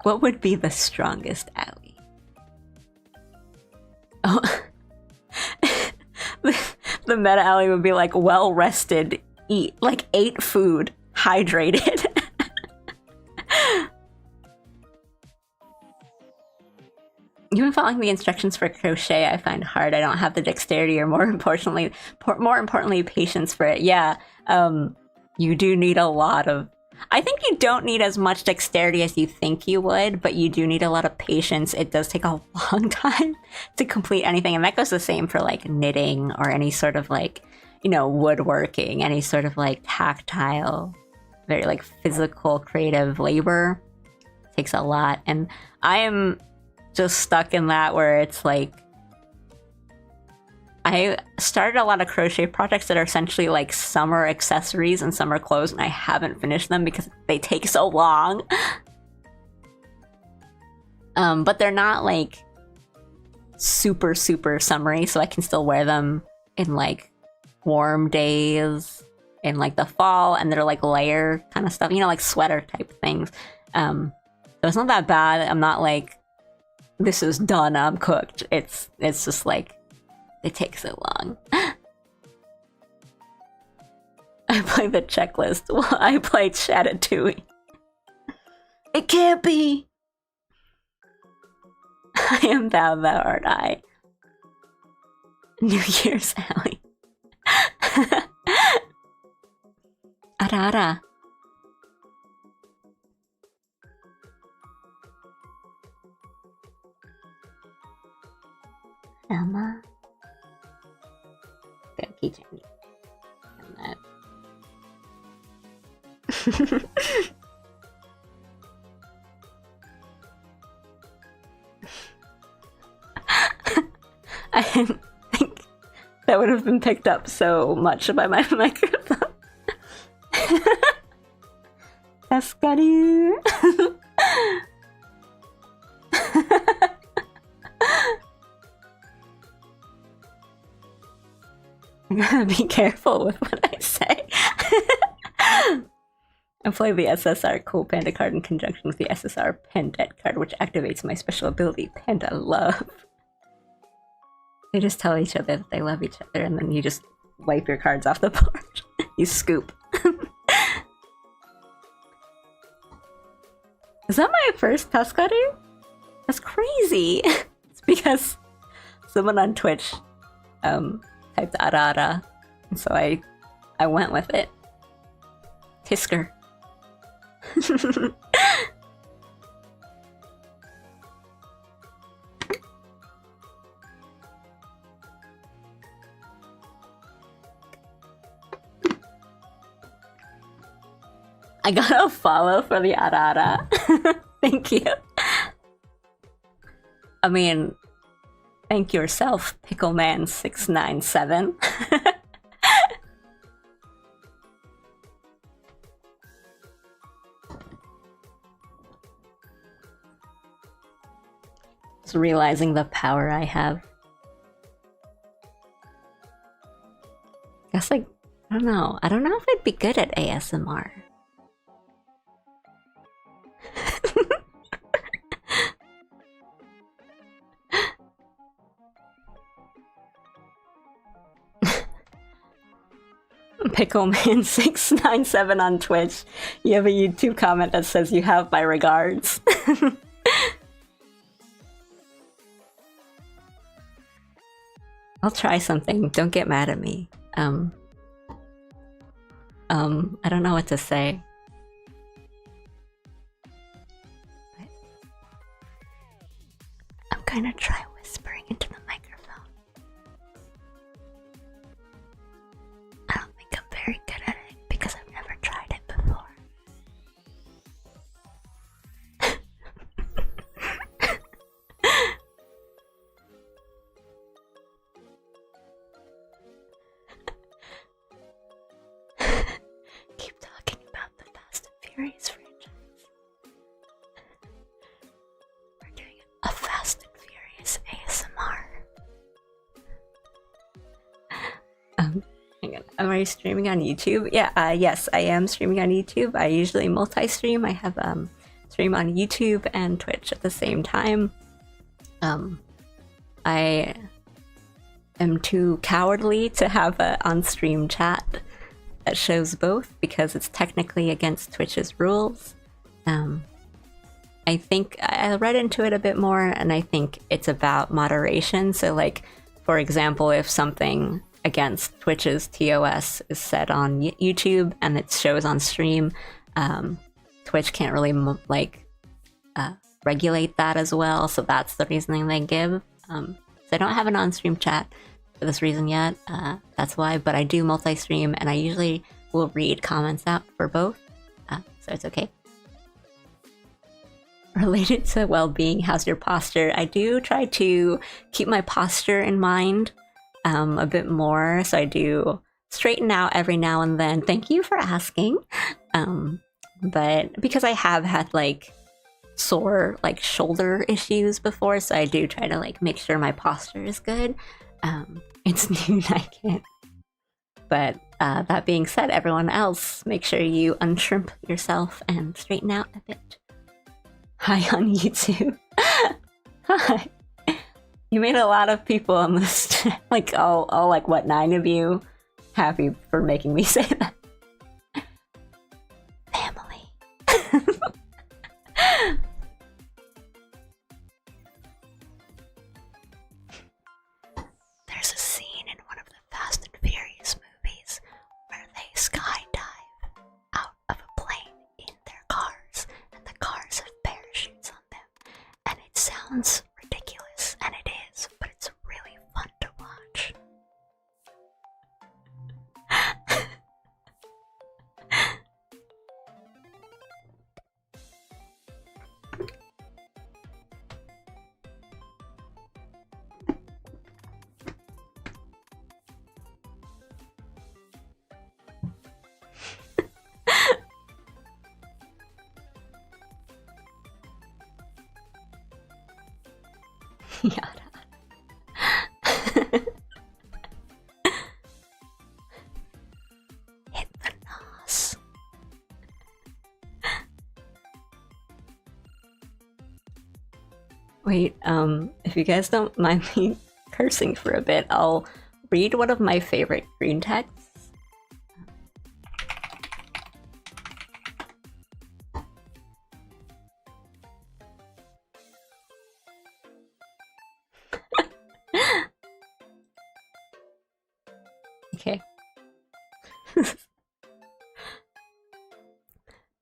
What would be the strongest Allie? Oh, the meta Allie would be like well rested, ate food, hydrated. Even following the instructions for crochet, I find hard. I don't have the dexterity, or more importantly, patience for it. Yeah, you do need a lot of. I think you don't need as much dexterity as you think you would, but you do need a lot of patience. It does take a long time to complete anything, and that goes the same for like knitting or any sort of like, woodworking, any sort of like tactile, very like physical, creative labor. It takes a lot, and I am just stuck in that where it's like I started a lot of crochet projects that are essentially like summer accessories and summer clothes, and I haven't finished them because they take so long. But they're not like super summery, so I can still wear them in like warm days in like the fall, and they're like layer kind of stuff, like sweater type things. So it's not that bad. I'm not like, this is done, I'm cooked. It's just like, it takes so long. I play the checklist while I play Chatatouille. It can't be! I am thou art I. New Year's Allie. Ara. Emma. Good keychain. I didn't think that would have been picked up so much by my microphone. Escalier. gotta be careful with what I say. I play the SSR Cool Panda card in conjunction with the SSR Panda card, which activates my special ability, Panda Love. They just tell each other that they love each other, and then you just wipe your cards off the board. You scoop. Is that my first Tuscaradu? That's crazy! It's because someone on Twitch typed Arara, and so I went with it. Tisker. I got a follow for the Arara. Thank you. I mean, thank yourself, Pickleman697. Just realizing the power I have. Guess, like, I don't know. I don't know if I'd be good at ASMR. Pickleman697 on Twitch. You have a YouTube comment that says you have my regards. I'll try something. Don't get mad at me. I don't know what to say. I'm gonna try whispering into the microphone. I don't think I'm very good at it because I've never tried it before. Keep talking about the Fast and Furious franchise. We're doing a Fast and Furious ASMR. Hang on. Am I streaming on YouTube? Yeah, yes, I am streaming on YouTube. I usually multi-stream. I have stream on YouTube and Twitch at the same time. I am too cowardly to have an on-stream chat that shows both because it's technically against Twitch's rules. I think I read into it a bit more, and I think it's about moderation. So, like, for example, if something against Twitch's TOS is said on YouTube and it shows on stream, Twitch can't really regulate that as well. So that's the reasoning they give. So I don't have an on-stream chat for this reason yet. That's why, but I do multi-stream, and I usually will read comments out for both. So it's okay. Related to well-being, how's your posture? I do try to keep my posture in mind a bit more, so I do straighten out every now and then. Thank you for asking. But because I have had like sore like shoulder issues before, so I do try to like make sure my posture is good. It's noon, I can't. But that being said, everyone else, make sure you unshrimp yourself and straighten out a bit. Hi on YouTube. Hi. You made a lot of people on this, like all like what, 9 of you happy for making me say that. Family. There's a scene in one of the Fast and Furious movies where they skydive out of a plane in their cars, and the cars have parachutes on them, and it sounds ridiculous, and it is, but it's really fun to watch. Yada. Wait, if you guys don't mind me cursing for a bit, I'll read one of my favorite green texts. Okay.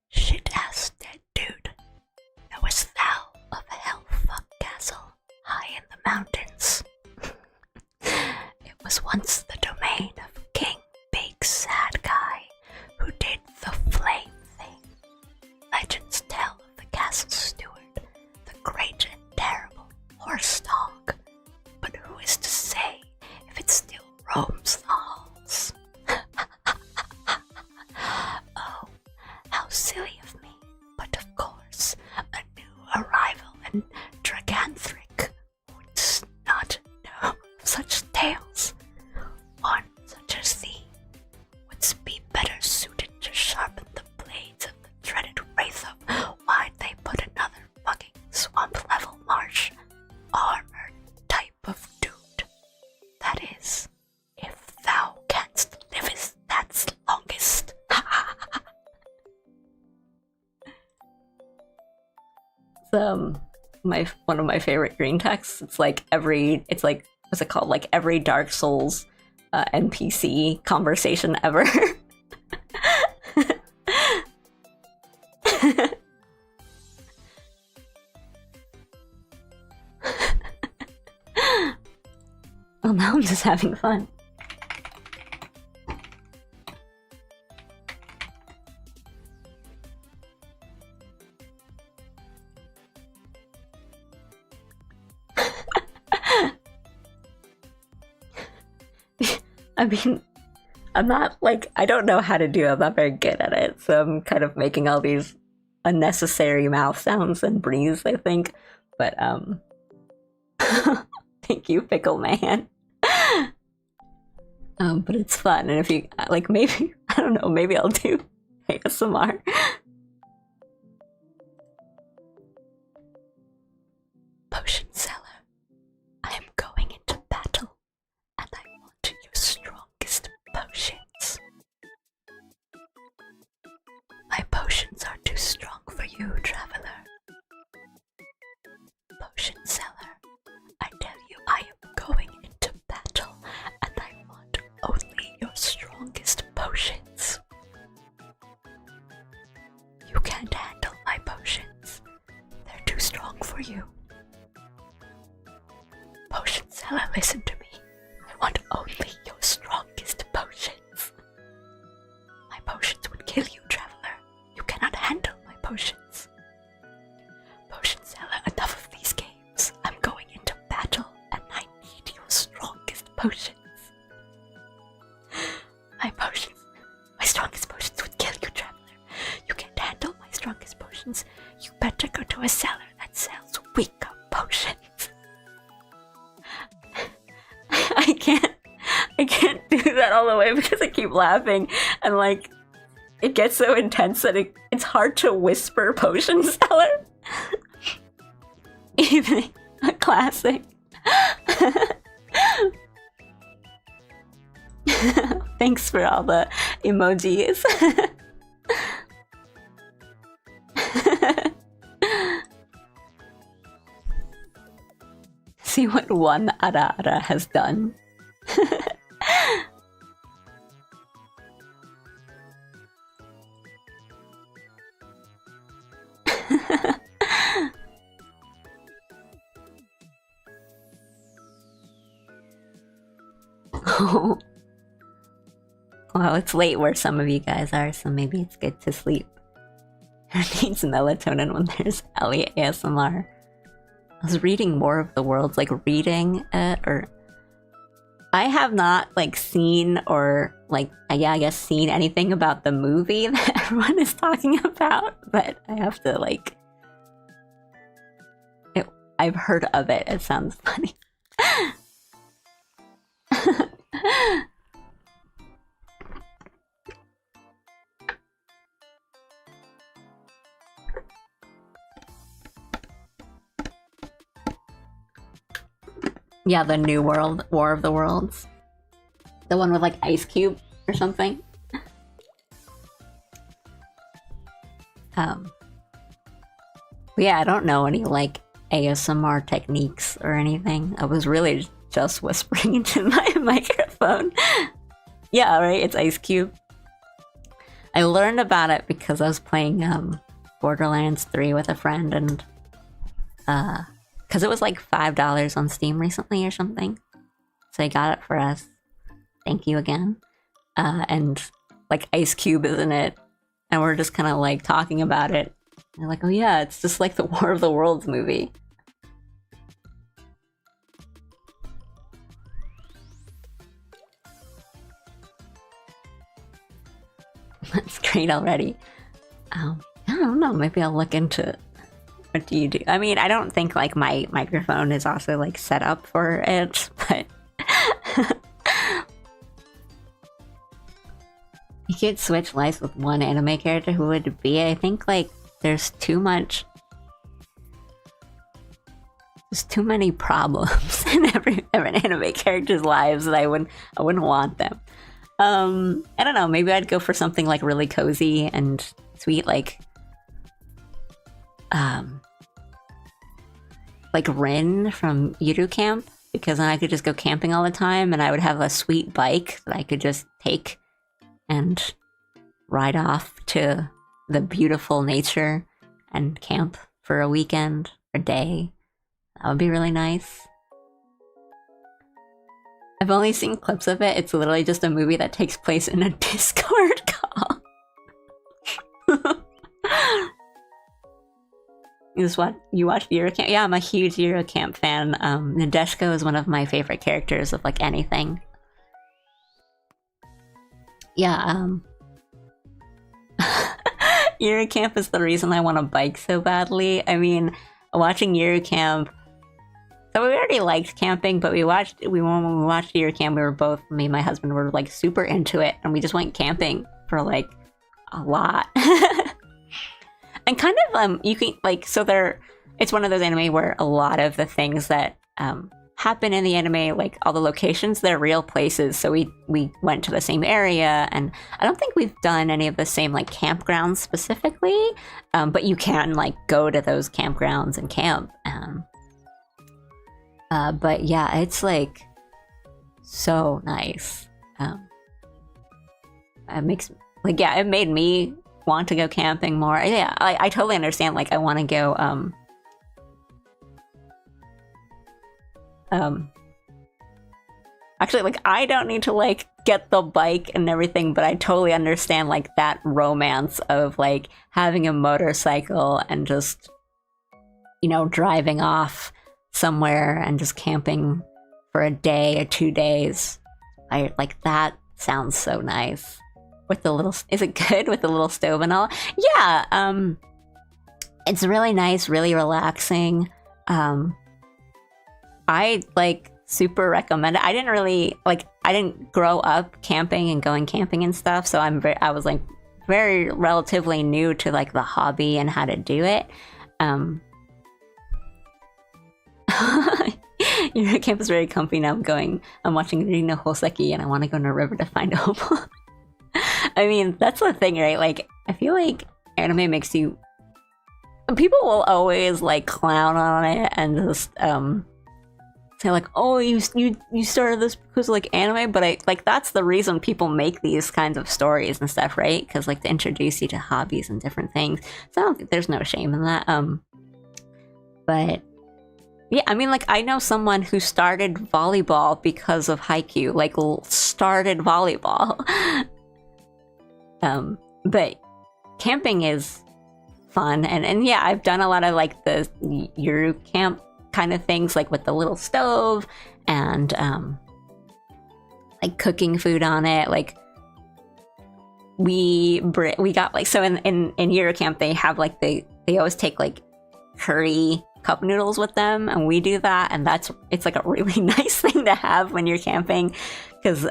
Shit-ass dead dude. There was thou of a hell-fuck castle high in the mountains. It was once the domain of King Big Sad Guy, who did the flame thing. Legends tell of the castle steward, the great and terrible horse dog. But who is to say if it still roams the halls? Oh, how silly of me, but of course, a new arrival in Draganthric would not know of such tales. One such as thee would be better suited to sharpen the blades of the dreaded wraith of why'd they put another fucking swamp-level marsh armored type of dude. That is, if thou canst livest that's longest. One of my favorite green texts. It's like what's it called? Like every Dark Souls NPC conversation ever. Well, now I'm just having fun. I mean, I'm not like, I don't know how to do it. I'm not very good at it. So I'm kind of making all these unnecessary mouth sounds and breathes, I think. But, thank you, Pickle Man. But it's fun. And if you, like, maybe, I don't know, maybe I'll do ASMR. Potion seller, I am going into battle, and I want your strongest potions. My potions are too strong for you, traveler. Potion seller, I tell you I am going into battle, and I want only your strongest potions. You can't handle my potions. They're too strong for you. Potion seller, listen to me. I want only your strongest potions. My potions would kill you, traveler. You cannot handle my potions. Potion seller, enough of these games. I'm going into battle, and I need your strongest potions. My strongest potions would kill you, traveler. You can't handle my strongest potions. You better go to a seller that sells weaker potions. I can't do that all the way because I keep laughing, and like it gets so intense that it's hard to whisper potion seller. Even a classic. Thanks for all the emojis. See what one Ara Ara has done. Oh. Well, it's late where some of you guys are, so maybe it's good to sleep. Who needs melatonin when there's Ellie ASMR? I was reading War of the Worlds, like reading it, or I have not like seen or like yeah, I guess seen anything about the movie that everyone is talking about, but I have to like I've heard of it. It sounds funny. Yeah, the New World, War of the Worlds. The one with like Ice Cube or something. Yeah, I don't know any like ASMR techniques or anything. I was really just whispering into my microphone. Yeah, right, it's Ice Cube. I learned about it because I was playing Borderlands 3 with a friend, and because it was like $5 on Steam recently or something. So I got it for us. Thank you again. And like Ice Cube is in it, and we're just kind of like talking about it. And they're like, oh yeah, it's just like the War of the Worlds movie. That's great already. I don't know, maybe I'll look into it. What do you do? I mean, I don't think like my microphone is also like set up for it, but you could switch lives with one anime character. Who would it be? I think like there's too many problems in every anime character's lives that I wouldn't want them. I don't know, maybe I'd go for something like really cozy and sweet, like Rin from Yuru Camp, because then I could just go camping all the time, and I would have a sweet bike that I could just take and ride off to the beautiful nature and camp for a weekend or day. That would be really nice. I've only seen clips of it. It's literally just a movie that takes place in a Discord call. You watched Eurocamp? Yeah, I'm a huge Eurocamp fan. Nadeshiko is one of my favorite characters of like anything. Yeah, Eurocamp is the reason I want to bike so badly. I mean, watching Eurocamp. So we already liked camping, but when we watched Eurocamp, we were both, me and my husband, were like super into it, and we just went camping for like a lot. And kind of you can like, so it's one of those anime where a lot of the things that happen in the anime, like all the locations, they're real places. So we went to the same area, and I don't think we've done any of the same like campgrounds specifically, but you can like go to those campgrounds and camp. But yeah, it's like so nice. It makes like, yeah, it made me want to go camping more. Yeah, I totally understand. Like, I want to go. Actually, like, I don't need to like get the bike and everything, but I totally understand like that romance of like having a motorcycle and just, you know, driving off somewhere and just camping for a day or 2 days. I like that. Sounds so nice. With the little, is it good with the little stove and all? Yeah, it's really nice, really relaxing. I like super recommend it. I didn't grow up camping and going camping and stuff, so I was like very relatively new to like the hobby and how to do it. Your camp is very comfy now. I'm watching Rino Hoseki, and I want to go in a river to find Opal. I mean, that's the thing, right? Like, I feel like anime makes you... People will always, like, clown on it and just, say, like, oh, you started this because of, like, anime? But, that's the reason people make these kinds of stories and stuff, right? Because, like, to introduce you to hobbies and different things. So I don't think there's no shame in that. But... yeah, I mean, like, I know someone who started volleyball because of Haikyuu, like, started volleyball. But camping is fun, and yeah, I've done a lot of, like, the Yuru camp kind of things, like, with the little stove, and, like, cooking food on it, like, we got, like, so in Yuru camp, they have, like, they always take, like, curry cup noodles with them, and we do that, and it's like a really nice thing to have when you're camping, because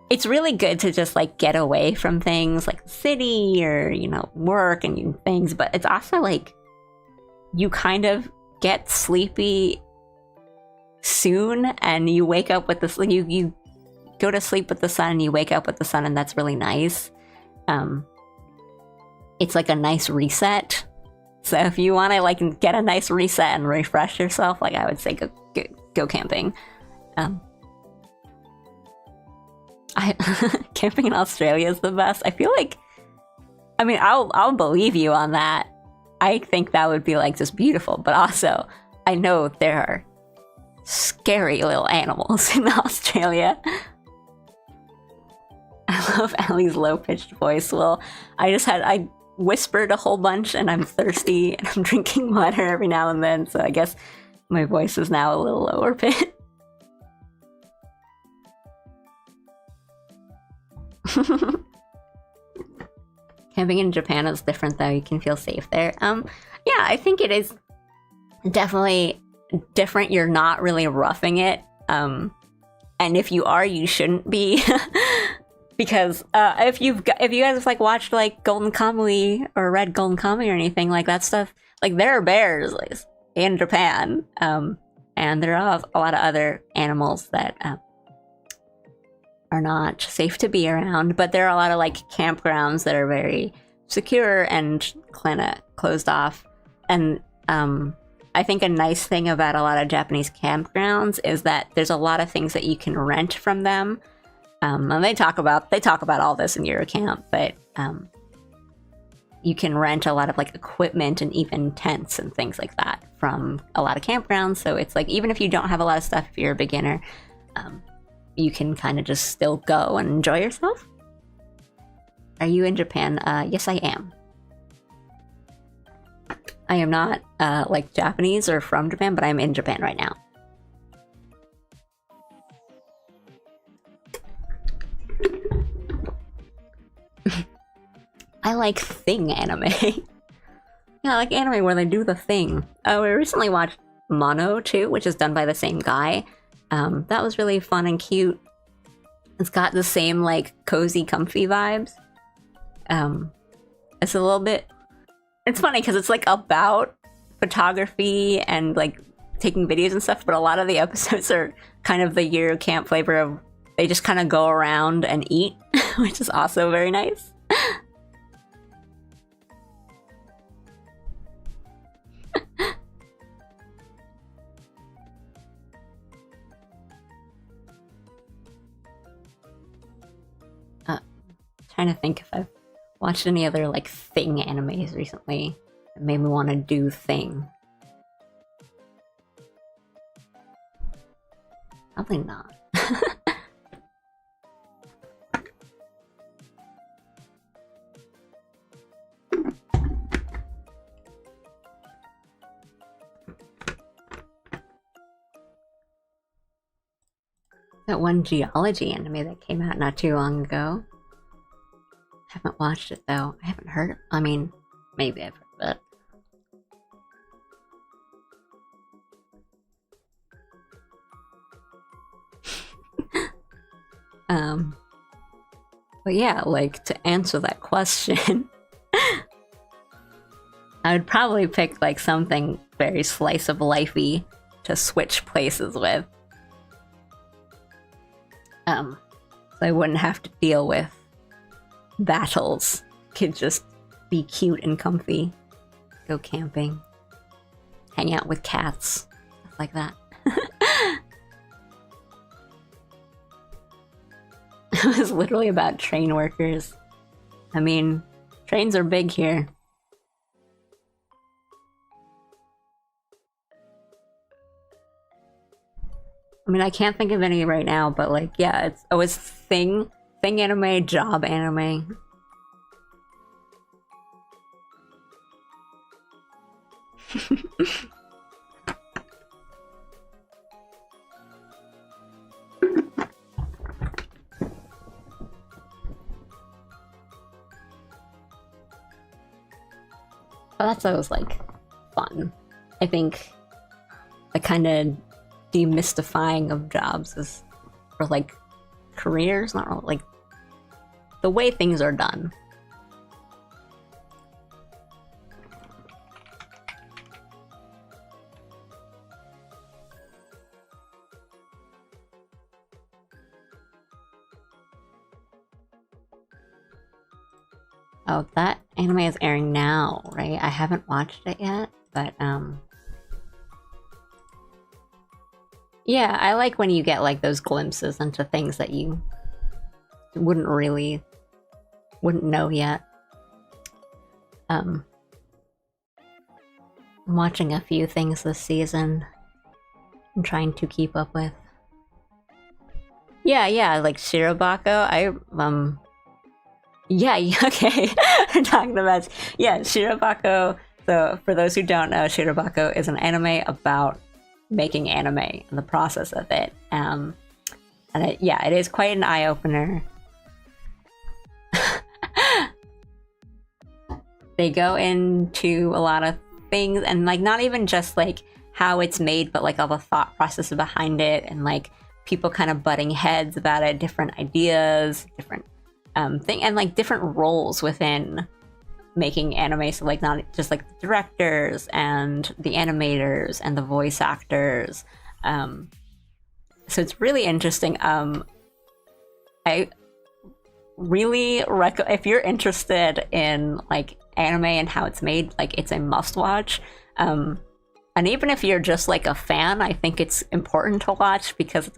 it's really good to just like get away from things like the city or, you know, work and things, but it's also like you kind of get sleepy soon, and you wake up with this. You go to sleep with the sun, and you wake up with the sun, and that's really nice. It's like a nice reset. So if you want to like get a nice reset and refresh yourself, like I would say go camping. Camping in Australia is the best. I feel like, I mean, I'll believe you on that. I think that would be like just beautiful, but also I know there are scary little animals in Australia. I love Allie's low-pitched voice. Well, I whispered a whole bunch, and I'm thirsty, and I'm drinking water every now and then, so I guess my voice is now a little lower pitch. Camping in Japan is different, though. You can feel safe there. Yeah, I think it is definitely different. You're not really roughing it. And if you are, you shouldn't be. Because if you guys have like watched like Golden Kamuy or read Golden Kamuy or anything like that stuff, like there are bears like, in Japan, and there are a lot of other animals that are not safe to be around. But there are a lot of like campgrounds that are very secure and kind of closed off. And I think a nice thing about a lot of Japanese campgrounds is that there's a lot of things that you can rent from them. And they talk about all this in Eurocamp, but you can rent a lot of like equipment and even tents and things like that from a lot of campgrounds. So it's like, even if you don't have a lot of stuff, if you're a beginner, you can kind of just still go and enjoy yourself. Are you in Japan? Yes, I am. I am not like Japanese or from Japan, but I'm in Japan right now. I like thing anime. Yeah, I like anime where they do the thing. We recently watched Mono too, which is done by the same guy. That was really fun and cute. It's got the same like cozy, comfy vibes. It's a little bit. It's funny because it's like about photography and like taking videos and stuff, but a lot of the episodes are kind of the Eurocamp flavor of they just kind of go around and eat, which is also very nice. Trying to think if I've watched any other like thing animes recently that made me want to do thing. Probably not. That one geology anime that came out not too long ago. Haven't watched it though. I haven't heard it. I mean, maybe I've heard of it. But yeah, like to answer that question, I would probably pick like something very slice of lifey to switch places with. So I wouldn't have to deal with battles. Could just be cute and comfy. Go camping. Hang out with cats. Stuff like that. It was literally about train workers. I mean, trains are big here. I mean, I can't think of any right now, but like, yeah, it's always thing anime, job anime. Well, that's always like fun. I think the kind of demystifying of jobs is, or like careers, not really, like the way things are done. Oh, that anime is airing now, right? I haven't watched it yet, but yeah, I like when you get like those glimpses into things that you wouldn't know yet. I'm watching a few things this season. I'm trying to keep up with. Yeah, like Shirobako. Yeah, okay. We're talking about Shirobako. So for those who don't know, Shirobako is an anime about making anime and the process of it. And it is quite an eye-opener. They go into a lot of things, and like not even just like how it's made, but like all the thought process behind it, and like people kind of butting heads about it, different ideas, different thing, and like different roles within making anime. So like not just like the directors and the animators and the voice actors. So it's really interesting. I really if you're interested in like anime and how it's made, like it's a must-watch. And even if you're just like a fan, I think it's important to watch because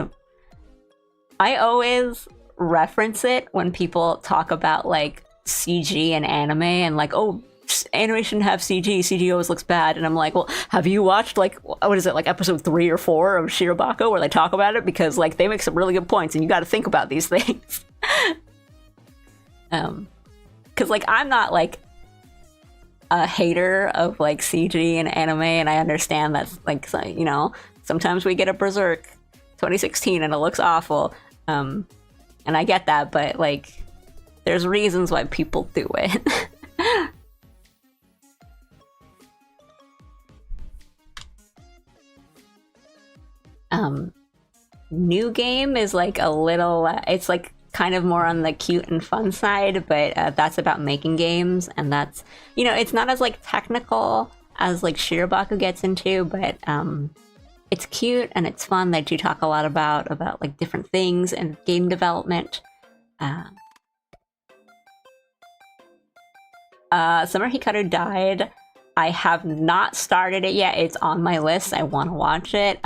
I always reference it when people talk about like CG and anime and like, oh, anime shouldn't have CG always looks bad. And I'm like, well, have you watched like, what is it, like episode 3 or 4 of Shirobako where they talk about it? Because like they make some really good points and you got to think about these things. Because like I'm not like a hater of like CG and anime, and I understand that's like, you know, sometimes we get a Berserk 2016 and it looks awful, and I get that, but like there's reasons why people do it. New Game is like a little it's like kind of more on the cute and fun side, but that's about making games, and that's, you know, it's not as like technical as like Shirobako gets into, but it's cute and it's fun. They do talk a lot about like different things and game development. Summer Hikaru Died. I have not started it yet. It's on my list. I want to watch it.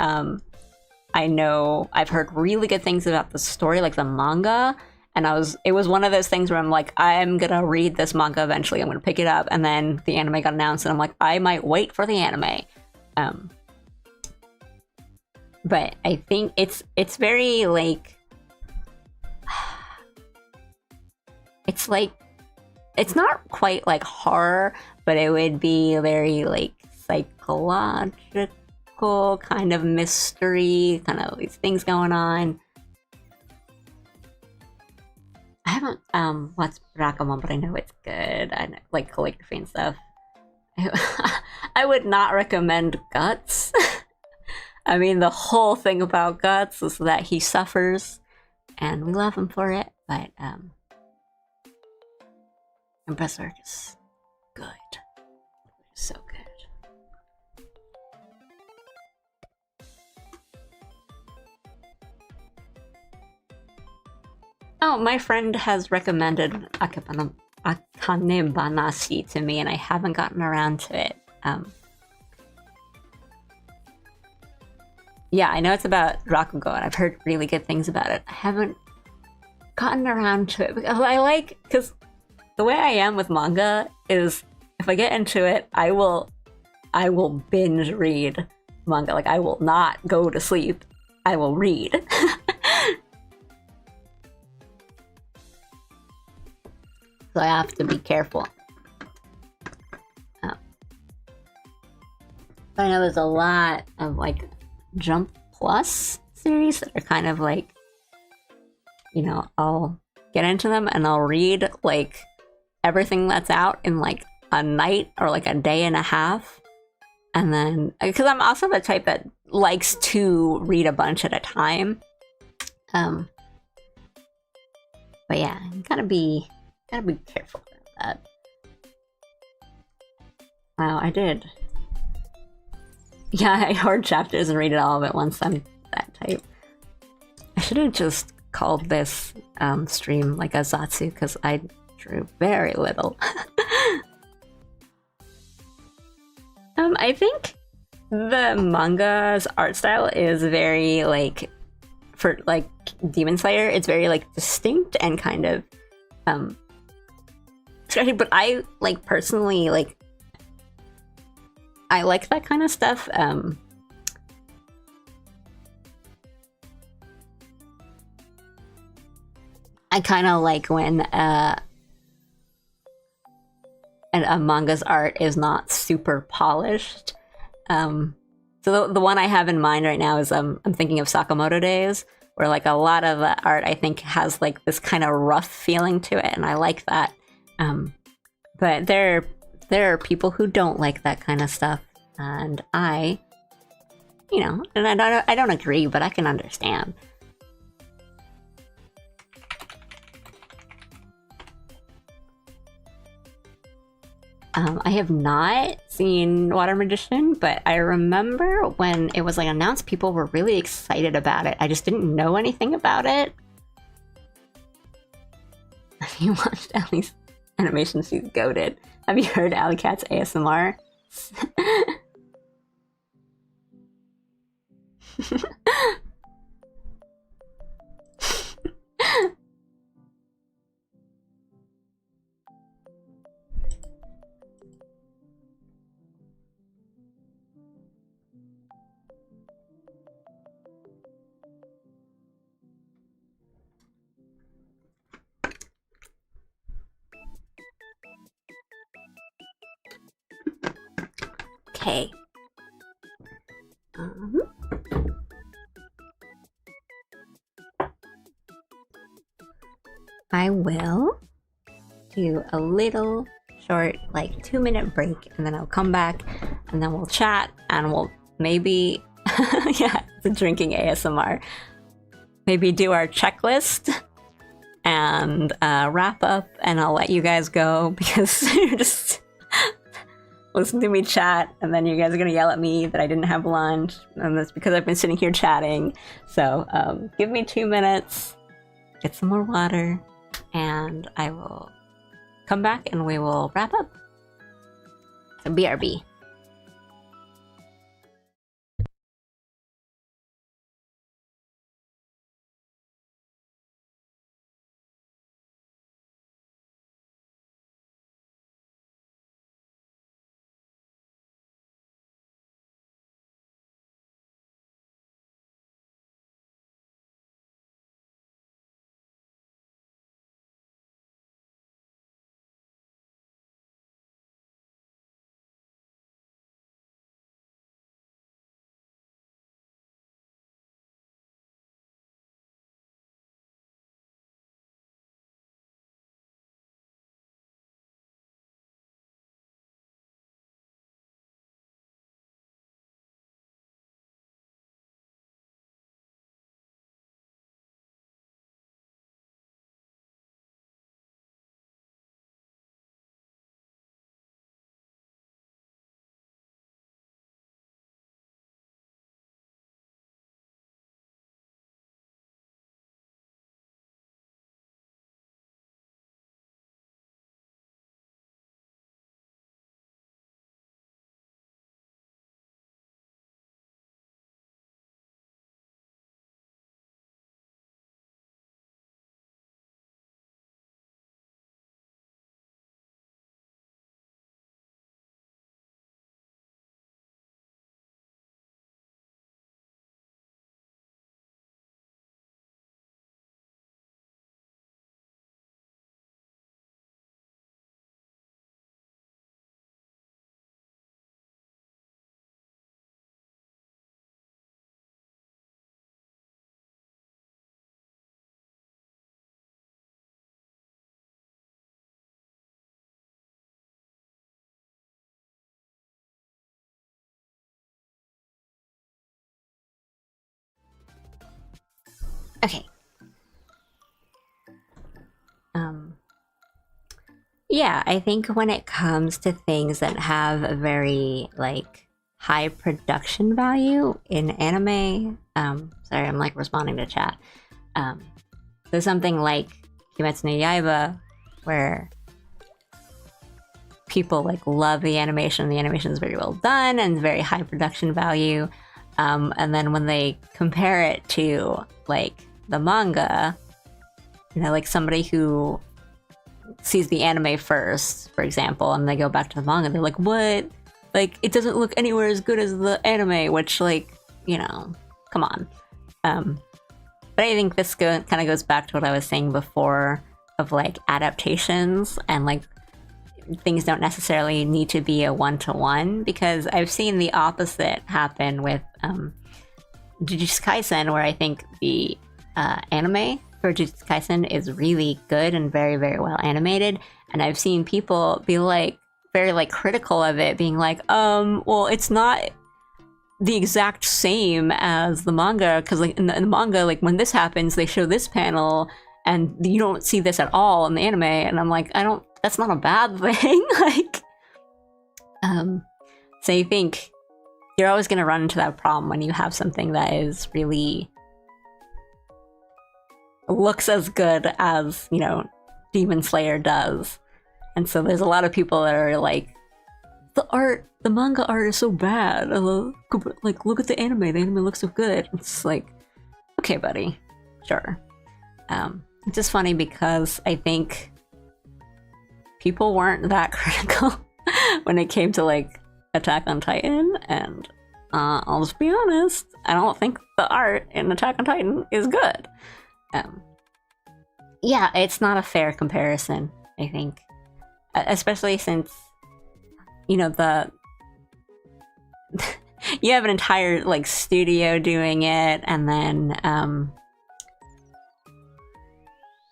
I know I've heard really good things about the story, like the manga, and it was one of those things where I'm like, I'm gonna read this manga eventually. I'm gonna pick it up, and then the anime got announced, and I'm like, I might wait for the anime. But I think it's very like, it's like, it's not quite like horror, but it would be very like psychological, kind of mystery, kind of these things going on. I haven't watched Rakamon, but I know it's good. I like calligraphy and stuff. I would not recommend Guts. I mean, the whole thing about Guts is that he suffers, and we love him for it, but Berserk is good. So good. Oh, my friend has recommended Akane Banashi to me, and I haven't gotten around to it. Yeah, I know it's about Rakugo, and I've heard really good things about it. I haven't gotten around to it because the way I am with manga is if I get into it, I will binge read manga. Like I will not go to sleep. I will read. So I have to be careful. I know there's a lot of like Jump Plus series that are kind of like, you know, I'll get into them and I'll read like everything that's out in like a night or like a day and a half. And then, because I'm also the type that likes to read a bunch at a time. But yeah, you gotta be careful about that. Wow, I did. Yeah, I hoard chapters and read it all of it once. I'm that type. I should have just called this stream like a Zatsu, because I drew very little. I think the manga's art style is very like, for like Demon Slayer, it's very like distinct and kind of scratchy, but I like personally like, I like that kind of stuff. I kind of like when a manga's art is not super polished. So the one I have in mind right now is I'm thinking of Sakamoto Days, where like a lot of the art I think has like this kind of rough feeling to it, and I like that. But there are people who don't like that kind of stuff, and I don't agree, but I can understand. I have not seen Water Magician, but I remember when it was like announced, people were really excited about it. I just didn't know anything about it. Have you watched Ellie's animation? She's goated. Have you heard Alley Cat's ASMR? Okay. I will do a little short, like 2-minute break, and then I'll come back, and then we'll chat, and we'll maybe, yeah, the drinking ASMR. Maybe do our checklist and wrap up, and I'll let you guys go because you're just listen to me chat, and then you guys are gonna yell at me that I didn't have lunch, and that's because I've been sitting here chatting. So give me 2 minutes, get some more water, and I will come back and we will wrap up. So BRB. Okay. Yeah, I think when it comes to things that have a very like high production value in anime, sorry, I'm like responding to chat. So something like Kimetsu no Yaiba, where people like love the animation. The animation is very well done and very high production value. And then when they compare it to like the manga, you know, like somebody who sees the anime first, for example, and they go back to the manga, they're like, what? Like, it doesn't look anywhere as good as the anime, which, like, you know, come on. But I think this kind of goes back to what I was saying before of, like, adaptations, and, like, things don't necessarily need to be a one-to-one, because I've seen the opposite happen with Jujutsu Kaisen, where I think the anime for Jujutsu Kaisen is really good and very, very well animated, and I've seen people be, like, very, like, critical of it, being like, well, it's not the exact same as the manga, because, like, in the manga, like, when this happens, they show this panel, and you don't see this at all in the anime, and I'm like, that's not a bad thing, like, so you think you're always going to run into that problem when you have something that is really looks as good as, you know, Demon Slayer does. And so there's a lot of people that are like, the manga art is so bad. Like, look at the anime looks so good. It's like, okay, buddy, sure. It's just funny because I think people weren't that critical when it came to, like, Attack on Titan, and I'll just be honest, I don't think the art in Attack on Titan is good. Yeah, it's not a fair comparison, I think. Especially since, you know, you have an entire, like, studio doing it, and then,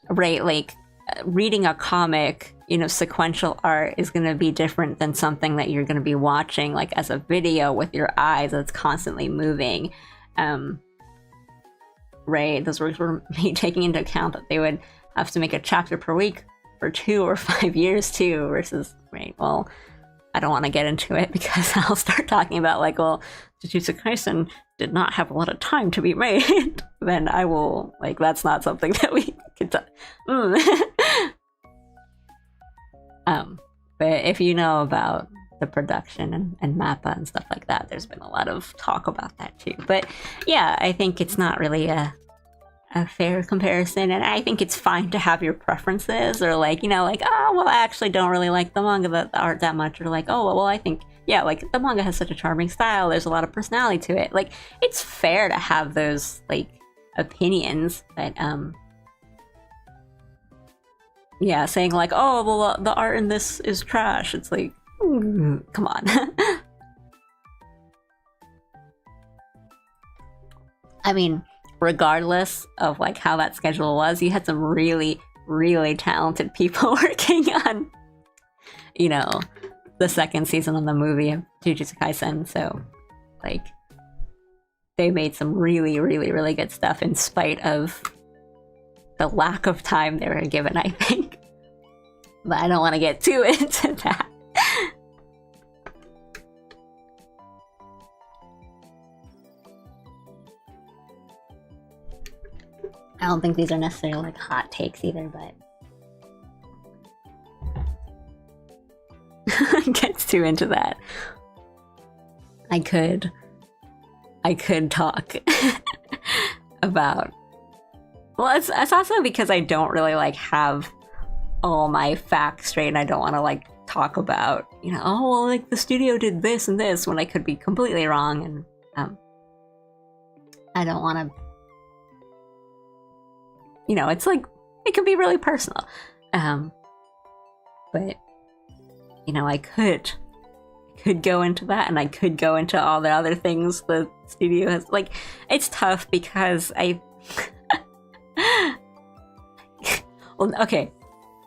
right, like, reading a comic, you know, sequential art is going to be different than something that you're going to be watching, like, as a video with your eyes that's constantly moving. Right, those works were me taking into account that they would have to make a chapter per week for 2 or 5 years too, versus, right, well, I don't want to get into it because I'll start talking about, like, well, Jujutsu Kaisen did not have a lot of time to be made. Then I will, like, that's not something that we could talk. But if you know about the production and Mappa and stuff like that, there's been a lot of talk about that too. But yeah, I think it's not really a fair comparison, and I think it's fine to have your preferences, or, like, you know, like, oh, well, I actually don't really like the manga, the art that much, or like, oh, well, I think, yeah, like, the manga has such a charming style, there's a lot of personality to it. Like, it's fair to have those, like, opinions, but yeah, saying, like, oh, well, the art in this is trash, it's like, come on. I mean, regardless of, like, how that schedule was, you had some really, really talented people working on, you know, the second season of the movie of Jujutsu Kaisen. So, like, they made some really, really, really good stuff in spite of the lack of time they were given, I think. But I don't want to get too into that. I don't think these are necessarily, like, hot takes either, but gets too into that. I could talk about, well, it's also because I don't really, like, have all my facts straight, and I don't want to, like, talk about, you know, oh, well, like, the studio did this and this, when I could be completely wrong, and I don't want to, you know, it's like, it can be really personal. But, you know, I could go into that, and I could go into all the other things the studio has. Like, it's tough because well, okay,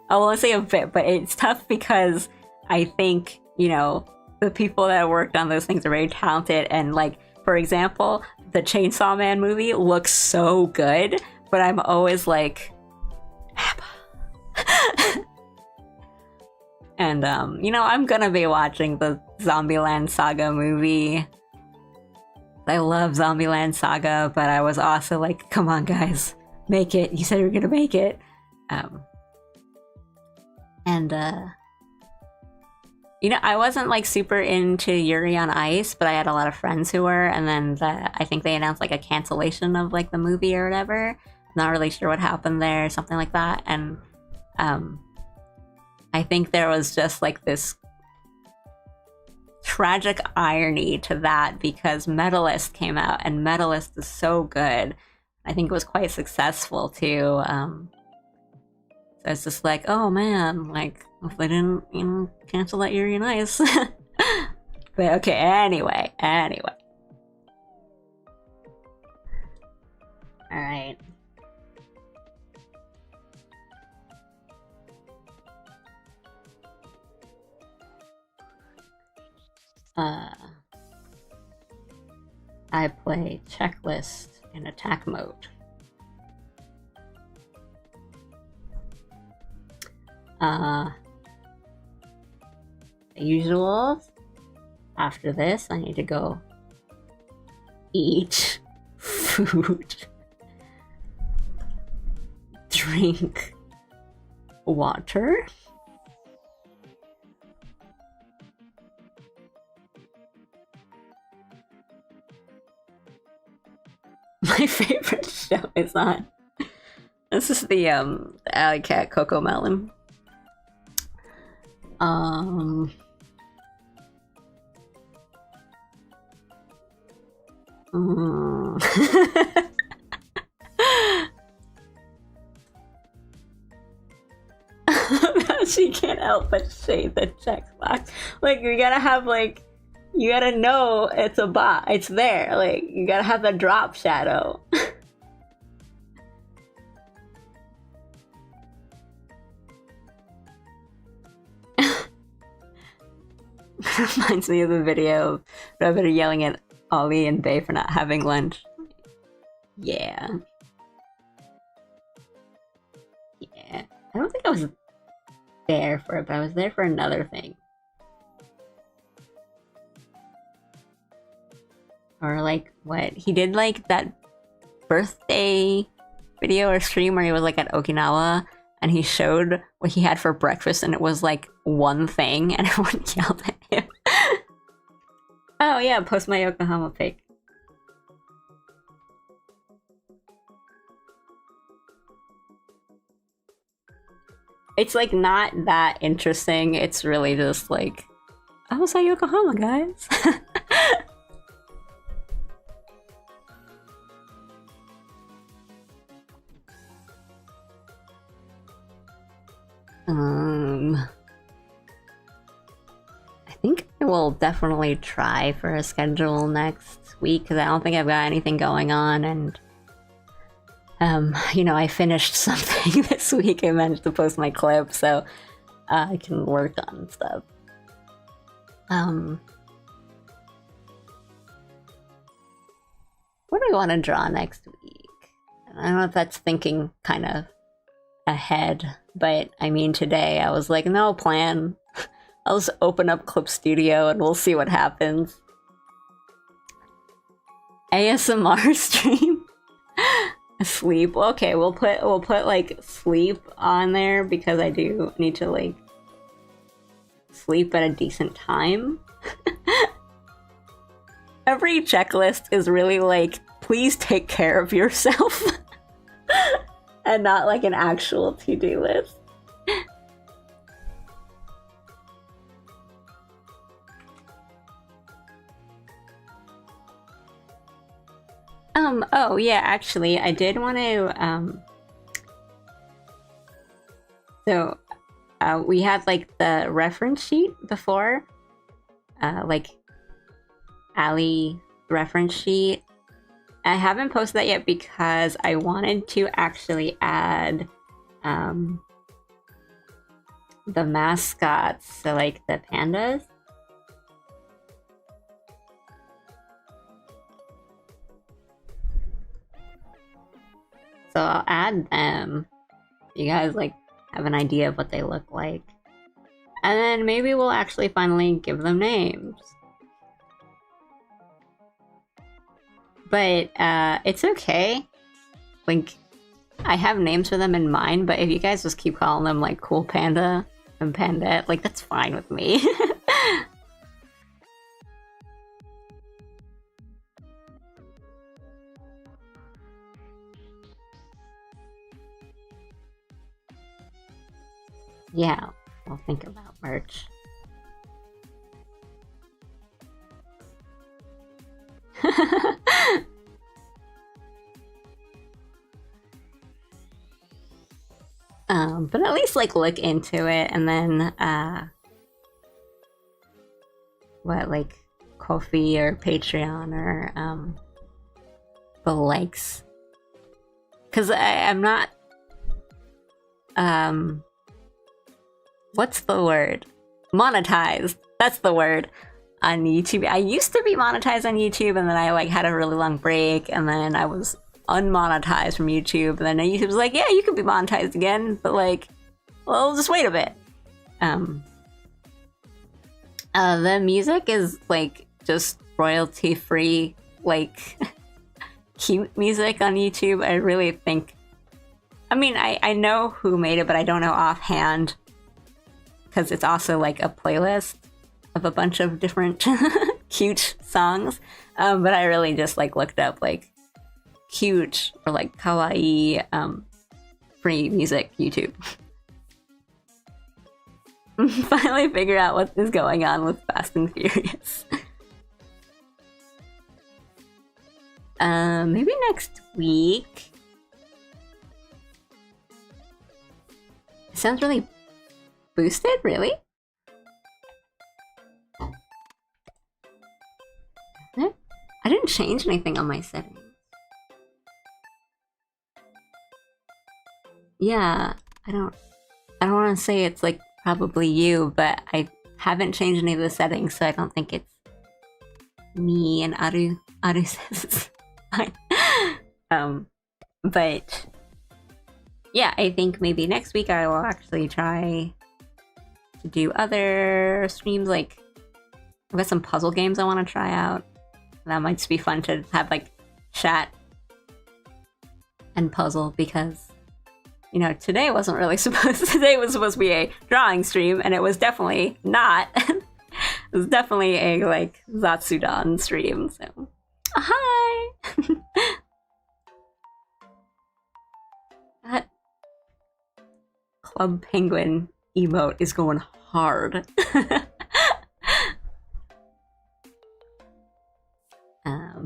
I won't say a bit, but it's tough because I think, you know, the people that worked on those things are very talented, and, like, for example, the Chainsaw Man movie looks so good, but I'm always like, and, you know, I'm gonna be watching the Zombieland Saga movie. I love Zombieland Saga, but I was also like, come on, guys, make it. You said you were gonna make it. You know, I wasn't like super into Yuri on Ice, but I had a lot of friends who were, and then I think they announced like a cancellation of like the movie or whatever. Not really sure what happened there, something like that. And I think there was just like this tragic irony to that because Medalist came out, and Medalist is so good. I think it was quite successful too. So it's just like, oh man, like if they didn't, you know, cancel that Yuri on Ice. But okay, anyway. Alright. I play checklist in attack mode. The usual. After this, I need to go eat food, drink water. My favorite show is on. This is the Alley Cat Coco Melon. She can't help but shade the checkbox. Like, you gotta have, like, you gotta know it's a bot. It's there. Like, you gotta have the drop shadow. Reminds me of the video of Rabbit yelling at Ollie and Bay for not having lunch. Yeah. Yeah. I don't think I was there for it, but I was there for another thing. Or like what? He did like that birthday video or stream where he was like at Okinawa and he showed what he had for breakfast and it was like one thing and everyone yelled at him. Oh yeah, post my Yokohama pic. It's like not that interesting. It's really just like, I was at Yokohama, guys. I think I will definitely try for a schedule next week because I don't think I've got anything going on, and you know, I finished something this week. I managed to post my clip, so I can work on stuff. What do I want to draw next week? I don't know if that's thinking kind of ahead, but I mean, today I was like, no plan. I'll just open up Clip Studio and we'll see what happens. ASMR stream. Sleep. Okay, we'll put like sleep on there because I do need to like sleep at a decent time. Every checklist is really like, please take care of yourself. And not like an actual to-do list. Oh yeah, actually, I did want to, so, we had, like, the reference sheet before, like, Alley reference sheet. I haven't posted that yet because I wanted to actually add, the mascots, so, like, the pandas. So I'll add them. You guys like have an idea of what they look like. And then maybe we'll actually finally give them names. But it's okay. Like, I have names for them in mind, but if you guys just keep calling them like Cool Panda and Pandette, like that's fine with me. Yeah, we'll think about merch. But at least like look into it, and then what, like Ko-fi or Patreon or the likes, because I'm not what's the word, monetized, that's the word, on YouTube. I used to be monetized on YouTube, and then I like had a really long break, and then I was unmonetized from YouTube, and then YouTube was like, yeah, you can be monetized again, but like, well, just wait a bit. The music is like just royalty free, like cute music on YouTube. I really think, I mean, I know who made it, but I don't know offhand, because it's also like a playlist of a bunch of different cute songs. But I really just like looked up like cute or like kawaii free music YouTube. Finally figure out what is going on with Fast and Furious. Maybe next week. It sounds really boosted, really? I didn't change anything on my settings. Yeah, I don't want to say it's like probably you, but I haven't changed any of the settings, so I don't think it's me. And Aru says fine. But yeah, I think maybe next week I will actually try to do other streams. Like, I've got some puzzle games I want to try out. That might just be fun to have like chat and puzzle, because you know, today was supposed to be a drawing stream, and it was definitely not. It was definitely a like Zatsudan stream. So hi. That Club Penguin emote is going hard.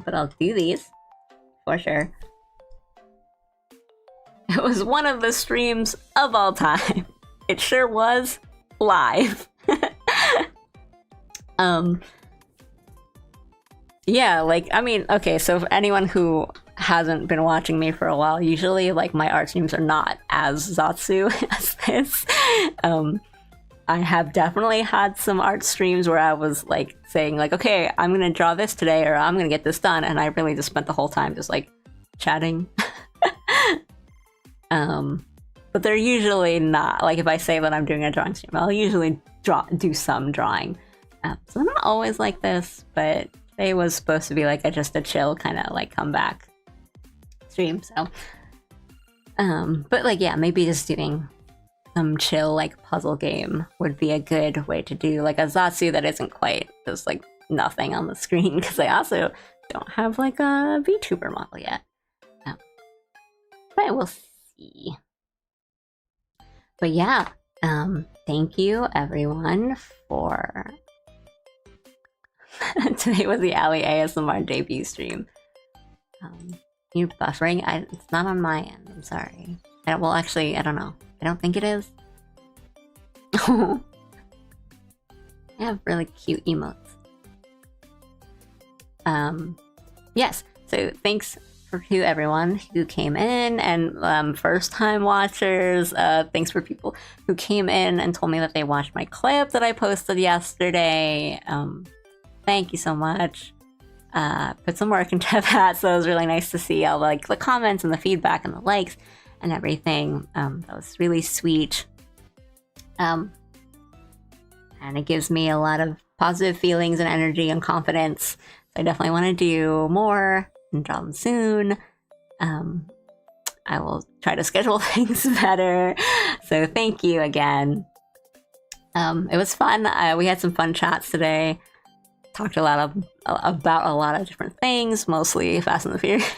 But I'll do these for sure. It was one of the streams of all time. It sure was live. Yeah, like, I mean, okay, so for anyone who hasn't been watching me for a while, usually like my art streams are not as Zatsu as this. I have definitely had some art streams where I was like saying like, okay, I'm gonna draw this today, or I'm gonna get this done, and I really just spent the whole time just like chatting. But they're usually not, like if I say that I'm doing a drawing stream, I'll usually do some drawing. So I'm not always like this, but today was supposed to be like just a chill kind of like comeback stream. So, but like, yeah, maybe just doing some chill like puzzle game would be a good way to do like a Zatsu that isn't quite just like nothing on the screen, because I also don't have like a VTuber model yet. But we'll see. But yeah, thank you everyone for today was the Ali ASMR debut stream. You're buffering? It's not on my end, I'm sorry. Well, actually, I don't know. I don't think it is. I have really cute emotes. Yes, so thanks to everyone who came in, and first-time watchers. Thanks for people who came in and told me that they watched my clip that I posted yesterday. Thank you so much. Put some work into that, so it was really nice to see all like the comments and the feedback and the likes and everything. That was really sweet. And it gives me a lot of positive feelings and energy and confidence. So I definitely want to do more and draw them soon. I will try to schedule things better. So thank you again. It was fun. We had some fun chats today. Talked about a lot of different things, mostly Fast and the Furious.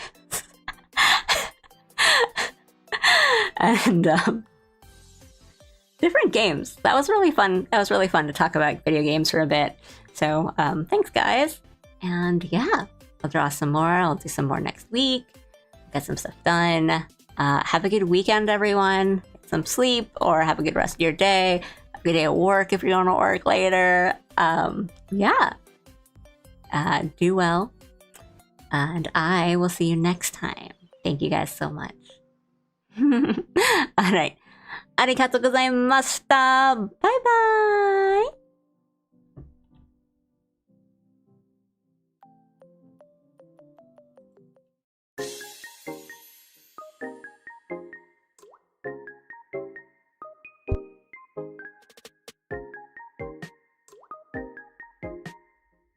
And different games. That was really fun. That was really fun to talk about video games for a bit. So thanks, guys. And yeah, I'll draw some more. I'll do some more next week. Get some stuff done. Have a good weekend, everyone. Get some sleep, or have a good rest of your day. Have a good day at work if you're going to work later. Yeah. Do well. And I will see you next time. Thank you guys so much. Alright. ありがとうございました。バイバイ。